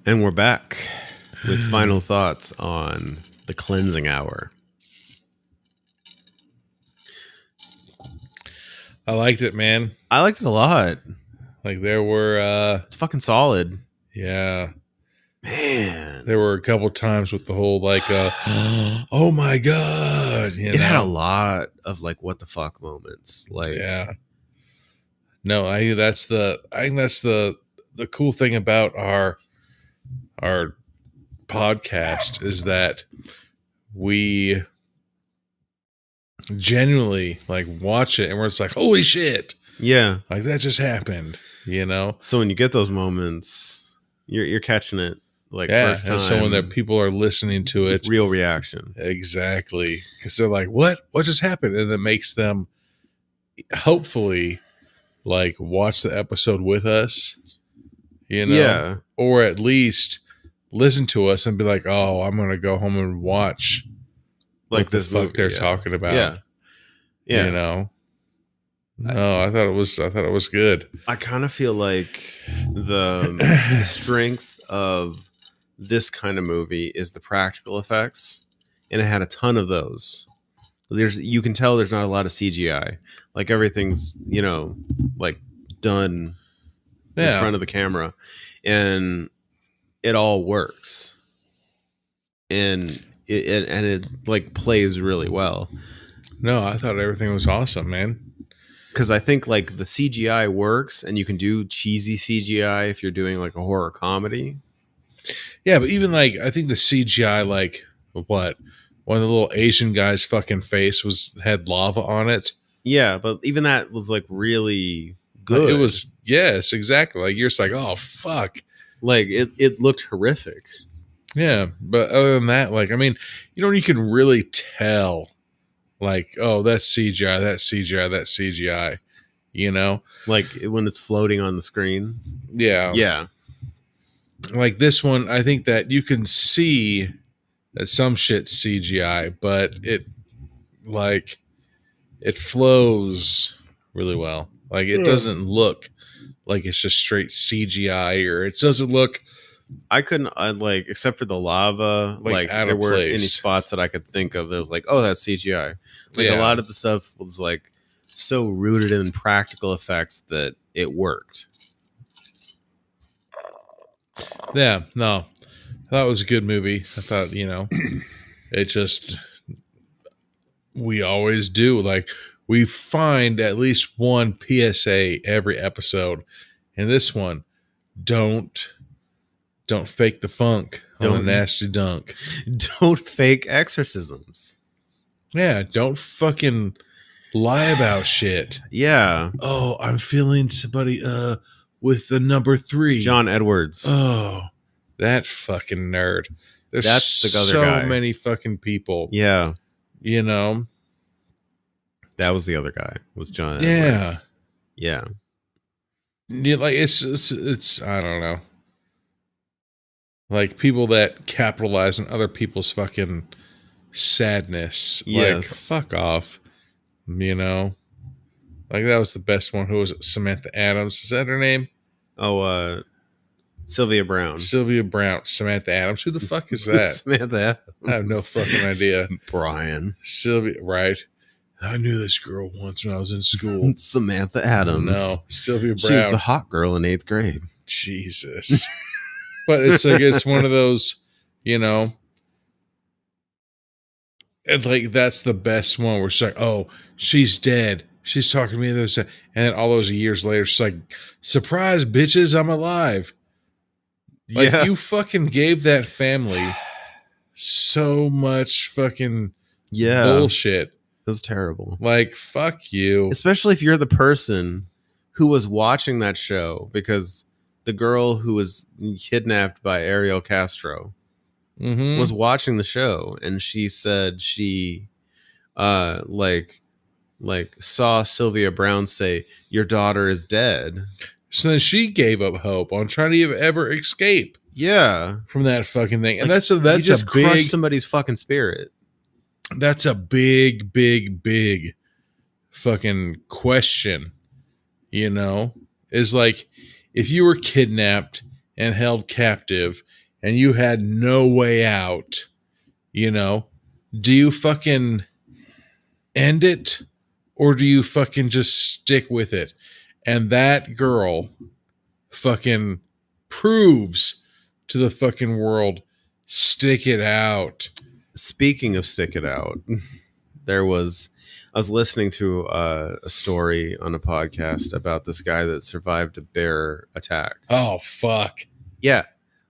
And we're back with final thoughts on The Cleansing Hour. I liked it, man. I liked it a lot. Like there were it's fucking solid. Yeah. Man. There were a couple times with the whole like oh my god. It had a lot of like what the fuck moments. Like yeah. No, I think that's the cool thing about our podcast is that we genuinely like watch it and we're just like, holy shit. Yeah. Like that just happened, you know? So when you get those moments, you're catching it like first time. And so when people are listening to it. Real reaction. Exactly. Because they're like, what? What just happened? And it makes them hopefully like watch the episode with us, you know? Yeah. Or at least listen to us and be like, oh, I'm going to go home and watch like what the fuck movie, they're talking about. Yeah. Yeah. You know? No, I thought it was good. I kind of feel like the strength of this kind of movie is the practical effects, and it had a ton of those. You can tell there's not a lot of CGI. Like everything's, you know, like done in front of the camera, and it all works. And it like plays really well. No, I thought everything was awesome, man. Because I think like the CGI works, and you can do cheesy CGI if you're doing like a horror comedy. Yeah, but even like I think the CGI, like what one of the little Asian guy's fucking face had lava on it. Yeah, but even that was like really good. Like, it was, yes, exactly. Like you're just like, oh fuck, like it looked horrific. Yeah, but other than that, like I mean, you can really tell. Like, oh, that's CGI, that's CGI, that's CGI, you know? Like when it's floating on the screen. Yeah. Yeah. Like this one, I think that you can see that some shit's CGI, but it flows really well. Like it doesn't look like it's just straight CGI, or it doesn't look... I couldn't like, except for the lava, like there weren't any spots that I could think of. It was like, oh, that's CGI. Like a lot of the stuff was like so rooted in practical effects that it worked. Yeah, no, that was a good movie. I thought, it just, we always do. Like we find at least one PSA every episode. And this one, don't fake the funk on a nasty dunk. Don't fake exorcisms. Yeah, don't fucking lie about shit. Yeah. Oh, I'm feeling somebody with the number 3. John Edwards. Oh, that fucking nerd. There's That's the other guy. So many fucking people. Yeah. You know? That was the other guy. Was John Edwards. Yeah. Like it's I don't know. Like people that capitalize on other people's fucking sadness. Yes. Like fuck off. You know? Like that was the best one. Who was it? Samantha Adams. Is that her name? Oh, Sylvia Brown. Sylvia Brown. Samantha Adams. Who the fuck is that? Samantha Adams. I have no fucking idea. Brian. Sylvia, right? I knew this girl once when I was in school. Samantha Adams. No, Sylvia Brown. She was the hot girl in 8th grade. Jesus. But it's like, it's one of those, you know, and like, that's the best one where it's like, oh, she's dead. She's talking to me. And then all those years later, she's like, surprise, bitches, I'm alive. Like, you fucking gave that family so much fucking bullshit. It was terrible. Like, fuck you. Especially if you're the person who was watching that show, because the girl who was kidnapped by Ariel Castro was watching the show, and she said she like saw Sylvia Brown say, "Your daughter is dead." So then she gave up hope on trying to ever escape. Yeah, from that fucking thing, and like, that's you just a big crushed somebody's fucking spirit. That's a big, big, big fucking question. You know, is like if you were kidnapped and held captive and you had no way out, you know, do you fucking end it or do you fucking just stick with it? And that girl fucking proves to the fucking world, stick it out. Speaking of stick it out, I was listening to a story on a podcast about this guy that survived a bear attack. Oh, fuck. Yeah.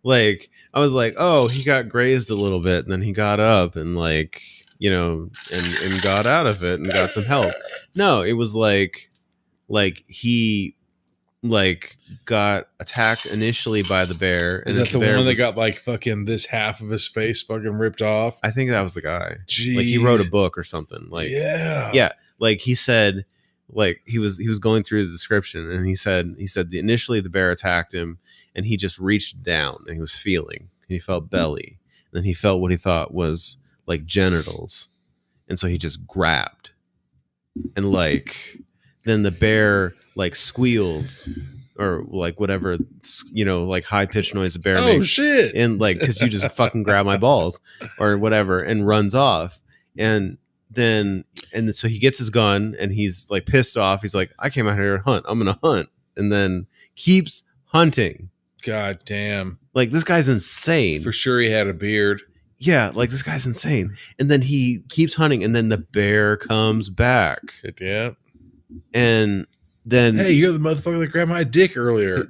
Like, I was like, oh, he got grazed a little bit, and then he got up and, like, you know, and got out of it and got some help. No, it was like he like got attacked initially by the bear. Is that the one that got like fucking this half of his face fucking ripped off? I think that was the guy. Jeez. Like he wrote a book or something. Like yeah. Like he said, like he was going through the description, and he said initially the bear attacked him, and he just reached down and he was feeling, and he felt belly, and then he felt what he thought was like genitals, and so he just grabbed, and like then the bear like squeals or like whatever, you know, like high pitched noise the bear makes. Oh shit! And like, because you just fucking grab my balls or whatever, and runs off. And so he gets his gun and he's like pissed off. He's like, I came out here to hunt. I'm gonna hunt, and then keeps hunting. God damn! Like this guy's insane. For sure, he had a beard. Yeah, like this guy's insane. And then he keeps hunting, and then the bear comes back. Yeah. And then, hey, you're the motherfucker that grabbed my dick earlier.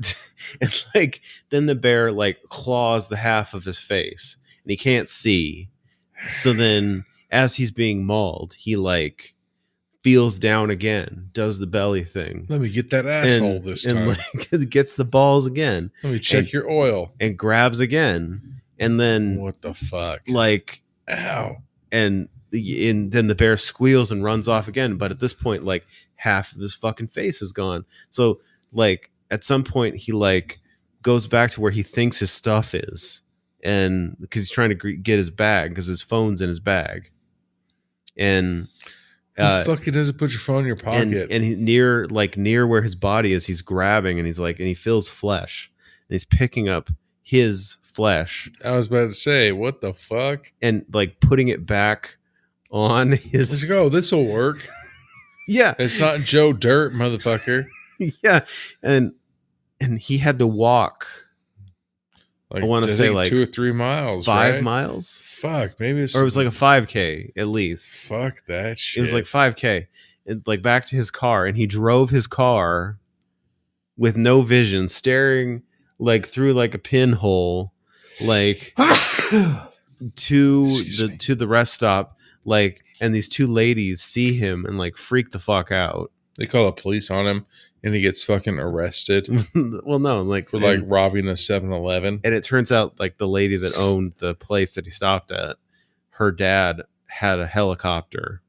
And like then the bear like claws the half of his face, and he can't see. So then as he's being mauled, he like feels down again, does the belly thing. Let me get that asshole this time. And like gets the balls again. Let me check your oil. And grabs again. And then what the fuck? Like, ow. And then the bear squeals and runs off again. But at this point, like half of his fucking face is gone. So like at some point he like goes back to where he thinks his stuff is, and because he's trying to get his bag because his phone's in his bag. And who fucking doesn't put your phone in your pocket? And he, near where his body is, he's grabbing, and he's like, and he feels flesh, and he's picking up his flesh. I was about to say, what the fuck? And like putting it back on his. Let's go. This will work. Yeah, it's not Joe Dirt, motherfucker. Yeah, and he had to walk. Like, I want to say like 2 or 3 miles, 5 right? miles. Fuck, maybe it's or it was like a 5K at least. Fuck that shit. It was like 5K, and like back to his car, and he drove his car with no vision, staring like through like a pinhole, like to the rest stop, like, and these two ladies see him and like freak the fuck out. They call the police on him, and he gets fucking arrested. Well, no, like for like robbing a 7-Eleven. And it turns out like the lady that owned the place that he stopped at, her dad had a helicopter,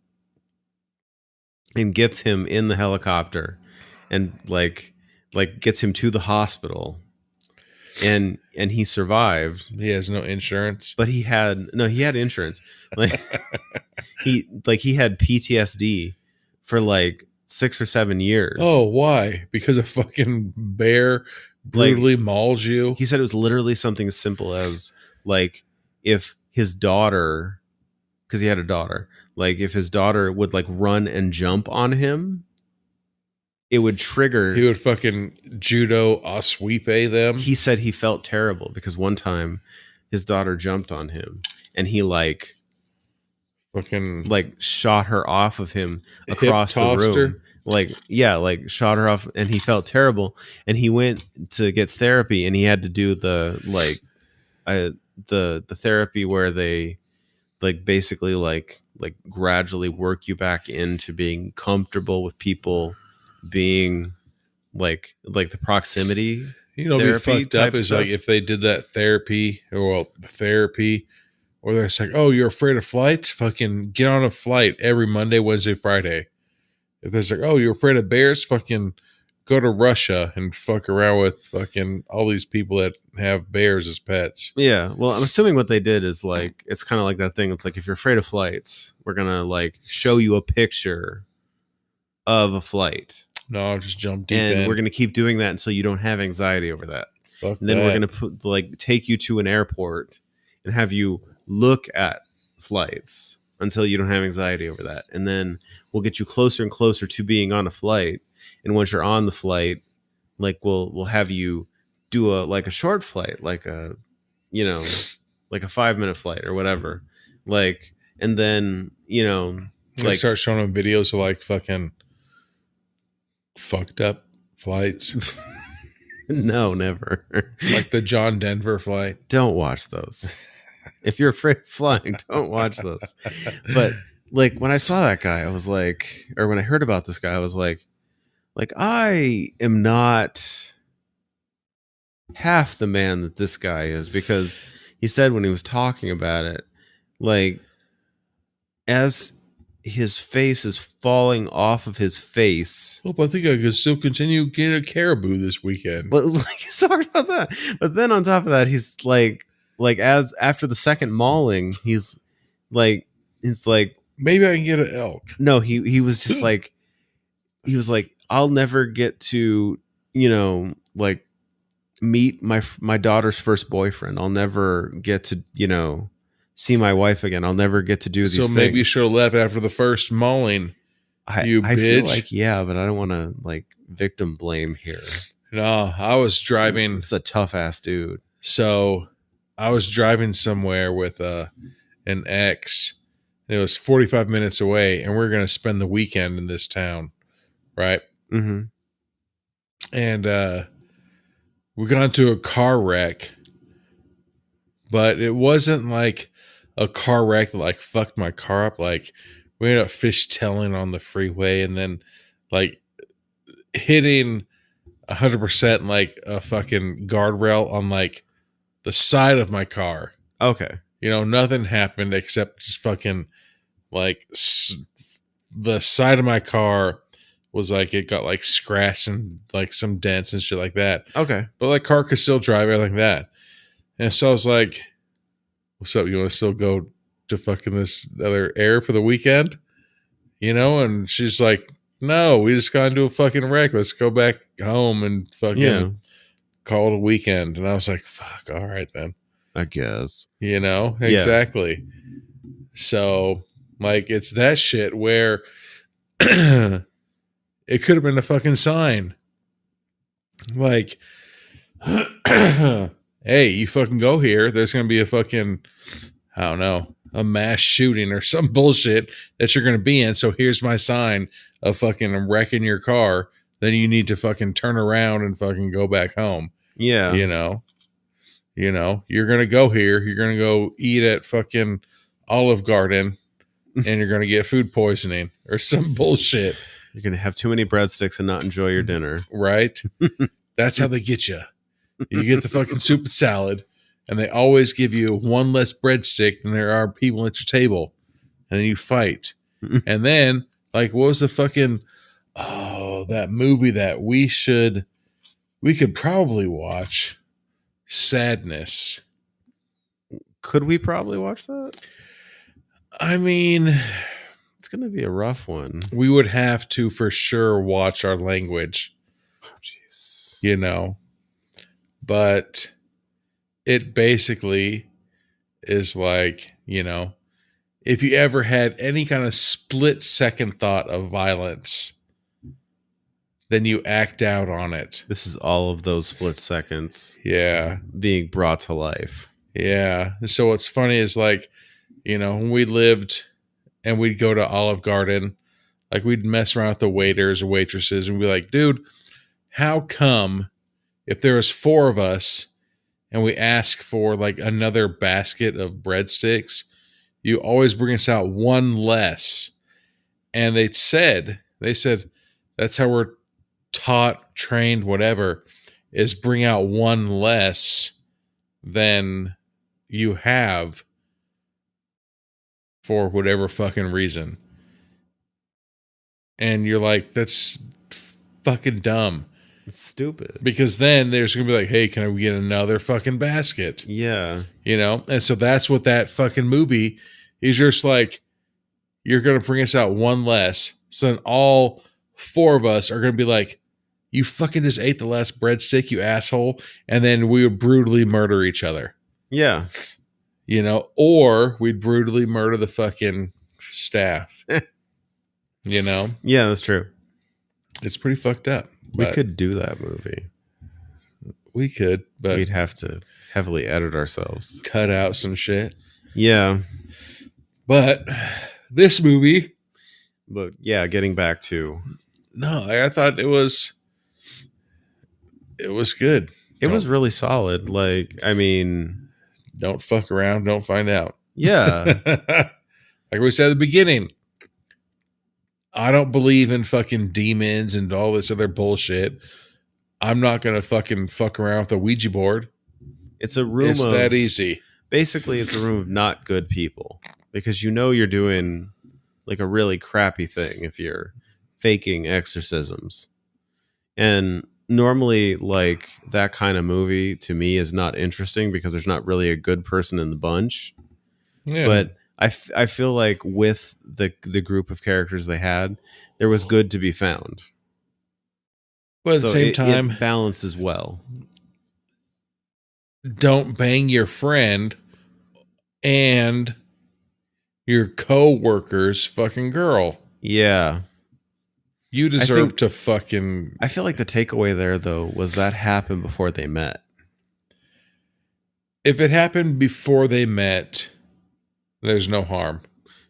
and gets him in the helicopter and like gets him to the hospital. And he survived. He has no insurance, but he had insurance. Like he had PTSD for like 6 or 7 years. Oh, why? Because a fucking bear brutally mauled you? He said it was literally something as simple as like if his daughter, because he had a daughter, like if his daughter would like run and jump on him, it would trigger. He would fucking judo sweep them. He said he felt terrible because one time his daughter jumped on him and he like fucking like shot her off of him across the room. Her. Like shot her off, and he felt terrible. And he went to get therapy, and he had to do the the therapy where they like basically like gradually work you back into being comfortable with people, being like the proximity. You know, be fucked up is like if they did that therapy or they're like, oh, you're afraid of flights? Fucking get on a flight every Monday, Wednesday, Friday. If there's like, oh, you're afraid of bears? Fucking go to Russia and fuck around with fucking all these people that have bears as pets. Yeah. Well, I'm assuming what they did is like, it's kind of like that thing. It's like, if you're afraid of flights, we're going to like show you a picture of a flight. No, just jump deep and in. We're going to keep doing that until you don't have anxiety over that. Fuck and then we're going to take you to an airport and have you look at flights until you don't have anxiety over that. And then we'll get you closer and closer to being on a flight. And once you're on the flight, like we'll have you do a short flight, like a, you know, like a 5-minute flight or whatever. Like, and then, you know, like start showing them videos of like fucking fucked up flights. No, never. Like the John Denver flight. Don't watch those. If you're afraid of flying, don't watch those. But like when I saw that guy, I was like, or when I heard about this guy, I was like I am not half the man that this guy is, because he said when he was talking about it, like as his face is falling off of his face. Oh, I think I could still continue getting a caribou this weekend. But like he's talking about that. But then on top of that, he's like as after the second mauling, he's like maybe I can get an elk. No, he was just like, he was like, I'll never get to, you know, like meet my daughter's first boyfriend. I'll never get to, you know, see my wife again. I'll never get to do these things. So maybe you should have left after the first mauling. I feel like, yeah, but I don't want to like victim blame here. No, I was driving. It's a tough ass dude. So I was driving somewhere with an ex. And it was 45 minutes away, and we're going to spend the weekend in this town, right? Mm-hmm. And we got into a car wreck, but it wasn't like a car wreck that like fucked my car up. Like we ended up fishtailing on the freeway and then like hitting 100% like a fucking guardrail on like the side of my car. Okay. You know, nothing happened except just fucking like the side of my car was like, it got like scratched and like some dents and shit like that. Okay. But like car could still drive it like that. And so I was like, what's up? You want to still go to fucking this other air for the weekend? You know? And she's like, no, we just got into a fucking wreck. Let's go back home and fucking call it a weekend. And I was like, fuck, all right then. I guess. You know? Exactly. So like it's that shit where it could have been a fucking sign. Like, hey, you fucking go here. There's going to be a fucking, I don't know, a mass shooting or some bullshit that you're going to be in. So here's my sign of fucking wrecking your car. Then you need to fucking turn around and fucking go back home. Yeah. You know, you're going to go here. You're going to go eat at fucking Olive Garden and you're going to get food poisoning or some bullshit. You're going to have too many breadsticks and not enjoy your dinner. Right? That's how they get you. You get the fucking soup and salad, and they always give you one less breadstick than there are people at your table. And then you fight. And then Like, what was the fucking that movie that we could probably watch? Sadness. Could we probably watch that? I mean, it's gonna be a rough one. We would have to for sure watch our language. Jeez. You know. But it basically is like, you know, if you ever had any kind of split second thought of violence, then you act out on it. This is all of those split seconds. Yeah. Being brought to life. Yeah. So what's funny is like, you know, when we lived and we'd go to Olive Garden, like we'd mess around with the waiters or waitresses and be like, dude, how come if there was 4 of us and we ask for like another basket of breadsticks, you always bring us out one less? And they said, that's how we're taught, trained, whatever, is bring out one less than you have for whatever fucking reason. And you're like, that's fucking dumb. It's stupid. Because then there's going to be like, hey, can I get another fucking basket? Yeah. You know? And so that's what that fucking movie is. Just like, you're going to bring us out one less. So then all 4 of us are going to be like, you fucking just ate the last breadstick, you asshole. And then we would brutally murder each other. Yeah. You know? Or we'd brutally murder the fucking staff. You know? Yeah, that's true. It's pretty fucked up. We could do that movie. We could, but we'd have to heavily edit ourselves. Cut out some shit. Yeah. But this movie. But yeah, getting back to. No, I thought it was good. It was really solid. Like, I mean. Don't fuck around. Don't find out. Yeah. Like we said at the beginning. I don't believe in fucking demons and all this other bullshit. I'm not going to fucking fuck around with a Ouija board. It's a room It's that easy. Basically, it's a room of not good people. Because you know you're doing like a really crappy thing if you're faking exorcisms. And normally, like, that kind of movie to me is not interesting because there's not really a good person in the bunch. Yeah. But I feel like with the group of characters they had, there was good to be found. But at the same time, it balances well. Don't bang your friend and your co-worker's fucking girl. Yeah. You deserve to fucking... I feel like the takeaway there, though, was that happened before they met. If it happened before they met, there's no harm.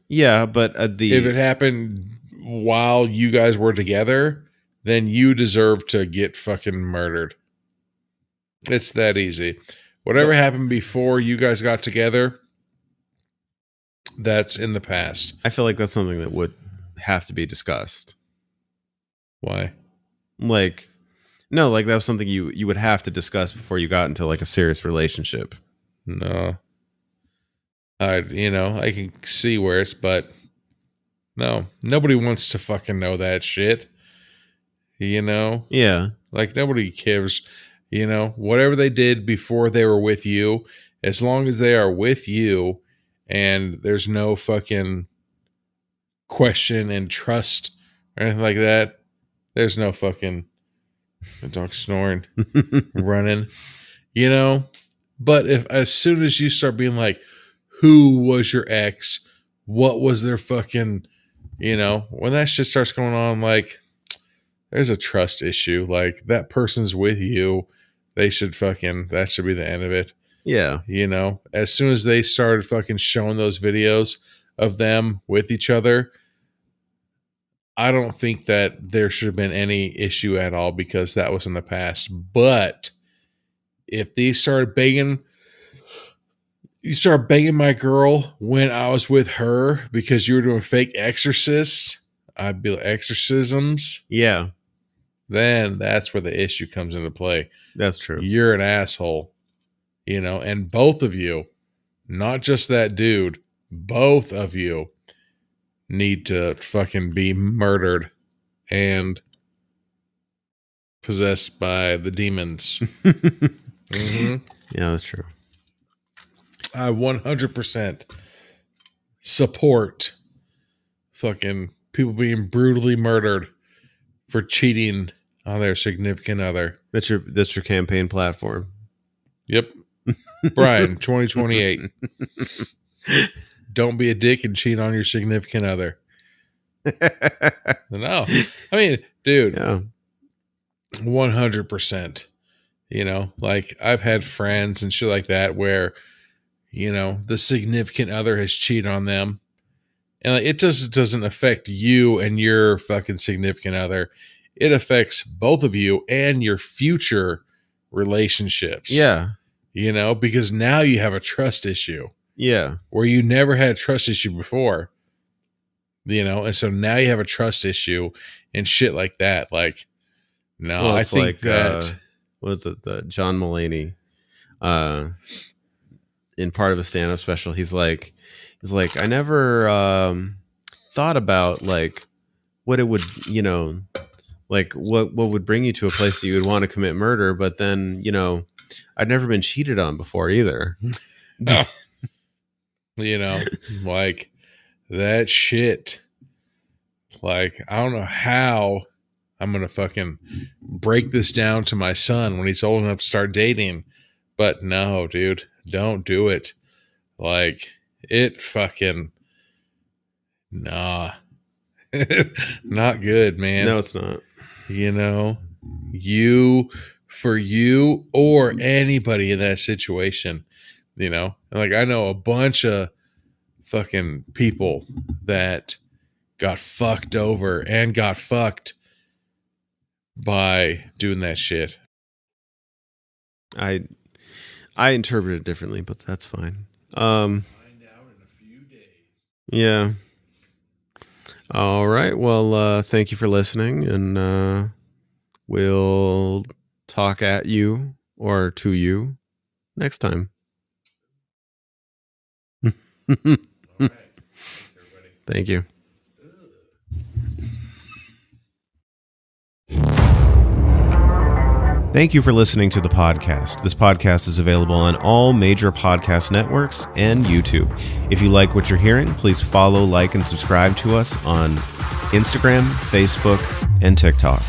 Yeah, but if it happened while you guys were together, then you deserve to get fucking murdered. It's that easy. Whatever happened before you guys got together, that's in the past. I feel like that's something that would have to be discussed. Why? Like, no, like that was something you would have to discuss before you got into like a serious relationship. No. I can see where it's, but no, nobody wants to fucking know that shit. You know? Yeah. Like nobody cares, whatever they did before they were with you, as long as they are with you and there's no fucking question and trust or anything like that, there's no fucking dog snoring, running, but if as soon as you start being like, who was your ex? What was their fucking, when that shit starts going on, like, there's a trust issue. Like, that person's with you. That should be the end of it. Yeah. As soon as they started fucking showing those videos of them with each other, I don't think that there should have been any issue at all because that was in the past. But if these started banging... You start banging my girl when I was with her because you were doing fake exorcisms. I'd be like, exorcisms. Yeah. Then that's where the issue comes into play. That's true. You're an asshole, and both of you, not just that dude, both of you need to fucking be murdered and possessed by the demons. Mm-hmm. Yeah, that's true. I 100% support fucking people being brutally murdered for cheating on their significant other. That's your campaign platform. Yep. Brian, 2028. Don't be a dick and cheat on your significant other. No. I mean, dude. Yeah. 100%. You know, like I've had friends and shit like that where, you know, the significant other has cheated on them. And like, it just doesn't affect you and your fucking significant other. It affects both of you and your future relationships. Yeah. You know, because now you have a trust issue. Yeah. Where you never had a trust issue before. You know, and so now you have a trust issue and shit like that. Like, no, well, I think like, that... what is it? The John Mulaney, in part of a stand-up special, he's like, I never thought about like what it would, you know, like what would bring you to a place that you would want to commit murder, but then, you know, I'd never been cheated on before either. You know, like that shit. Like, I don't know how I'm going to fucking break this down to my son when he's old enough to start dating. But no, dude, don't do it. Like, it fucking, nah. Not good, man. No, it's not. You know, for you or anybody in that situation, you know, and like I know a bunch of fucking people that got fucked over and got fucked by doing that shit. I interpret it differently, but that's fine. Find out in a few days. Yeah. All right. Well, thank you for listening, and we'll talk at you or to you next time. All right. Thanks, everybody. Thank you. Thank you for listening to the podcast. This podcast is available on all major podcast networks and YouTube. If you like what you're hearing, please follow, like, and subscribe to us on Instagram, Facebook, and TikTok.